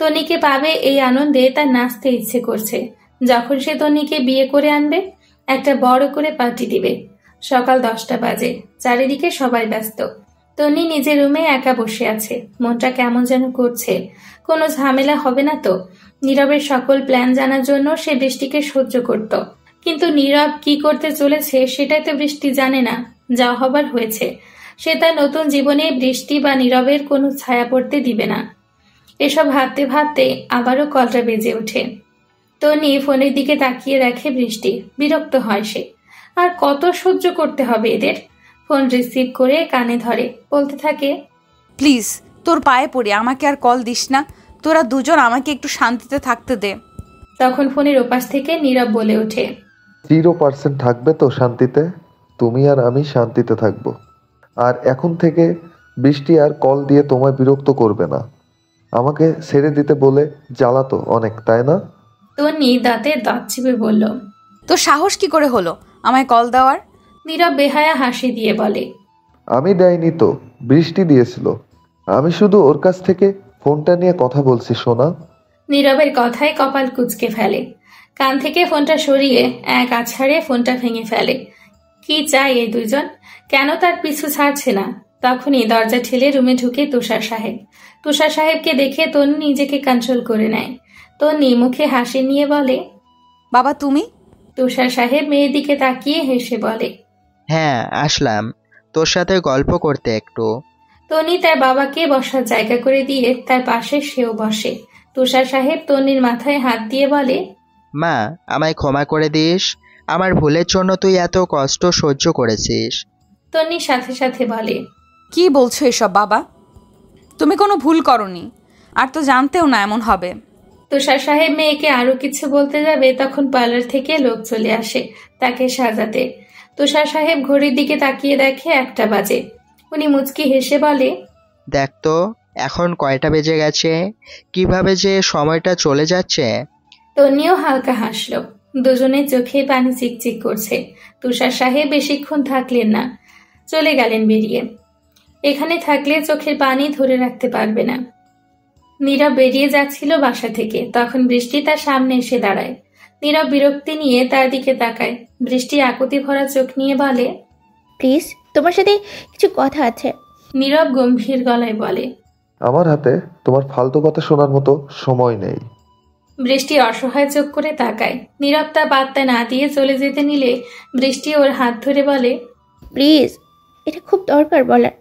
তনিকে পাবে এই আনন্দে তার নাচতে ইচ্ছে করছে। যখন সে তনিকে বিয়ে করে আনবে একটা বড় করে পার্টি দিবে। সকাল 10টা বাজে। চারিদিকে সবাই ব্যস্ত। তনি নিজের রুমে একা বসে আছে। মনটা কেমন যেন করছে। কোনো ঝামেলা হবে না তো? নীরবের সকল প্ল্যান জানার জন্য সে বৃষ্টিকে সহ্য করত, কিন্তু নীরব কি করতে চলেছে সেটাই তো বৃষ্টি জানে না। যা হবার হয়েছে। সে তার নতুন জীবনে বৃষ্টি বা নীরবের কোনো ছায়া পড়তে দিবে না। এসব ভাবতে ভাবতে আবারও কলটা বেজে ওঠে। তনি ফোনের দিকে তাকিয়ে দেখে বৃষ্টি। বিরক্ত হয় সে। আর কত সহ্য করতে হবে এদের? ফোন রিসিভ করে কানে ধরে। বলতে থাকে, প্লিজ তোর পায়ে পড়ি, আমাকে আর কল দিস না। তোরা দুজন আমাকে একটু শান্তিতে থাকতে দে। তখন ফোনের ওপাশ থেকে নীরব বলে ওঠে, 0% থাকবে তো শান্তিতে? তুমি আর আমি শান্তিতে থাকবো। আর এখন থেকে বৃষ্টি আর কল দিয়ে তোমায় বিরক্ত করবে না। আমাকে ছেড়ে দিতে বলে জ্বালাতো অনেক, তাই না? তনি দাঁতে দাঁত চিপে বলল, তোর সাহস কি করে হলো আমায় কল দেওয়ার? নীরব বেহায়া হাসি দিয়ে বলে, আমি দেয়নি তো, বৃষ্টি দিয়েছিল। আমি শুধু ওর কাছ থেকে ফোনটা নিয়ে কথা বলছি সোনা। নীরবের কথায় কপাল কুঁচকে ফেলে। কান থেকে ফোনটা সরিয়ে এক আছাড়ে ফোনটা ভেঙে ফেলে। কি চাই এই দুইজন? কেন তার পিছু ছাড়ছে না? তখনই দরজা ঠেলে রুমে ঢুকে তুষার সাহেব। তুষার সাহেবকে দেখে তন্নি নিজেকে কন্ট্রোল করে নেয়। তন্নি মুখে হাসি নিয়ে বলে, বাবা তুমি? তুষার সাহেব মেয়ের দিকে তাকিয়ে হেসে বলে, হ্যাঁ আসলাম, তোর সাথে গল্প করতে একটু। তন্নি তার বাবাকে বসার জায়গা করে দিয়ে তার পাশে সেও বসে। তুষার সাহেব তন্নির মাথায় হাত দিয়ে বলে, মা আমায় ক্ষমা করে দিস, আমার ভুলের জন্য তুই এত কষ্ট সহ্য করেছিস। তন্নির সাথে সাথে বলে, কি বলছো এসব বাবা? তুমি কোনো ভুল করনি, আর তো জানতেও না এমন হবে। তুষার সাহেব মেয়েকে আরো কিছু বলতে যাবে, তখন পার্লার থেকে লোক চলে আসে তাকে সাজাতে। তুষার সাহেব ঘড়ির দিকে তাকিয়ে দেখে 1টা বাজে। উনি মুচকি হেসে বলে, দেখ তো এখন কয়টা বেজে গেছে, কিভাবে যে সময়টা চলে যাচ্ছে। তন্নিও হালকা হাসলো। দুজনের চোখে পানি চিকচিক করছে। তুষার সাহেব বেশিক্ষণ থাকলেন না, চলে গেলেন বেরিয়ে। এখানে থাকলে চোখের পানি ধরে রাখতে পারবে না। নীরব বেরিয়ে যাচ্ছিল বাসা থেকে, তখন বৃষ্টি তার সামনে এসে দাঁড়ায়। নীরব বিরক্তি নিয়ে তার দিকে তাকায়। বৃষ্টি আকুতি ভরা চোখ নিয়ে বলে, প্লিজ তোমার সাথে কিছু কথা আছে। নীরব গম্ভীর গলায় বলে, আমার হাতে তোমার ফালতু কথা শোনার মতো সময় নেই। বৃষ্টি অসহায় চোখ করে তাকায়। নীরব তা পাত্তা না দিয়ে চলে যেতে নিলে বৃষ্টি ওর হাত ধরে বলে, প্লিজ এটা খুব দরকার বলার।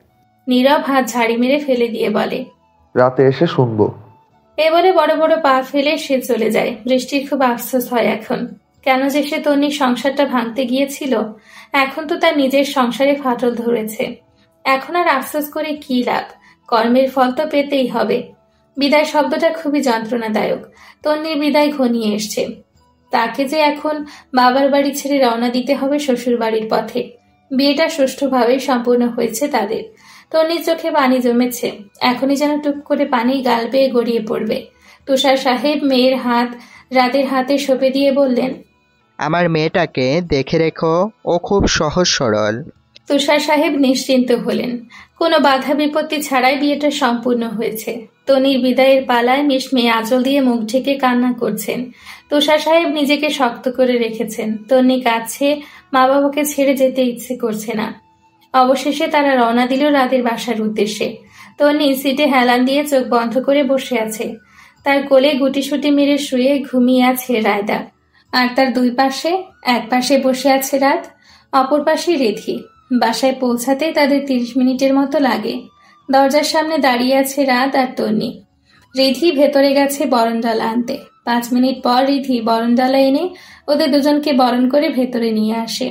নীরব হাত ঝাড়ি মেরে ফেলে দিয়ে বলে, রাতে এসে শুনবো। এ বলে বড় বড় পা ফেলে সে চলে যায়। বৃষ্টির খুব আফসোস হয় এখন, কেন যে সে তন্নির সংসারটা ভাঙতে গিয়েছিল। এখন তো তার নিজের সংসারে ফাটল ধরেছে। এখন আর আফসোস করে কি লাভ, কর্মের ফল তো পেতেই হবে। বিদায় শব্দটা খুবই যন্ত্রণাদায়ক। তন্নির বিদায় ঘনিয়ে এসছে। তাকে যে এখন বাবার বাড়ি ছেড়ে রওনা দিতে হবে শ্বশুর বাড়ির পথে। বিয়েটা সুষ্ঠুভাবেই সম্পূর্ণ হয়েছে তাদের। তন্নির চোখে পানি জমেছে, এখনই যেন টুপ করে পানি গাল বেয়ে গড়িয়ে পড়বে। তুষার সাহেব মেয়ের হাত রাতের হাতে সঁপে দিয়ে বললেন, আমার মেয়েটাকে দেখে রেখো, ও খুব সহজ সরল। তুষার সাহেব নিশ্চিন্ত হলেন। কোনো বাধা বিপত্তি ছাড়াই বিয়েটা সম্পূর্ণ হয়েছে। তনির বিদায়ের পালায় মিস মেয়ে আঁচল দিয়ে মুখ ঢেকে কান্না করছেন। তুষার সাহেব নিজেকে শক্ত করে রেখেছেন। তন্নি কাছে, মা বাবাকে ছেড়ে যেতে ইচ্ছে করছে না। অবশেষে তারা রওনা দিল রাতের বাসার উদ্দেশ্যে। তন্নি সিটে হেলান দিয়ে চোখ বন্ধ করে বসে আছে। তার কোলে গুটিসুটি মেরে শুয়ে ঘুমিয়ে আছে রায়দা, আর তার দুই পাশে, এক পাশে বসে আছে রাত, অপর পাশে রিধি। বাসায় পৌঁছাতে তাদের 30 মিনিটের মতো লাগে। দরজার সামনে দাঁড়িয়ে আছে রাত আর তন্নি। রিধি ভেতরে গেছে বরণডালা আনতে। 5 মিনিট পর রিধি বরণডালা এনে ওদের দুজনকে বরণ করে ভেতরে নিয়ে আসে।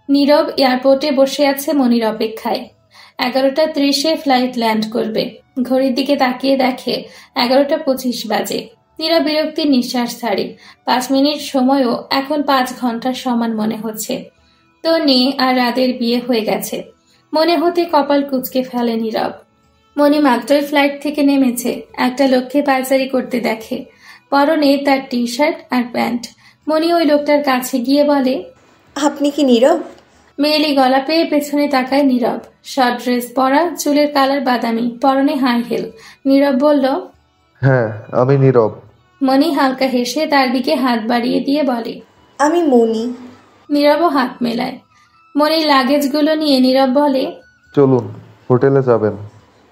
নীরব এয়ারপোর্টে বসে আছে মনির অপেক্ষায়। 11:30 ফ্লাইট ল্যান্ড করবে। ঘড়ির দিকে তাকিয়ে দেখে 11:25 বাজে। নীরব বিরক্তির নিঃশ্বাস ছাড়ে। 5 মিনিট সময়ও এখন 5 ঘন্টার সমান মনে হচ্ছে। তন্নি আর রাতের বিয়ে হয়ে গেছে মনে হতে কপাল কুঁচকে ফেলে নীরব। মনি মাত্রই ফ্লাইট থেকে নেমেছে। একটা লোককে পায়চারি করতে দেখে, পরনে তার টি শার্ট আর প্যান্ট। মনি ওই লোকটার কাছে গিয়ে বলে, আপনি কি নীরব? মেয়েলি গলা পেয়ে পেছনে তাকায় নীরব। শর্ট ড্রেস পরা, চুলের কালার বাদামি, পরনে হাই হিল। নীরব বলল, হ্যাঁ আমি নীরব। মনি হালকা হেসে তার দিকে হাত বাড়িয়ে দিয়ে বলে, আমি মনি। নীরবও হাত মেলায়। মনির লাগেজগুলো নিয়ে নীরব বলে, চলুন হোটেলে যাবেন।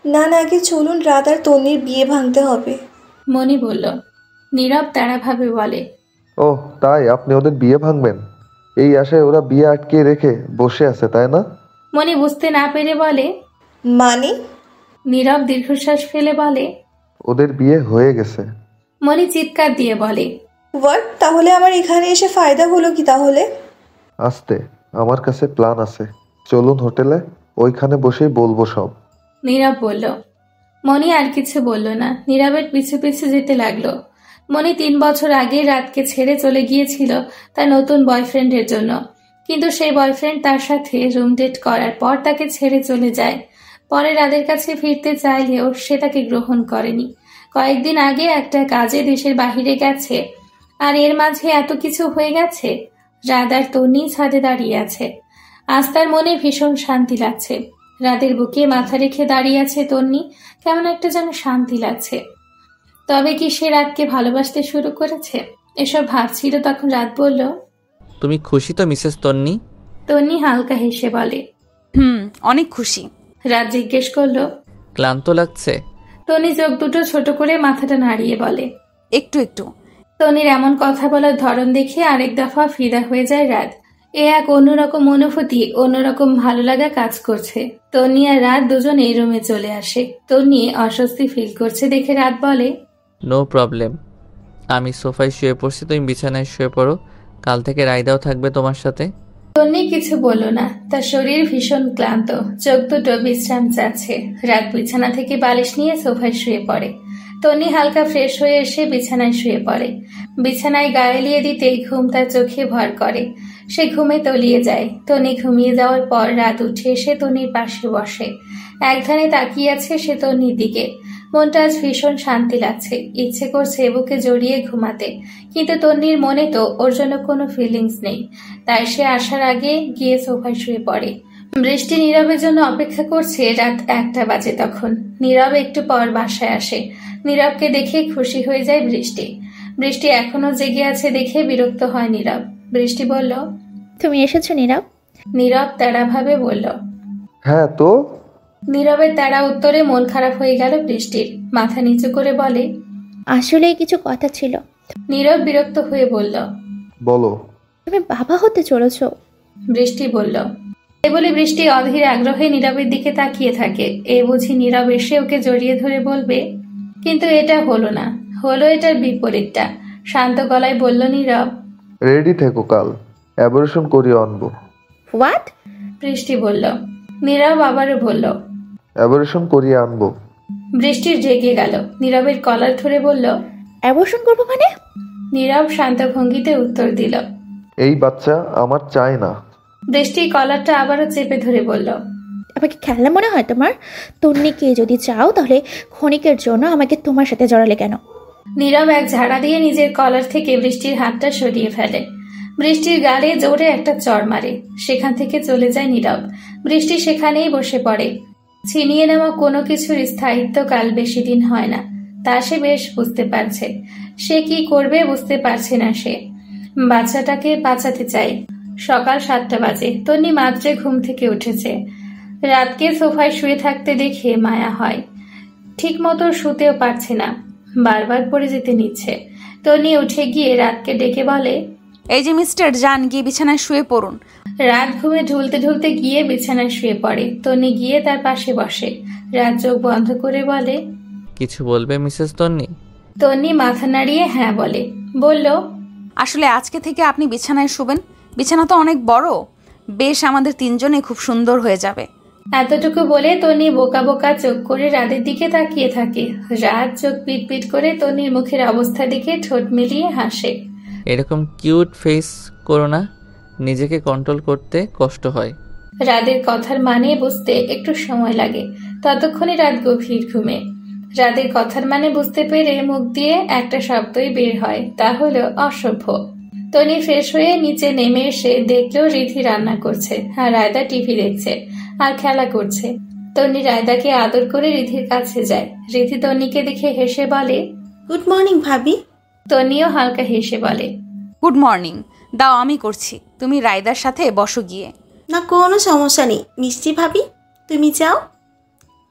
না না, আগে চলুন, রাত আর তন্নির বিয়ে ভাঙতে হবে। মনি বলল। নীরব তাড়াভাবে বলে, ওহ তাই, আপনি ওদের বিয়ে ভাঙবেন? এই আশায় ওরা বিয়ে আটকে রেখে বসে আছে, তাই না? মনি বুঝতে না পেরে বলে, মানে? নীরব দীর্ঘশ্বাস ফেলে বলে, ওদের বিয়ে হয়ে গেছে। মনি চিৎকার দিয়ে বলে, হোয়াট? তাহলে আমার এখানে এসে ফায়দা হলো কি তাহলে? আস্তে, আমার কাছে প্ল্যান আছে। চলুন হোটেলে, ওইখানে বসেই বলবো সব। নীরব বলল। মনি আর কিছু বলল না, নীরবের পিছু পিছু যেতে লাগলো। মনি 3 বছর আগে রাতকে ছেড়ে চলে গিয়েছিল তার নতুন বয়ফ্রেন্ডের জন্য, কিন্তু সেই বয়ফ্রেন্ড তার সাথে রুম ডেট করার পর তাকে ছেড়ে চলে যায়। পরে রাতের কাছে ফিরতে চাইলেও সে তাকে গ্রহণ করেনি। কয়েকদিন আগে একটা কাজে দেশের বাহিরে গেছে, আর এর মাঝে এত কিছু হয়ে গেছে। রাত আর তন্নি ছাদে দাঁড়িয়ে আছে। আজ তার মনে ভীষণ শান্তি লাগছে। রাতের বুকে মাথা রেখে দাঁড়িয়ে আছে তন্নি, কেমন একটা যেন শান্তি লাগছে। তবে কি সে রাতকে ভালোবাসতে শুরু করেছে? এসব ভাবছিল তখন রাত বলল, তুমি খুশি তো মিসেস তন্নি? তন্নি হালকা হেসে বলে, অনেক খুশি। রাত জিজ্ঞেস করলো, ক্লান্ত লাগছে? তনি চোখ দুটো ছোট করে মাথাটা নাড়িয়ে বলে, একটু একটু। তনির এমন কথা বলার ধরন দেখে আরেক দফা ফিদা হয়ে যায় রাত। এ এক অন্যরকম অনুভূতি, অন্যরকম ভালো লাগা কাজ করছে। তনি আর রাত দুজনেই রুমে চলে আসে। তনি অস্বস্তি ফিল করছে দেখে রাত বলে, নো প্রবলেম, আমি সোফায় শুয়ে পড়ছি, তুমি বিছানায় শুয়ে পড়ো, কাল থেকে রায়দাও থাকবে তোমার সাথে। তনি কিছু বলল না, তার শরীর ভীষণ ক্লান্ত, চোখ দুটো বিশ্রাম চাচ্ছে। রাত বিছানা থেকে বালিশ নিয়ে সোফায় শুয়ে পড়ে। তনি হালকা ফ্রেশ হয়ে এসে বিছানায় শুয়ে পড়ে। বিছানায় গা এলিয়ে দিতেই ঘুম তার চোখে ভর করে। সে ঘুমে তলিয়ে যায়। তনি ঘুমিয়ে যাওয়ার পর রাত উঠে এসে তনির পাশে বসে। একধানে তাকিয়ে আছে সে তনির দিকে। মনটা আজ ভীষণ শান্তি লাগছে, ইচ্ছে করছে বুকে জড়িয়ে ঘুমাতে, কিন্তু তন্নির মনে তো ওর জন্য কোনো ফিলিংস নেই। তাই সে আসার আগে গিয়ে সোফায় শুয়ে পড়ে। বৃষ্টি নীরবের জন্য অপেক্ষা করছে। রাত 1টা বাজে তখন। নীরব একটু পর বাসায় আসে। নীরবকে দেখে খুশি হয়ে যায় বৃষ্টি। বৃষ্টি এখনো জেগে আছে দেখে বিরক্ত হয় নীরব। বৃষ্টি বলল, তুমি এসেছো নীরব? নীরব তাড়াভাবে বলল, হ্যাঁ তো। নীরবের তাড়া উত্তরে মন খারাপ হয়ে গেল বৃষ্টির। মাথা নিচু করে বলে, আসলে কিছু কথা ছিল। নীরব বিরক্ত হয়ে বলল, বলো। তুমি বাবা হতে চলেছো। বৃষ্টি বলল। এ বলে বৃষ্টি অধীর আগ্রহে নীরবের দিকে তাকিয়ে থাকে। এ বুঝি নীরব এসে ওকে জড়িয়ে ধরে বলবে, কিন্তু এটা হলো না, হলো এটার বিপরীতটা। শান্ত গলায় বলল নীরব, রেডি থেকো, কাল অ্যাবরেশন করিয়ে আনবো। হোয়াট? বৃষ্টি বলল। নীরব আবারও বলল, অ্যাবরেশন করিয়ে আনবো। বৃষ্টির জেগে গেল। নীরবের কলার ধরে বলল, অ্যাবর্শন করবো মানে? নীরব শান্ত ভঙ্গিতে উত্তর দিল, এই বাচ্চা আমার চাই না। বৃষ্টি কলারটা আবারও চেপে ধরে বলল, আমাকে খেলনা মনে হয় তোমার? তন্নিকে যদি চাও তাহলে ক্ষণিকের জন্য আমাকে তোমার সাথে জড়ালে কেন? নীরব এক ঝাড়া দিয়ে নিজের কলার থেকে বৃষ্টির হাতটা সরিয়ে ফেলে। বৃষ্টির গালে জোরে একটা চড় মারে। সেখান থেকে চলে যায় নীরব। বৃষ্টি সেখানেই বসে পড়ে। ছিনিয়ে নেওয়া কোনো কিছুর স্থায়িত্ব কাল বেশি দিন হয় না, তা সে বেশ বুঝতে পারছে। সে কি করবে বুঝতে পারছে না সে। বাচ্চাটাকে বাঁচাতে চায়। সকাল 7টা বাজে। তন্নি মাত্রে ঘুম থেকে উঠেছে। রাতকে সোফায় শুয়ে থাকতে দেখে মায়া হয়। ঠিক মতো শুতেও পারছে না, বারবার পড়ে যেতে নিচ্ছে। তন্নি উঠে গিয়ে রাতকে ডেকে বলে, এই যে মিস্টার, যান গিয়ে বিছানায় শুয়ে পড়ুন। রাত ঘুমে ঢুলতে ঢুলতে গিয়ে বিছানায় শুয়ে পড়ে। তন্নি গিয়ে তার পাশে বসে। রাত চোখ বন্ধ করে বলে, কিছু বলবে মিসেস তন্নি? তন্নি মাথা নাড়িয়ে হ্যাঁ বলে। বলল, আসলে আজকে থেকে আপনি বিছানায় শুবেন। বিছানা তো অনেক বড়, বেশ আমাদের 3জনে খুব সুন্দর হয়ে যাবে। এতটুকু বলে তন্নি বোকা বোকা চোখ করে রাতের দিকে তাকিয়ে থাকে। রাত চোখ পিট পিট করে তন্নির মুখের অবস্থা দেখে ঠোঁট মিলিয়ে হাসে। এরকম কিউট ফেস করো না, নিজেকে কন্ট্রোল করতে কষ্ট হয়। রাতের কথার মানে বুঝতে একটু সময় লাগে। ততক্ষণে রাত গভীর ঘুমে। রাতের কথার মানে বুঝতে পেরে মুখ দিয়ে একটা শব্দই বের হয়, তা হলো অসভ্য। তনি ফ্রেশ হয়ে নিচে নেমে এসে দেখলো রিধি রান্না করছে আর রায়দা টিভি দেখছে আর খেলা করছে। তনি রায়দাকে আদর করে রিধির কাছে যায়। রিধি তনিকে দেখে হেসে বলে, গুড মর্নিং ভাবি। তনিও হালকা হেসে বলে, গুড মর্নিং। দাও আমি করছি, তুমি রায়দার সাথে বসো গিয়ে। না, কোনো সমস্যা নেই মিষ্টি ভাবি, তুমি যাও,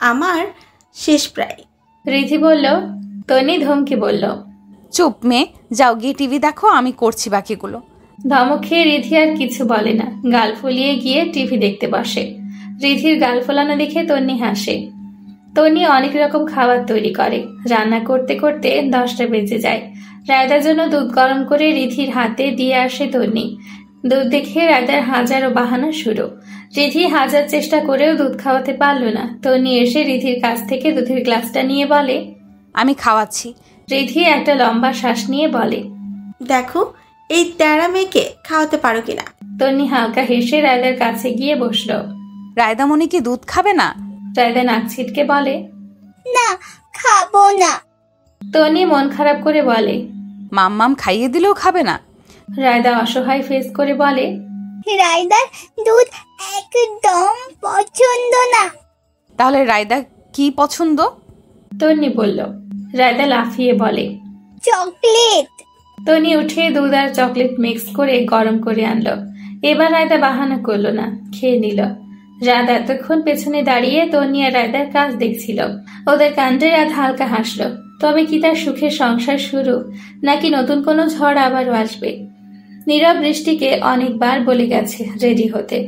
আমার শেষ প্রায়। রিধি বলল। তনি ধমকে বলল, চুপ মেয়ে, যাও গিয়ে টিভি দেখো, আমি করছি বাকিগুলো। ধমক খেয়ে রিধি আর কিছু বলে না, গাল ফুলিয়ে গিয়ে টিভি দেখতে বসে। রিধির গাল ফোলানো দেখে তন্নি হাসে। তন্নি অনেক রকম খাবার তৈরি করে। রান্না করতে করতে 10টা বেজে যায়। রায়দার জন্য দুধ গরম করে রিধির হাতে দিয়ে আসে তন্নি। দুধ দেখে রায়দার হাজারো বাহানা শুরু। রিধি হাজার চেষ্টা করেও দুধ খাওয়াতে পারল না। তন্নি এসে রিধির কাছ থেকে দুধের গ্লাসটা নিয়ে বলে, আমি খাওয়াচ্ছি। রিধি একটা লম্বা শ্বাস নিয়ে বলে, দেখো এই তেরা মেয়েকে খাওয়াতে পারো কিনা। তন্নি হালকা হেসে রায়দার কাছে গিয়ে বসল। রায়দামণি কি দুধ খাবে না? রায়দা নাক ছিটকে বলে, না খাবো না। তন্নি মন খারাপ করে বলে, মাম্মাম খাইয়ে দিলেও খাবে না? রায়দা অসহায় ফেস করে বলে, রায়দার দুধ একদম পছন্দ না। তাহলে রায়দা কি পছন্দ? তন্নি বলল। রায়দা লাফিয়ে বলে, চকলেট। তন্নি উঠে দুধ আর চকলেট মিক্স করে গরম করে আনলো। এবার রায়দা বাহানা করলো না, খেয়ে নিল। রাত এতক্ষণ পেছনে দাঁড়িয়ে তন্নি আর রায়দার কাজ দেখছিল। ওদের কাণ্ডে রাত হালকা হাসল। তবে কি তার সুখের সংসার শুরু, নাকি নতুন কোনো ঝড় আবারও আসবে? নীরব বৃষ্টিকে অনেকবার বলে গেছে রেডি হতে,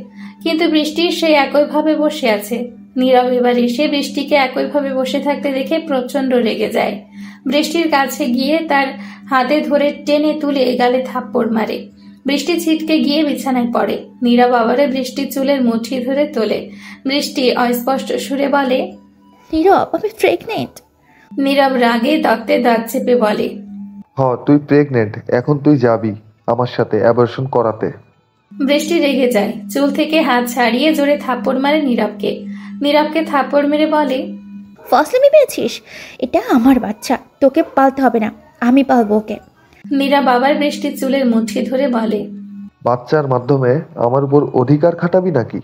কিন্তু বৃষ্টি সেই একইভাবে বসে আছে। নীরব এবার এসে বৃষ্টিকে একইভাবে বসে থাকতে দেখে প্রচন্ড রেগে যায়। বৃষ্টির কাছে গিয়ে তার হাতে ধরে টেনে তুলে গালে থাপ্পড় মারে। বৃষ্টি ছিটকে গিয়ে বিছানায় পড়ে। নীরব আবারও বৃষ্টির চুলের মুঠি ধরে তোলে। বৃষ্টি অস্পষ্ট সুরে বলে, নীরব, আমি প্রেগনেন্ট। নীরব রাগে দাঁতে দাঁত চেপে বলে, তুই প্রেগনেন্ট, এখন তুই যাবি আমার সাথে অ্যাবর্শন করাতে। বৃষ্টি রেগে যায়, চুল থেকে হাত ছাড়িয়ে জোরে থাপ্পড় মারে নীরবকে। নীরবকে থাপ্পড় মেরে বলে, ফসলামি পেয়েছিস? এটা আমার বাচ্চা, তোকে পালতে হবে না, আমি পালবো ওকে। নীরব আবার বৃষ্টির চুলের মুঠি ধরে বলে, বাচ্চার মাধ্যমে আমার উপর অধিকার খাটাবি নাকি?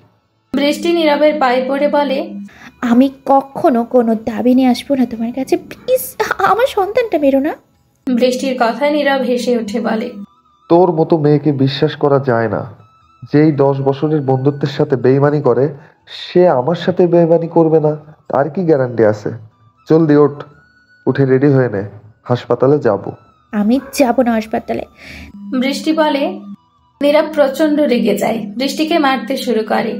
বৃষ্টি নীরবের পায়ে পড়ে বলে, আমি কখনো কোনো দাবি নিয়ে আসবো না তোমার কাছে, প্লিজ আমার সন্তানটা মেরো না। বৃষ্টির কথা নীরব হেসে উঠে বলে, তোর মতো মেয়েকে বিশ্বাস করা যায় না। যেই 10 বছরের বন্ধুত্বের সাথে বেইমানি করে, সে আমার সাথে বেইমানি করবে না তার কি গ্যারান্টি আছে? জলদি ওঠ, উঠে রেডি হয়ে নে, হাসপাতালে যাব। আমি যাব না হাসপাতালে। বৃষ্টি বলে। নীরব প্রচন্ড রেগে যায়, বৃষ্টিকে মারতে শুরু করে।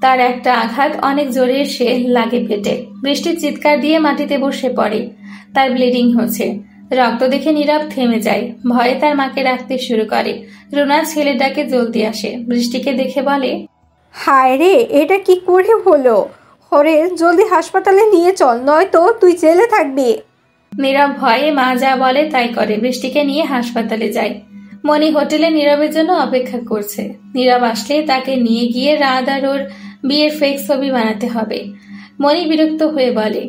তার একটা আঘাত অনেক জোরে এসে লাগে পেটে। বৃষ্টির চিৎকার দিয়ে মাটিতে বসে পড়ে। তার ব্লিডিং হচ্ছে। রক্ত দেখে নীরব থেমে যায়। ভয়ে তার মাকে ডাকতে শুরু করে। রুনা ছেলেটাকে জলদি আসে। বৃষ্টিকে দেখে বলে, হায় রে, এটা কি করে হলো? হরে, জলদি হাসপাতালে নিয়ে চল, নয়তো তুই জেলে থাকবি। নীরব ভয়ে মা যা বলে তাই করে। বৃষ্টিকে নিয়ে হাসপাতালে যায়। মনি হোটেলে নীরবের জন্য অপেক্ষা করছে। নীরব আসলে তাকে নিয়ে গিয়ে রাত আর ওর বিয়ের ফেক ছবি বানাতে হবে। মনি বিরক্ত হয়ে বলে,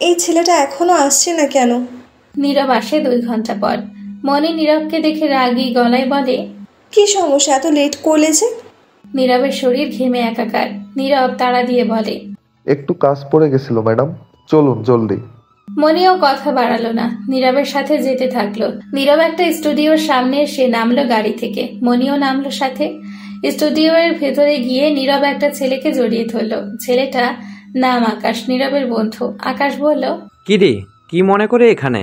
এই ছেলেটা এখনো আসছে না কেন? নীরব আসে 2 ঘন্টা পর। মনি নীরবকে দেখে রাগী গলায় বলে, কি সমস্যা, এত লেট করলে যে? নীরবের শরীর ঘেমে একাকার। নীরব তাড়া দিয়ে বলে, একটু কাজ পড়ে গেছিল ম্যাডাম, চলুন জলদি। মনিও কথা বাড়ালো না, নীরবের সাথে যেতে থাকলো। নীরব একটা স্টুডিওর সামনে এসে নামলো গাড়ি থেকে। মনিও নামলো সাথে। স্টুডিওর ভেতরে গিয়ে নীরব একটা ছেলেকে জড়িয়ে ধরলো। ছেলেটা নাম আকাশ, নীরবের বন্ধু। আকাশ বলল, কি রে, কি মনে করে এখানে?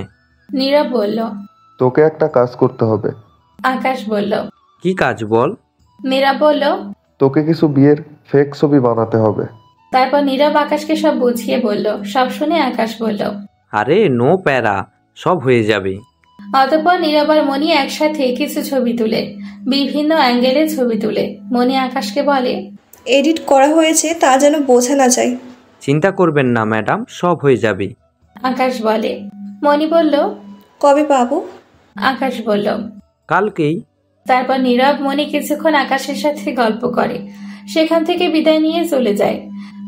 নীরব বলল, তোকে একটা কাজ করতে হবে। আকাশ বলল, কি কাজ বল? নীরব বলল, তোকে কিছু বিয়ের ফেক ছবি বানাতে হবে। তারপর নীরব আকাশকে সব বুঝিয়ে বলল। সব শুনে আকাশ বলল, আরে নো প্যারা, সব হয়ে যাবে। অতঃপর নীরব আর মনি একসাথে কিছু ছবি তুলে, বিভিন্ন অ্যাঙ্গেলে ছবি তুলে মনি আকাশকে বলে, এডিট করা হয়েছে তা যেন বোঝা না যায়। চিন্তা করবেন না ম্যাডাম, সব হয়ে যাবে। আকাশ বলে। মনি বলল, কবে পাবো? আকাশ বলল, কালকেই। তারপর নীরব মনি কিছুক্ষণ আকাশের সাথে গল্প করে। সেখান থেকে বিদায় নিয়ে চলে যায়।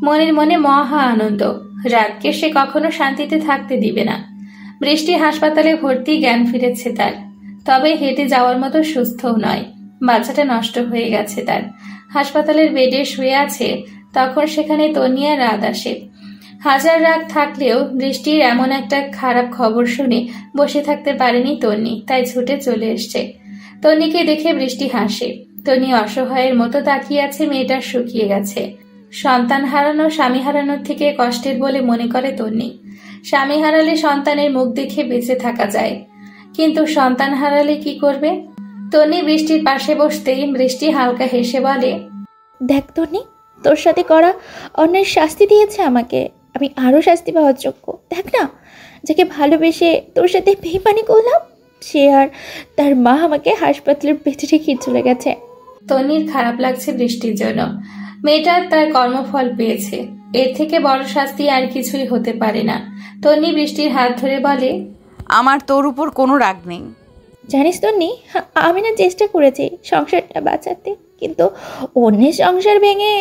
মনির মনে মহা আনন্দ। রাতকে সে কখনো শান্তিতে থাকতে দিবে না। বৃষ্টি হাসপাতালে ভর্তি, জ্ঞান ফিরেছে তার। তবে হেঁটে যাওয়ার মতো সুস্থও নয়। বাচ্চাটা নষ্ট হয়ে গেছে তার। হাসপাতালের বেডে শুয়ে আছে। তখন সেখানে তন্নি আর রাত আসে। হাজার রাগ থাকলেও বৃষ্টির এমন একটা খারাপ খবর শুনে বসে থাকতে পারেনি তন্নি, তাই ছুটে চলে এসছে। তন্নিকে দেখে বৃষ্টি হাসে। তন্নি অসহায়ের মতো তাকিয়ে আছে। মেয়েটা শুকিয়ে গেছে। সন্তান হারানো স্বামী হারানোর থেকে কষ্টের বলে মনে করে তন্নি। স্বামী হারালে সন্তানের মুখ দেখে বেঁচে থাকা যায়, কিন্তু সন্তান হারালে কি করবে? তন্নি বৃষ্টির পাশে বসতেই বৃষ্টি হালকা হেসে বলে, দেখ তন্নি, তোর সাথে করা অন্যের শাস্তি দিয়েছে আমাকে। আমি আরো শাস্তি পাওয়ার যোগ্য। দেখ না, যাকে ভালোবেসে তোর সাথে বেইমানি করলাম, সে আর তার মা আমাকে হাসপাতালের পেটে রেখে চলে গেছে। তন্নির খারাপ লাগছে বৃষ্টির জন্য। মেয়েটা তার কর্মফল পেয়েছে। এর থেকে বড় শাস্তি আর কিছুই হতে পারে না। তন্নি বৃষ্টির হাত ধরে বলে, আমার তোর উপর কোনো রাগ নেই। জানিস তন্নি, আমি না চেষ্টা করেছি সংসারটা বাঁচাতে, কিন্তু অন্যের সংসার ভেঙে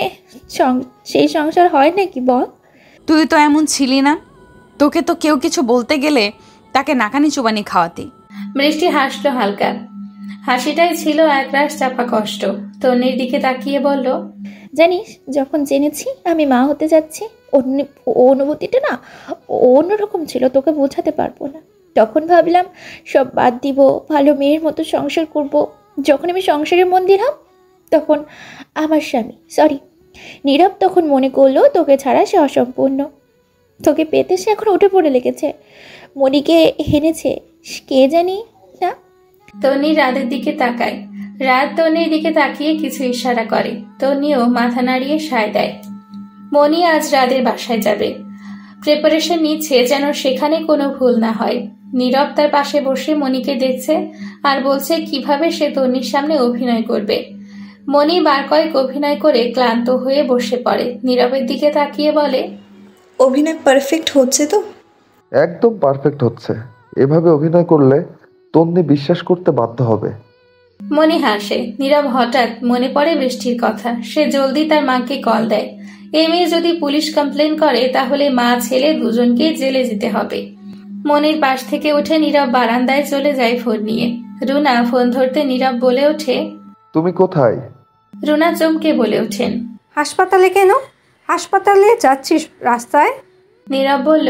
সেই সংসার হয় নাকি বল? তুই তো এমন ছিলি না। তোকে তো কেউ কিছু বলতে গেলে তাকে নাকানি চুবানি খাওয়াতি। বৃষ্টি হাসলো হালকা। হাসিটাই ছিল একরাশ চাপা কষ্ট। তন্নির দিকে তাকিয়ে বলল, জানিস, যখন জেনেছি আমি মা হতে যাচ্ছি, অনুভূতিটা না অন্যরকম ছিল, তোকে বোঝাতে পারবো না। তখন ভাবলাম সব বাদ দিব, ভালো মেয়ের মতো সংসার করব। যখন আমি সংসারের মন দিলাম, তখন আমার স্বামী নীরব তখন মনে করলো তোকে ছাড়া সে অসম্পূর্ণ, তোকে পেতে সে এখন উঠে পড়ে লেগেছে। মনিকে হেনেছে কে জানি না। তন্নি রাতের দিকে তাকায়। রাত তন্নির দিকে তাকিয়ে কিছু ইশারা করে। তন্নিও মাথা নাড়িয়ে সায় দেয়। মনি আজ রাতের বাসায় যাবে। প্রিপারেশন নিচ্ছে যেন সেখানে কোনো ভুল না হয়। নীরব তার পাশে বসে মনিকে দেখছে আর বলছে কিভাবে সে তন্নির সামনে অভিনয় করবে। মনি বার কয়েক অভিনয় করে ক্লান্ত হয়ে বসে পড়ে। নীরবের দিকে তাকিয়ে বলে, অভিনয় পারফেক্ট হচ্ছে তো? একদম পারফেক্ট হচ্ছে। এভাবে অভিনয় করলে তন্নি বিশ্বাস করতে বাধ্য হবে। মনি হাসে। নীরব হঠাৎ মনে পড়ে বৃষ্টির কথা। সে জলদি তার মাকে কল দেয়। এই মেয়ে যদি পুলিশ কমপ্লেন করে তাহলে মা ছেলে দুজনকে জেলে যেতে হবে। মনির পাশ থেকে উঠে নীরব বারান্দায় চলে যায় ফোন নিয়ে। রুনা ফোন ধরতে নীরব বলে ওঠে, তুমি কোথায়? রুনা চমকে বলে ওঠেন, হাসপাতালে কেন? হাসপাতালে যাচ্ছিস রাস্তায়? নীরব বলল,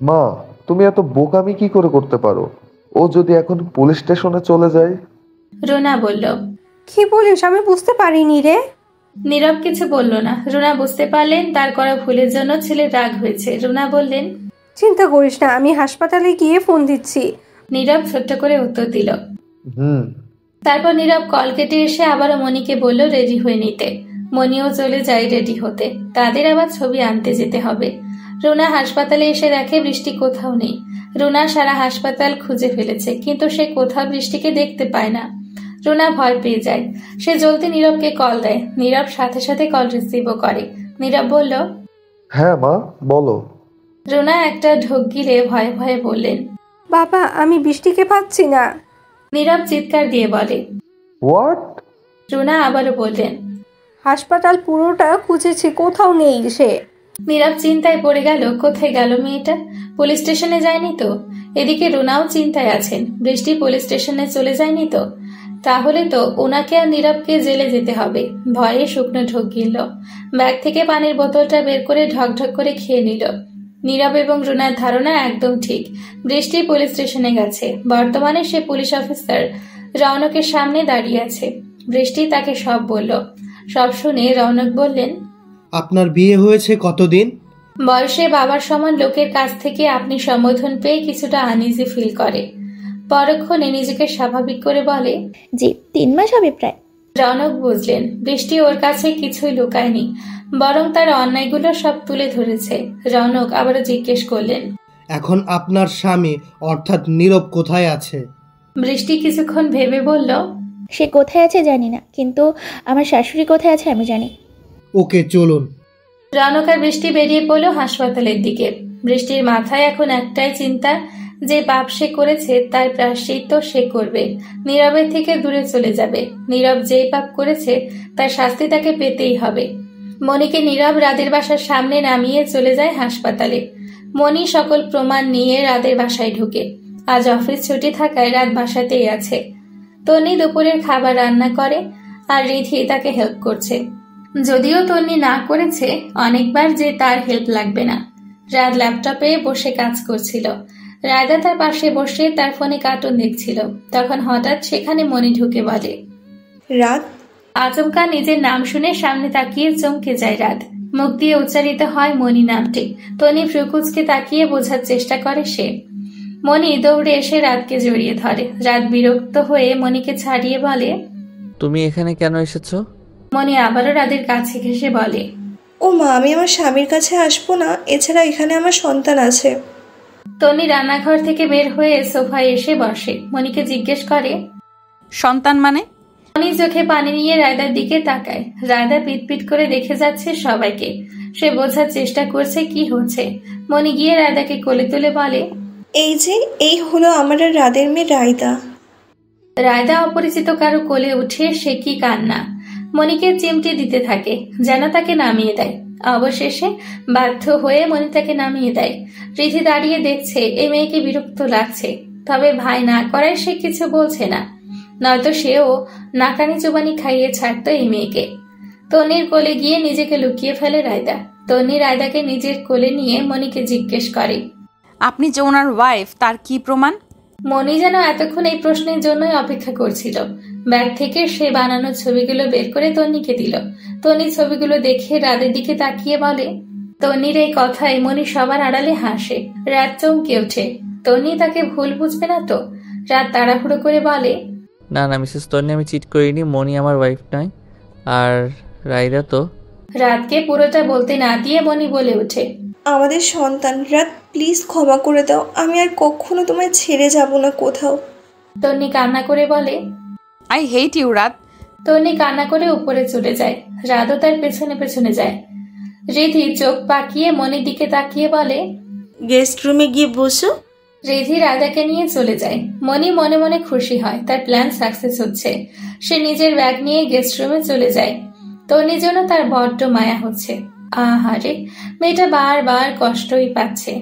মা তুমি এত বোকামি কি করে করতে পারো? ও যদি এখন পুলিশ স্টেশনে চলে যায়? রুনা বলল, কি বলিস? আমি বুঝতে পারিনি রে। নীরব কিছু বলল না। রুনা বুঝতে পারলেন তার করা ভুলের জন্য ছেলের রাগ হয়েছে। রুনা বললেন, চিন্তা করিস না, আমি হাসপাতালে গিয়ে ফোন দিচ্ছি। নীরব ছোট্ট করে উত্তর দিল। তারপর নীরব কল কেটে এসে আবারও মনিকে বলল রেডি হয়ে নিতে। মনিও চলে যায় রেডি হতে। তাদের আবার ছবি আনতে যেতে হবে। রুনা হাসপাতালে এসে দেখে বৃষ্টি কোথাও নেই। রুনা সারা হাসপাতাল খুঁজে ফেলেছে, কিন্তু সে কোথাও বৃষ্টিকে দেখতে পায় না। রুনা ভয় পেয়ে যায়। সে জলদি নীরবকে কল দেয়। নীরব সাথে সাথে কল রিসিভও করে। নীরব বলল, হ্যাঁ মা বলো। রুনা একটা ঢোক গিলে ভয়ে ভয়ে বললেন, বাবা আমি বৃষ্টিকে পাচ্ছি না। নীরব চিৎকার দিয়ে বলে, হোয়াট? রুনা আবারও বললেন, হাসপাতাল পুরোটা খুঁজেছি, কোথাও নেই সে। নীরব চিন্তায় পড়ে গেল, কোথায় গেল মেয়েটা? পুলিশ স্টেশনে যায়নি তো? এদিকে রুনাও চিন্তায় আছেন, বৃষ্টি পুলিশ স্টেশনে চলে যায়নি তো? তাহলে তো ওনাকে আর নীরবকে জেলে যেতে হবে। ভয়ে শুকনো ঢোক গিলল। ব্যাগ থেকে পানির বোতলটা বের করে ঢকঢক করে খেয়ে নিল। নীরব এবং রুনার ধারণা একদম ঠিক। বৃষ্টি পুলিশ স্টেশনে গেছে। বর্তমানে সে পুলিশ অফিসার রৌনকের সামনে দাঁড়িয়ে আছে। বৃষ্টি তাকে সব বলল। সব শুনে রৌনক বললেন, আপনার বিয়ে হয়েছে কতদিন? বয়সে বাবার সমান লোকের কাছ থেকে আপনি সম্বোধন পেয়ে কিছুটা আনইজি ফিল করে। পরক্ষণে নিজেকে স্বাভাবিক করে বলে, জি 3 মাস হবে প্রায়। রৌনক বুঝলেন বৃষ্টি ওর কাছে কিছুই লুকায়নি, বরং তার অন্যায়গুলো সব তুলে ধরেছে। রৌনক আবারও জিজ্ঞেস করলেন, এখন আপনার স্বামী অর্থাৎ নীরব কোথায় আছে? বৃষ্টি কিছুক্ষণ ভেবে বলল, সে কোথায় আছে জানি না, কিন্তু আমার শাশুড়ি কোথায় আছে আমি জানি। ওকে চলুন। রৌনক আর বৃষ্টি বেরিয়ে পড়ল হাসপাতালের দিকে। বৃষ্টির মাথায় এখন একটাই চিন্তা, যে পাপ সে করেছে তার প্রায়শ্চিত্ত সে করবে। নীরবের থেকে দূরে চলে যাবে। নীরব যেই পাপ করেছে তার শাস্তি তাকে পেতেই হবে। মনিকে নীরব রাদের বাসার সামনে নামিয়ে চলে যায় হাসপাতালে। মনি সকল প্রমাণ নিয়ে রাদের বাসায় ঢুকে। আজ অফিস ছুটি থাকায় রাত বাসাতেই আছে। তন্নি দুপুরের খাবার রান্না করে আর রিধি তাকে হেল্প করছে। যদিও তন্নি না করেছে অনেকবার যে তার হেল্প লাগবে না। রাত ল্যাপটপে বসে কাজ করছিল। রায়দা তার পাশে বসে তার ফোনে কার্টুন দেখছিল। তখন হঠাৎ সেখানে মনি ঢুকে বলে, রাত। আচমকা নিজের নাম শুনে সামনে তাকিয়ে চমকে যায় রাত। মুখ দিয়ে উচ্চারিত হয় মনি নামটি। তনি ফ্রুকুচকে তাকিয়ে বোঝার চেষ্টা করে সে। মনি দৌড়ে এসে রাতকে জড়িয়ে ধরে। রাত বিরক্ত হয়ে মনিকে ছাড়িয়ে বলে, তুমি এখানে কেন এসেছো? মনি আবারও রাতের কাছে ঘেঁষে বলে, ও মা আমি আমার স্বামীর কাছে আসবো না, এছাড়া এখানে আমার সন্তান আছে। তনি রান্নাঘর থেকে বের হয়ে সোফায় এসে বসে। মনিকে জিজ্ঞেস করে, সন্তান মানে? মনি চোখে পানি নিয়ে রায়দার দিকে তাকায়। রায়দা পিটপিট করে দেখে যাচ্ছে সবাইকে। সে বোঝার চেষ্টা করছে কি হচ্ছে। মনি গিয়ে রায়দাকে কোলে তুলে বলে, এই হলো আমার আর রাদের মেয়ে রায়দা। রায়দা অপরিচিত কারো কোলে উঠে সে কি কান্না। মনিকে চিমটি দিতে থাকে যেন তাকে নামিয়ে দেয়। অবশেষে বাধ্য হয়ে মনি তাকে নামিয়ে দেয়। রিধি দাঁড়িয়ে দেখছে এই মেয়েকে বিরক্ত লাগছে, তবে ভাই না করায় সে কিছু বলছে না, নয়তো সেও নাকানি চুবানি খাইয়ে ছাড়তো এই মেয়েকে। তনির কোলে গিয়ে নিজেকে লুকিয়ে ফেলে রায়দা। তনি রায়দাকে নিজের কোলে নিয়ে মনিকে জিজ্ঞেস করে, আপনি যে ওনার ওয়াইফ তার কি প্রমাণ? মনি যেন এতক্ষণ এই প্রশ্নের জন্যই অপেক্ষা করছিল। ব্যাগ থেকে সে বানানো ছবিগুলো বের করে তন্নিকে দিল। তন্নি ছবিগুলো দেখে রাতের দিকে তাকিয়ে বলে। তন্নির এই কথায় মনি সবার আড়ালে হাসে। রাত চমকে ওঠে। তন্নি তাকে ভুল বুঝবে না তো? রাত তাড়াহুড়ো করে বলে, না না মিসেস তন্নি, আমি চিট করিনি। মনি আমার ওয়াইফ নয়। আর রাইদা তো। রাতকে পুরোটা বলতে না দিয়ে মনি বলে ওঠে, আমাদের সন্তান। রাত প্লিজ ক্ষমা করে দাও, আমি আর কখনো তোমায় ছেড়ে যাব না কোথাও। তন্নি কান্না করে বলে, আই হেট ইউ রাত। তন্নি কান্না করে উপরে চলে যায়। রাতও তার পেছনে পেছনে যায়। রিধি চোখ পাকিয়ে মনির দিকে তাকিয়ে বলে, গেস্ট রুমে গিয়ে বসো। রিধি রাধাকে নিয়ে চলে যায়। মনি মনে মনে খুশি হয়, তার প্ল্যান সাকসেস হচ্ছে। সে নিজের ব্যাগ নিয়ে গেস্ট রুমে চলে যায়। তন্নির জন্য তার বড্ড মায়া হচ্ছে। আহারে, মেয়েটা বারবার কষ্টই পাচ্ছে।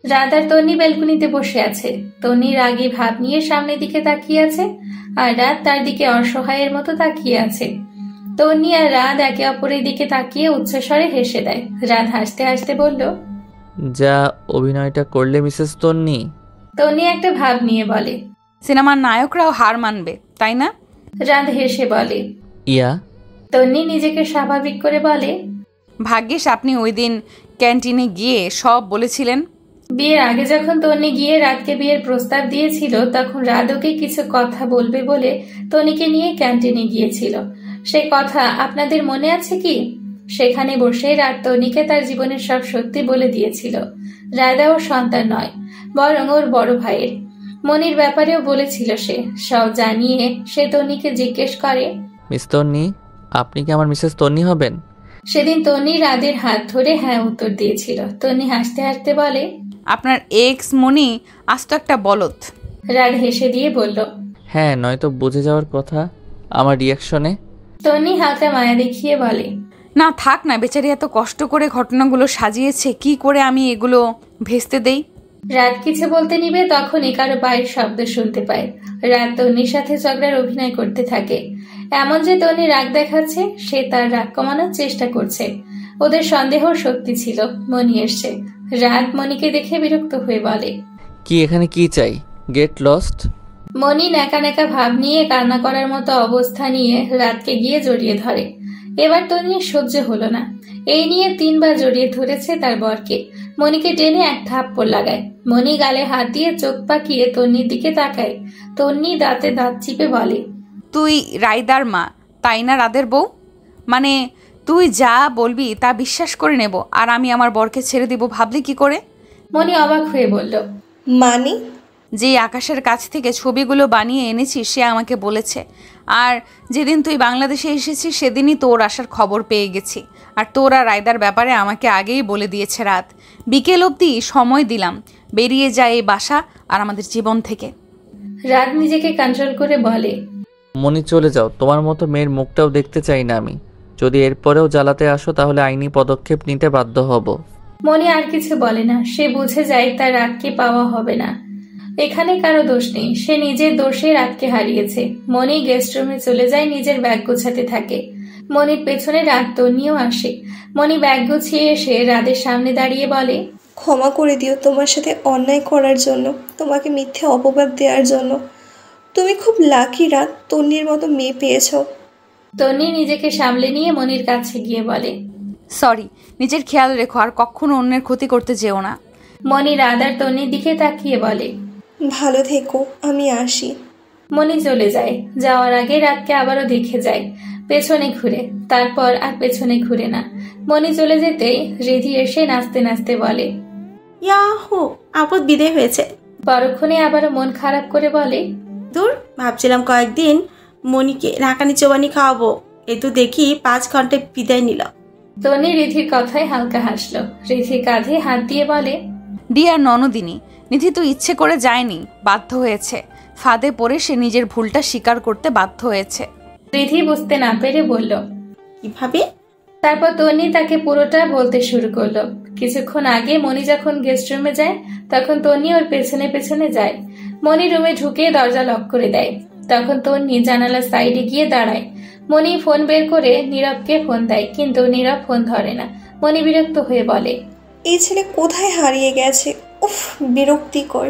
রাধার তন্নি ব্যালকনিতে বসে আছে। তন্নি রাগী ভাব নিয়ে সামনের দিকে তাকিয়ে আছে, আর রাত তার দিকে অসহায়ের মতো তাকিয়ে আছে। তন্নি আর রাত একে অপরের দিকে তাকিয়ে উচ্চস্বরে হেসে দেয়। রাত হাসতে হাসতে বলল, যা অভিনয়টা করলে মিসেস তন্নি। তন্নি একটা ভাব নিয়ে বলে, সিনেমার নায়করাও হার মানবে, তাই না? রাত হেসে বলে, ইয়া। তন্নি নিজেকে স্বাভাবিক করে বলে, ভাগ্যিস আপনি ওই দিন ক্যান্টিনে গিয়ে সব বলেছিলেন। বিয়ের আগে যখন তন্নি গিয়ে রাতকে বিয়ের প্রস্তাব দিয়েছিল, তখন রাত ওকে কিছু কথা বলবে বলে তন্নিকে নিয়ে ক্যান্টিনে গিয়েছিল। সে কথা আপনাদের মনে আছে কি? সেখানে বসে রাত তন্নিকে তার জীবনের সব সত্যি বলে দিয়েছিল। রায়দা ওর সন্তান নয়, বরং ওর বড় ভাইয়ের। মনির ব্যাপারেও বলেছিল সে। সব জানিয়ে সে তন্নিকে জিজ্ঞেস করে, মিস তন্নি, আপনি কি আমার মিসেস তন্নি হবেন? সেদিন তন্নি রাদের হাত ধরে হ্যাঁ উত্তর দিয়েছিল। তন্নি হাসতে হাসতে বলে, আপনার এক্স মনি আজ তো একটা বলদ। রাত হেসে দিয়ে বলল, হ্যাঁ, নয়তো বুঝে যাওয়ার কথা আমার রিয়াকশনে। তন্নি হালকা মায়া দেখিয়ে বলে, না থাক না, বেচারি এত কষ্ট করে ঘটনাগুলো সাজিয়েছে, কি করে আমি এগুলো ভেস্তে দেই? রাত কিছু বলতে নিবে, তখনই কারো পায়ের শব্দ শুনতে পায়। রাত তন্নির সাথে ঝগড়ার অভিনয় করতে থাকে। এমন যে তন্নি রাগ দেখাচ্ছে, সে তার রাগ কমানোর চেষ্টা করছে। ওদের সন্দেহ সত্যি ছিল, মনি এসছে। রাত মনিকে দেখে বিরক্ত হয়ে বলে, কি এখানে কি চাই? Get lost. মনি ন্যাকা ন্যাকা ভাব নিয়ে কান্না করার মতো অবস্থা নিয়ে রাতকে গিয়ে জড়িয়ে ধরে। এবার তন্নির সহ্য হলো না। এই নিয়ে 3 বার জড়িয়ে ধরেছে তার বরকে। মনিকে টেনে এক থাপ্পড় লাগায়। মনি গালে হাত দিয়ে চোখ পাকিয়ে তন্নির দিকে তাকায়। তন্নি দাঁতে দাঁত চিপে বলে, তুই রাইদার মা, তাই না রাদের বউ? মানে তুই যা বলবি তা বিশ্বাস করে নেব, আর আমি আমার বরকে ছেড়ে দিব ভাবলি কি করে? মনি অবাক হয়ে বলল, মানে? যে আকাশের কাছ থেকে ছবিগুলো বানিয়ে এনেছিস সে আমাকে বলেছে। আর যেদিন তুই বাংলাদেশে এসেছিস সেদিনই তোর আসার খবর পেয়ে গেছি। আর তোর আর রায়দার ব্যাপারে আমাকে আগেই বলে দিয়েছে রাত। বিকেল অবধি সময় দিলাম, বেরিয়ে যায় এই বাসা আর আমাদের জীবন থেকে। রাত নিজেকে কন্ট্রোল করে বলে, মনি চলে যাও, তোমার মতো মেয়ের মুখটাও দেখতে চাই না আমি। যদি এরপরেও জ্বালাতে আসো তাহলে আইনি পদক্ষেপ নিতে বাধ্য হব। মনি আর কিছু বলে না। সে বুঝে যায় তার রাতকে পাওয়া হবে না। এখানে কারো দোষ নেই, সে নিজের দোষে রাতকে হারিয়েছে। মনি গেস্ট রুমে চলে যায়, নিজের ব্যাগ গোছাতে থাকে। মনির পেছনে রাত তন্নিও আসে। মনি ব্যাগ গুছিয়ে এসে রাতের সামনে দাঁড়িয়ে বলে, ক্ষমা করে দিও তোমার সাথে অন্যায় করার জন্য, তোমাকে মিথ্যে অপবাদ দেওয়ার জন্য। তুমি খুব লাকি রাত, তন্নির মতো মেয়ে পেয়েছ। তন্নি নিজেকে সামলে নিয়ে মনির কাছে গিয়ে বলে, সরি, নিজের খেয়াল রেখো আর কখনো অন্যের ক্ষতি করতে যেও না। মনি রাত আর তন্নির দিকে তাকিয়ে বলে, ভালো থেকো, আমি আসি। মনি চলে যায়। যাওয়ার আগে রাতকে আবারও দেখে যায়, পেছনে ঘুরে। তারপর আর পেছনে ঘুরে না। মনি চলে যেতেই রিধি এসে নাচতে নাচতে বলে, ইয়াহু, আপদ বিদায় হয়েছে। পরক্ষণে আবারও মন খারাপ করে বলে, দূর, ভাবছিলাম কয়েকদিন মনিকে রাকানি চোবানি খাওয়াবো, এ তো দেখি 5 ঘন্টায় বিদায় নিল। তন্নি রিধির কথায় হালকা হাসলো। রিধির কাঁধে হাত দিয়ে বলে, ডিয়ার ননদিনী, নিধি তো ইচ্ছে করে যায়নি, বাধ্য হয়েছে। ফাঁদে পড়ে সে নিজের ভুলটা স্বীকার করতে বাধ্য হয়েছে। রিধি বুঝতে না পেরে বলল, কিভাবে? তারপর তন্নি তাকে পুরোটা বলতে শুরু করলো। কিছুক্ষণ আগে মনি যখন গেস্ট রুমে যায়, তখন তন্নি ওর পেছনে পেছনে যায়। মনি রুমে ঢুকে দরজা লক করে দেয়। তখন তন্নি জানালার সাইডে গিয়ে দাঁড়ায়। মনি ফোন বের করে নীরবকে ফোন দেয়, কিন্তু নীরব ফোন ধরে না। মনি বিরক্ত হয়ে বলে, এই ছেলে কোথায় হারিয়ে গেছে, উফ বিরক্তিকর।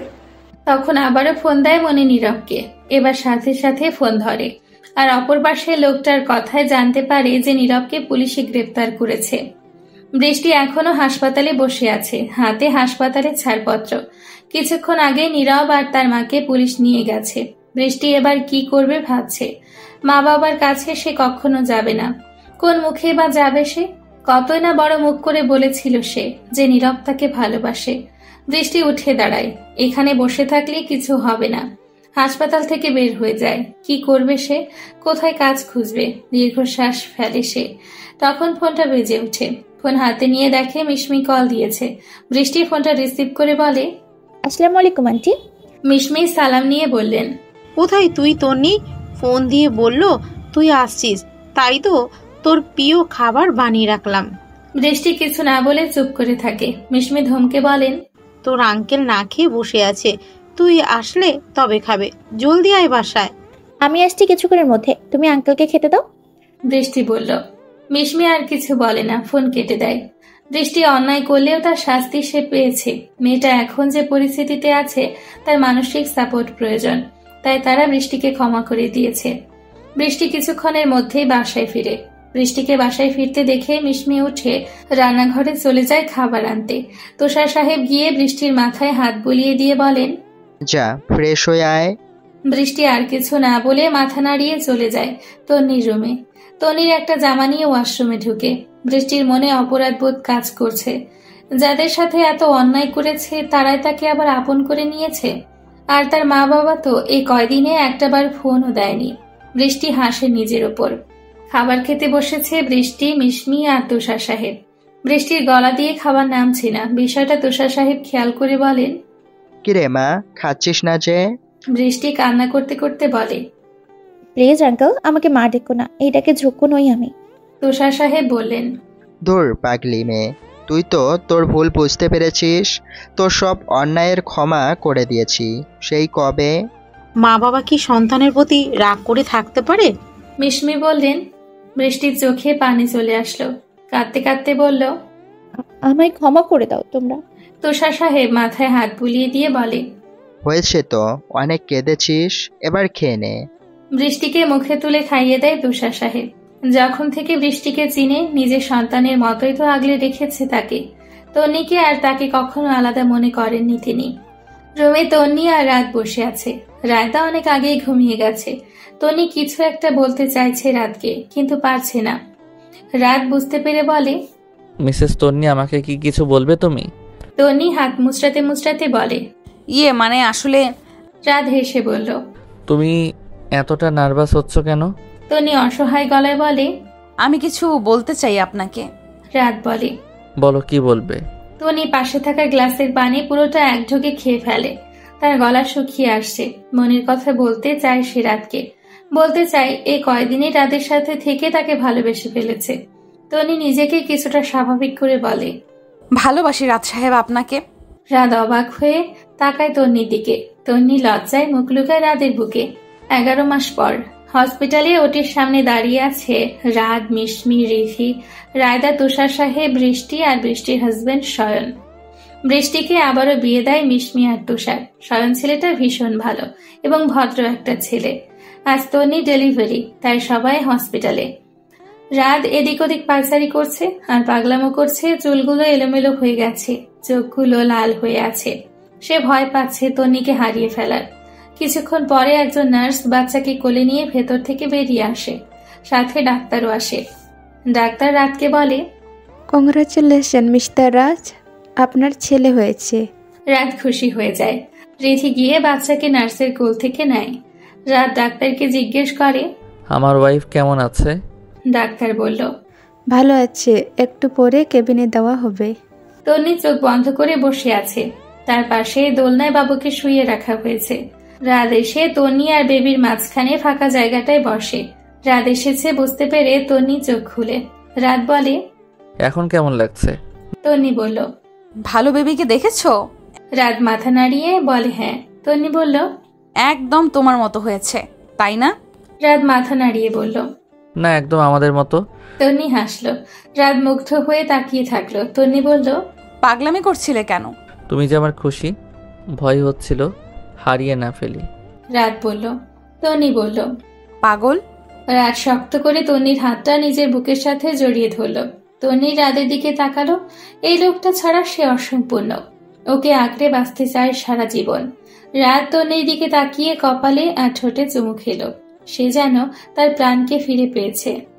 তখন আবারও ফোন দেয় মনি নীরবকে। এবার সাথে সাথে ফোন ধরে। আর অপর পাশে লোকটার কথায় জানতে পারে যে নীরবকে পুলিশে গ্রেপ্তার করেছে। বৃষ্টি এখনো হাসপাতালে বসে আছে, হাতে হাসপাতালের ছাড়পত্র। কিছুক্ষণ আগে নীরব আর তার মাকে পুলিশ নিয়ে গেছে। বৃষ্টি এবার কি করবে ভাবছে। মা বাবার কাছে সে কখনো যাবে না, কোন মুখে বা যাবে সে? কতই না বড় মুখ করে বলেছিল সে যে নীরব তাকে ভালোবাসে। বৃষ্টি উঠে দাঁড়ায়। এখানে বসে থাকলে কিছু হবে না, হাসপাতাল থেকে বের হয়ে যায়। কি করবে সে? কোথায় কাজ খুঁজবে? দীর্ঘশ্বাস ফেলে সে। তখন ফোনটা বেজে ওঠে। ফোন হাতে নিয়ে দেখে মিশমি কল দিয়েছে। বৃষ্টি ফোনটা রিসিভ করে বলে, আসসালামু আলাইকুম আন্টি। মিশমি সালাম নিয়ে বললেন, কোথায় তুই? তন্নি ফোন দিয়ে বলল তুই আসছিস, তাই তো তোর প্রিয় খাবার বানিয়ে রাখলাম। বৃষ্টি কিছু না বলে চুপ করে থাকে। মিশমি ধমকে বলেন, তোর আঙ্কেল না খেয়ে বসে আছে, তুই আসলে তবে খাবে, জলদি আয় বাসায়। আমি আসছি কিছুক্ষণের মধ্যে, তুমি আঙ্কেলকে খেতে দাও। বৃষ্টি বলল। মিশমি আর কিছু বলে না, ফোন কেটে দেয়। বৃষ্টি অন্যায় করলেও তার শাস্তি সে পেয়েছে। মেয়েটা এখন যে পরিস্থিতিতে আছে তার মানসিক সাপোর্ট প্রয়োজন, তাই তারা বৃষ্টিকে ক্ষমা করে দিয়েছে। বৃষ্টি কিছুক্ষণের মধ্যেই বাসায় ফিরে। বৃষ্টিকে বাসায় ফিরতে দেখে মিশমি উঠে রান্নাঘরে চলে যায় খাবার আনতে। তুষার সাহেব গিয়ে বৃষ্টির মাথায় হাত বুলিয়ে দিয়ে বলেন, যা ফ্রেশ হয়ে আয়। বৃষ্টি আর কিছু না বলে মাথা নাড়িয়ে চলে যায় তন্নির রুমে। তন্নির একটা জামা নিয়ে ওয়াশরুমে ঢুকে। বৃষ্টির মনে অপরাধবোধ কাজ করছে। যাদের সাথে এত অন্যায় করেছে তারাই তাকে আবার আপন করে নিয়েছে। আর তার মা বাবা তো এই কয়দিনে একটাবার ফোনও দেয়নি। বৃষ্টি হাসে নিজের ওপর। খাবার খেতে বসেছে বৃষ্টি, মিশমি আর তুষার সাহেব। বৃষ্টির গলা দিয়ে খাবার নামছে না। বিষয়টা তুষার সাহেব খেয়াল করে বলেন, কিরে মা, খাচ্ছিস না যে? বৃষ্টি কান্না করতে করতে বলে, প্লিজ আঙ্কেল, আমাকে মা ডেকো না, এইটাকে ঝুঁকো নই আমি। তুষার সাহেব বললেন, দূর পাগলি মেয়ে, তুই তো তোর ভুল বুঝতে পেরেছিস। তোর সব অন্যায়ের ক্ষমা করে দিয়েছি সেই কবে। মা বাবা কি সন্তানের প্রতি রাগ করে থাকতে পারে? মিশমি বললেন। বৃষ্টির চোখে পানি চলে আসলো। কাঁদতে কাঁদতে বলল, আমায় ক্ষমা করে দাও তোমরা। তুষার সাহেব মাথায় হাত বুলিয়ে দিয়ে বলে, হয়েছে তো, অনেক কেঁদেছিস, এবার খেয়ে নে। বৃষ্টিকে মুখে তুলে খাইয়ে দেয় তুষার সাহেব। যখন থেকে বৃষ্টিকে চিনে নিজের সন্তানের মতোই তো আগলে রেখেছে তাকে। তন্নিকে আর তাকে কখনো আলাদা মনে করেননি তিনি। রুমে তন্নি আর রাত বসে আছে। রায়তা অনেক আগেই ঘুমিয়ে গেছে। তন্নি কিছু একটা বলতে চাইছে রাতকে, কিন্তু পারছে না। রাত বুঝতে পেরে বলে, মিসেস তন্নি, আমাকে কি কিছু বলবে তুমি? তন্নি হাত মুচড়াতে মুচড়াতে বলে, মানে আসলে। রাত হেসে বলল, তুমি এতটা নার্ভাস হচ্ছ কেন? তন্নি অসহায় গলায় বলে, আমি কিছু বলতে চাই আপনাকে। রাত বলে, বলো, কি বলবে? তন্নি পাশে থাকা গ্লাসের পানি পুরোটা এক ঢোকে খেয়ে ফেলে। তার গলা শুকিয়ে আসছে। মনের কথা বলতে চায় সে রাতকে। বলতে চাই এই কয়দিনই রাতের সাথে থেকে তাকে ভালোবেসে ফেলেছে। তন্নি নিজেকে কিছুটা স্বাভাবিক করে বলে, ভালোবাসি রাত সাহেব আপনাকে। রাত অবাক হয়ে তাকায় তন্নির দিকে। তন্নি লজ্জায় মুখ লুকায় রাতের বুকে। 11 মাস পর হসপিটালে ওটির সামনে দাঁড়িয়ে আছে রাত, মিশমি, রিথি, রায়দা, তুষার সাহেব, বৃষ্টি আর বৃষ্টির হাজবেন্ড শয়ন। বৃষ্টিকে আবারও বিয়ে দেয় মিশমি আর তুষার। শয়ন ছেলেটা ভীষণ ভালো এবং ভদ্র একটা ছেলে। আজ তন্নি ডেলিভারি, তাই সবাই হসপিটালে। রাত এদিক ওদিক পায়চারি করছে আর পাগলামো করছে। চুলগুলো এলোমেলো হয়ে গেছে, চোখগুলো লাল হয়ে আছে। সে ভয় পাচ্ছে তন্নিকে হারিয়ে ফেলার। কিছুক্ষণ পরে একজন নার্স বাচ্চাকে কোলে নিয়ে ভেতর থেকে বেরিয়ে আসে। সাথে ডাক্তারও আসে। ডাক্তার রাতকে বলে, কংগ্রাচুলেশন মিস্টার রাজ, আপনার ছেলে হয়েছে। রাত খুশি হয়ে যায়। রিথি গিয়ে বাচ্চাকে নার্সের কোল থেকে নেয়। রাত ডাক্তারকে জিজ্ঞেস করে, আমার ওয়াইফ কেমন আছে? ডাক্তার বলল, ভালো আছে, একটু পরে কেবিনে দেওয়া হবে। তন্নি চোখ বন্ধ করে বসে আছে। তার পাশে দোলনায় বাবুকে শুইয়ে রাখা হয়েছে। রাত এসে তন্নি আর বেবির মাঝখানে ফাঁকা জায়গাটায় বসে। রাত এসেছে বুঝতে পেরে তন্নি চোখ খুলে। রাত বলে, এখন কেমন লাগছে? তন্নি বলল, ভালো বেবিকে দেখেছো? রাত মাথা নাড়িয়ে বলে, হ্যাঁ। তন্নি বলল, একদম তোমার মতো হয়েছে, তাই না? রাত মাথা নাড়িয়ে বলল, না, একদম আমাদের মতো। তন্নি হাসলো। রাত মুগ্ধ হয়ে তাকিয়ে থাকলো। তন্নি বলল, পাগলামি করছিলে কেন? তুমি যে আমার খুশি, ভয় হচ্ছিল হারিয়ে না ফেলি। রাত বলল। তন্নি বলল, পাগল? রাত শক্ত করে তন্নির হাতটা নিজের বুকের সাথে জড়িয়ে ধরল। তন্নির রাতের দিকে তাকালো। এই লোকটা ছাড়া সে অসম্পূর্ণ। ওকে আঁকড়ে বাঁচতে চায় সারা জীবন। রাত তন্নির দিকে তাকিয়ে কপালে আর ঠোঁটে চুমু খেল। সে যেন তার প্রাণকে ফিরে পেয়েছে।